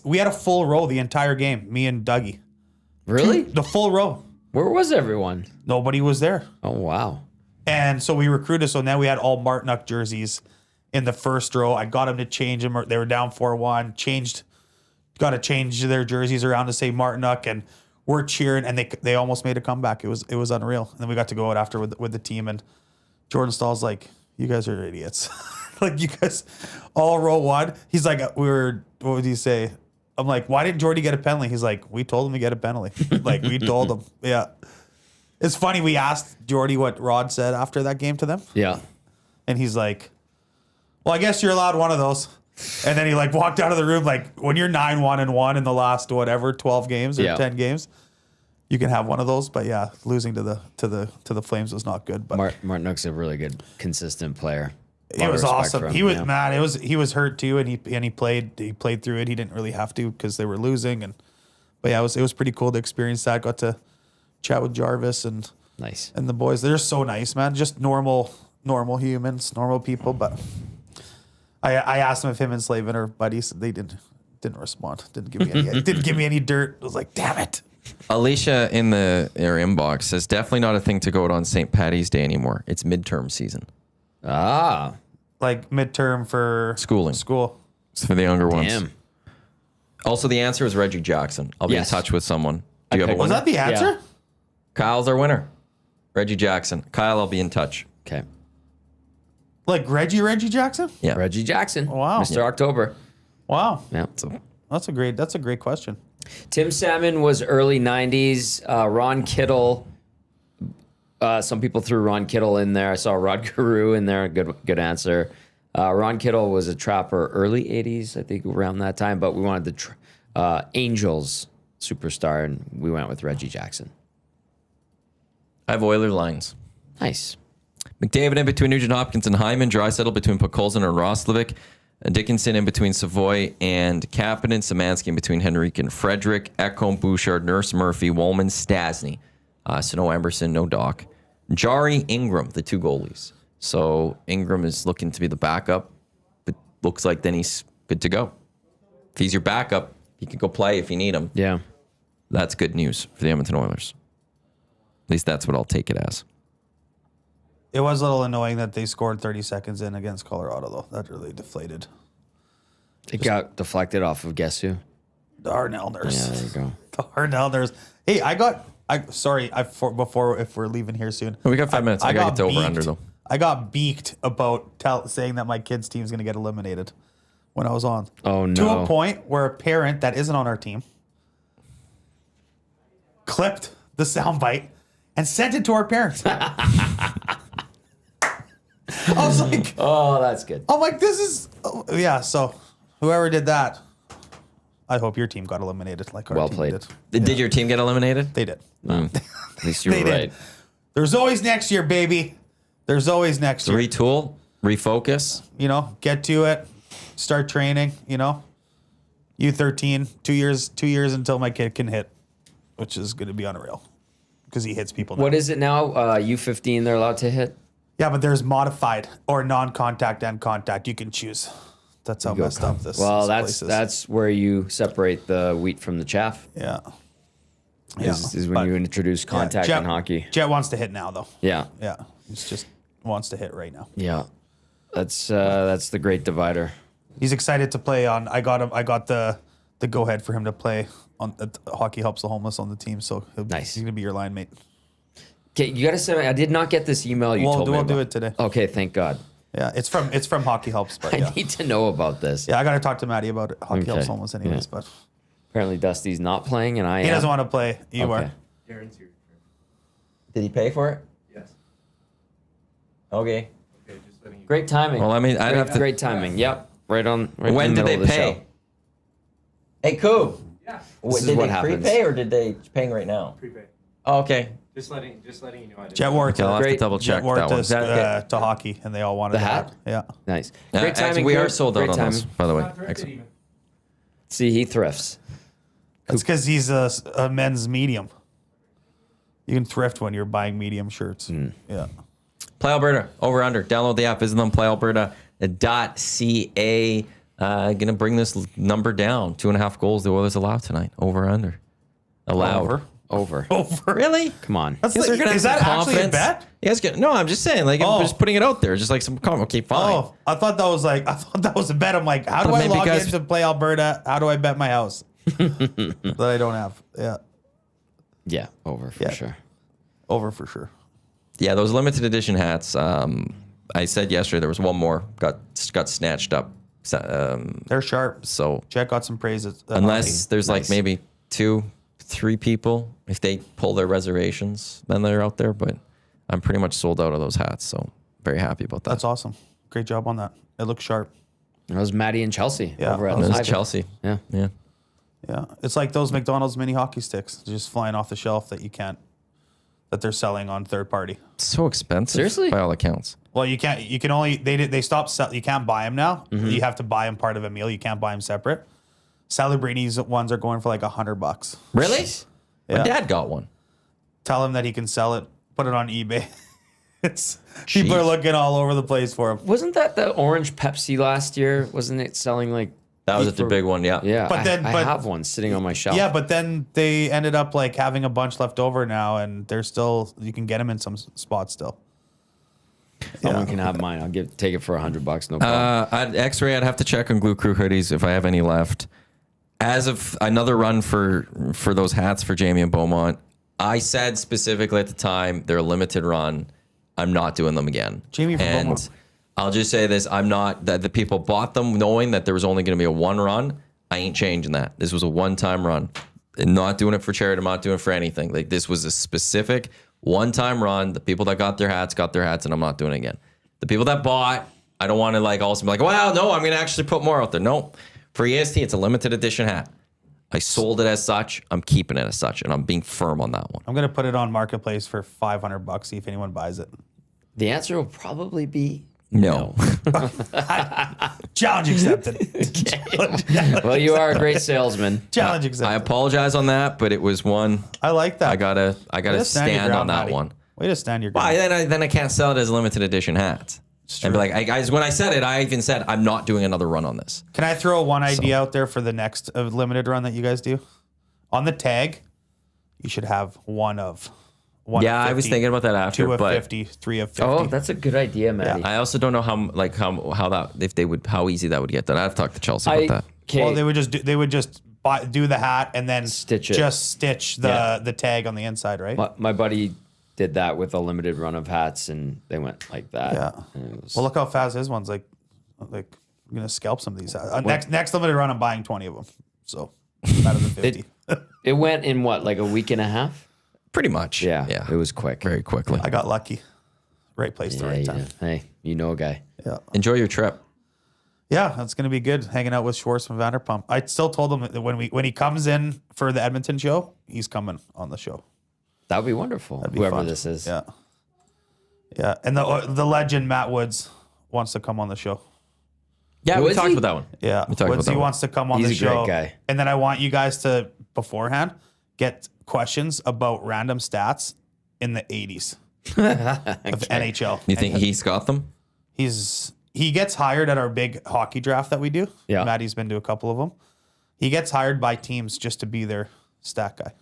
We had a full row the entire game, me and Dougie. Really? The full row. Where was everyone? Nobody was there. Oh, wow. And so we recruited. So now we had all Martinook jerseys in the first row. I got them to change them. They were down 4-1. Got to change their jerseys around to say Martinook, and we're cheering. And they almost made a comeback. It was unreal. And then we got to go out after with the team. And Jordan Stahl's like, "You guys are idiots." Like, you guys all row 1. He's like, what would you say? I'm like, why didn't Jordy get a penalty? He's like, we told him to get a penalty. Like, we told him. Yeah. It's funny. We asked Jordy what Rod said after that game to them. Yeah. And he's like, well, I guess you're allowed one of those. And then he walked out of the room. Like, when you're 9-1-1 in the last 12 games or 10 games, you can have one of those. But yeah, losing to the Flames was not good. But Martinook's a really good, consistent player. it was awesome. He was mad. He was hurt too, and he played through it. He didn't really have to because they were losing, but yeah, it was pretty cool to experience that. Got to chat with Jarvis and Nice. the boys. They're so nice, man. Just normal humans, normal people. But I asked them if him and Slavin are buddies. They didn't respond. Didn't give me any dirt. I was like, damn it. Alicia in her inbox says definitely not a thing to go out on St. Patty's Day anymore. It's midterm season. Ah. Like midterm for Schooling. School. It's for the younger ones. Damn. Also, the answer is Reggie Jackson. I'll be Yes. in touch with someone. Do you have a picked- Was winner? that the answer? Yeah. Kyle's our winner. Reggie Jackson. Kyle, I'll be in touch. Okay. Like Reggie Jackson? Yeah. Reggie Jackson. Wow. Mr. October. Wow. Yeah. So, That's a great question. Tim Salmon was early 90s. Ron Kittle. Some people threw Ron Kittle in there. I saw Rod Carew in there. Good answer. Ron Kittle was a Trapper early 80s, I think, around that time. But we wanted the Angels superstar, and we went with Reggie Jackson. I have Oiler lines. Nice. McDavid in between Nugent Hopkins and Hyman. Draisaitl between Podkolzin and Roslovic. Dickinson in between Savoy and Kapanen. Szymanski in between Henrique and Frederick. Ekholm, Bouchard, Nurse, Murphy, Woolman, Stasny. So no Emerson, no Doc. Jari, Ingram, the 2 goalies. So Ingram is looking to be the backup, but looks like then he's good to go. If he's your backup, he can go play if you need him. Yeah. That's good news for the Edmonton Oilers. At least that's what I'll take it as. It was a little annoying that they scored 30 seconds in against Colorado, though. That really deflated. It got deflected off of guess who? The Harnellers. Yeah, there you go. The Harnellers. Hey, before if we're leaving here soon. We got 5 minutes. I gotta get to over under though. I got beaked about saying that my kid's team's going to get eliminated when I was on. Oh, no. To a point where a parent that isn't on our team clipped the soundbite and sent it to our parents. I was like, Oh, that's good. I'm like, this is, yeah. So whoever did that, I hope your team got eliminated like our Well team played. did. Did your team get eliminated? They did. At least you were They did. right. There's always next year, baby. There's always next year. Retool, refocus. You know, get to it, start training, you know. U13, 2 years until my kid can hit, which is going to be unreal because he hits people now. What is it now? U15, they're allowed to hit? Yeah, but there's modified or non-contact and contact. You can choose. That's how messed up this Well, place is. that's where you separate the wheat from the chaff. Yeah. Is when But- you introduce contact Jet, in hockey. Jet wants to hit now, though. Yeah. Yeah. He's just wants to hit right now. Yeah. That's the great divider. He's excited to play on. I got the go ahead for him to play on Hockey Helps the Homeless on the team. So Nice. he's gonna be your line mate. Okay, you gotta say I did not get this email you told me We'll about. do it today. Okay, thank God. Yeah, it's from Hockey Helps, but yeah. I need to know about this. Yeah, I got to talk to Maddie about it. Hockey Okay. Helps Homeless anyways, Yeah. but Apparently Dusty's not playing, and I he am. doesn't want to play. You Okay. are. Darren's here. Did he pay for it? Yes. Okay. Okay, just letting you. Great timing. Well, I mean, I'd great, have to. great timing. Yep, right on. Right When in the did they middle of the pay? show. Hey, Coob. Yeah. This is Did what they happens. prepay or did they paying right now? Prepay. Oh, okay. Just letting you know. I didn't. Jet wore Okay, I'll have to Great. double check Jet wore that one. to hockey, and they all wanted The hat? Yeah. Nice. Yeah, Great actually, timing. we are Coop. sold out Great on timing. those, by the way. Not thrifted Excellent. even. See, he thrifts. It's because he's a men's medium. You can thrift when you're buying medium shirts. Yeah. Play Alberta, over under. Download the app, visit them, playalberta.ca. Gonna bring this number down. 2.5 goals the Oilers allowed tonight. Over under. Allowed. Over. Over. Really? Come on. That's Is like, is that actually a bet? You guys get, no, I'm just saying, like, Oh. I'm just putting it out there. Just like some comment. Okay, fine. Oh, I thought that was a bet. I'm like, how do But I maybe log guys- into Play Alberta? How do I bet my house that I don't have? Yeah. Yeah, over for Yeah. sure. Over for sure. Yeah, those limited edition hats. I said yesterday there was one more got snatched up. They're sharp. So Jet got some praises. unless there's like Nice. maybe 2-3 people, if they pull their reservations, then they're out there. But I'm pretty much sold out of those hats, so very happy about that. That's awesome. Great job on that. It looks sharp. That was Maddie and Chelsea Yeah, over at that That was Live. Chelsea. Yeah. Yeah. Yeah. It's like those McDonald's mini hockey sticks just flying off the shelf that they're selling on third party. So expensive. Seriously? By all accounts. Well, you can only, they stopped, you can't buy them now. Mm-hmm. You have to buy them part of a meal. You can't buy them separate. Celebrini's ones are going for like $100. Really? Yeah. My dad got one. Tell him that he can sell it, put it on eBay. People Jeez. are looking all over the place for them. Wasn't that the orange Pepsi last year? Wasn't it selling like? That was the big one, yeah. Yeah, But then- I but- have one sitting on my shelf. Yeah, but then they ended up like having a bunch left over now, and they're still, you can get them in some spots still. Someone can have mine. I'll take it for $100. No problem. At X-Ray, I'd have to check on Glue Crew hoodies if I have any left. As of another run for those hats for Jamie and Beaumont, I said specifically at the time they're a limited run. I'm not doing them again. Jamie from and Beaumont. I'll just say this: I'm not that the people bought them knowing that there was only going to be a one run. I ain't changing that. This was a one-time run. And not doing it for charity. I'm not doing it for anything. Like this was a specific one-time run. The people that got their hats, and I'm not doing it again. The people that bought, I don't want to like also be like, well, no, I'm going to actually put more out there. No, for EST, it's a limited edition hat. I sold it as such. I'm keeping it as such, and I'm being firm on that one. I'm going to put it on Marketplace for $500, see if anyone buys it. The answer will probably be No. Challenge accepted. Well, you are a great salesman. Challenge I accepted. apologize on that, but it was one. I like that. I gotta Way to stand your on ground, that Matty. one. Way to stand your Why ground. then I can't sell it as a limited edition hat. And be like, hey guys, when I said it, I even said I'm not doing another run on this. Can I throw one idea out there for the next limited run that you guys do? On the tag, you should have one of 1 Yeah, of I was 50, thinking about that after, 2 of but 50, 3 of 50. Oh, that's a good idea, Maddie. I also don't know how easy that would get done. I've talked to Chelsea about that. Okay. Well, they would just do the hat and then Stitch it. just stitch the tag on the inside, right? My buddy did that with a limited run of hats, and they went like that. Yeah. And it was- Well, look how fast his one's like I'm gonna scalp some of these. Next limited run, I'm buying 20 of them. So better than 50. it went in what, like a week and a half? Pretty much. Yeah, it was quick. Very quickly. I got lucky. Right place, the right time. Hey, you know a guy. Yeah. Enjoy your trip. Yeah, that's gonna be good. Hanging out with Schwartz from Vanderpump. I still told him that when he comes in for the Edmonton show, he's coming on the show. That would be wonderful. That'd be Whoever fun. this is. Yeah. Yeah, and the legend Matt Woods wants to come on the show. Yeah, Who we is talked he? about that one. Yeah, We talked about Woodsy that one. wants to come on He's the a great show. guy. And then I want you guys to beforehand get questions about random stats in the 80s of NHL. You think he's got them? He gets hired at our big hockey draft that we do. Yeah. Maddie's been to a couple of them. He gets hired by teams just to be their stat guy.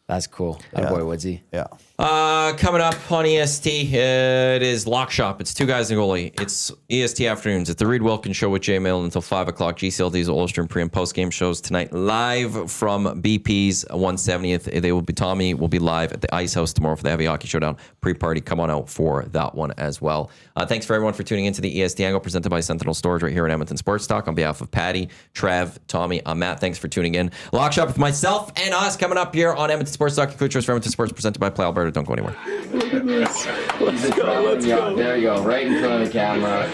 That's cool. That boy Woodsy. Yeah. Coming up on EST, it is Lock Shop. It's two guys and goalie. It's EST afternoons. It's the Reed Wilkins Show with Jay Mail until 5 o'clock. GCLD's Ulster pre and post game shows tonight live from BP's 170th. They will be Tommy will be live at the Ice House tomorrow for the Heavy Hockey Showdown pre-party. Come on out for that one as well. Thanks for everyone for tuning into the EST Hangout presented by Sentinel Storage right here in Edmonton Sports Talk. On behalf of Patty, Trev, Tommy, I'm Matt. Thanks for tuning in. Lock Shop with myself and us coming up here on Edmonton Sports Talk. Clear choice for Edmonton Sports presented by Play Alberta. Don't go anywhere. Let's go. There you go, right in front of the camera.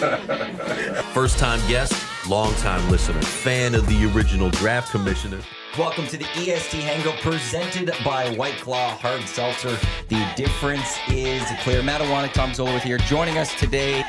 First-time guest, long-time listener, fan of the original draft commissioner. Welcome to the EST Hangout presented by White Claw Hard Seltzer. The difference is clear. Matt Iwanyk, Tom Zola with here. Joining us today,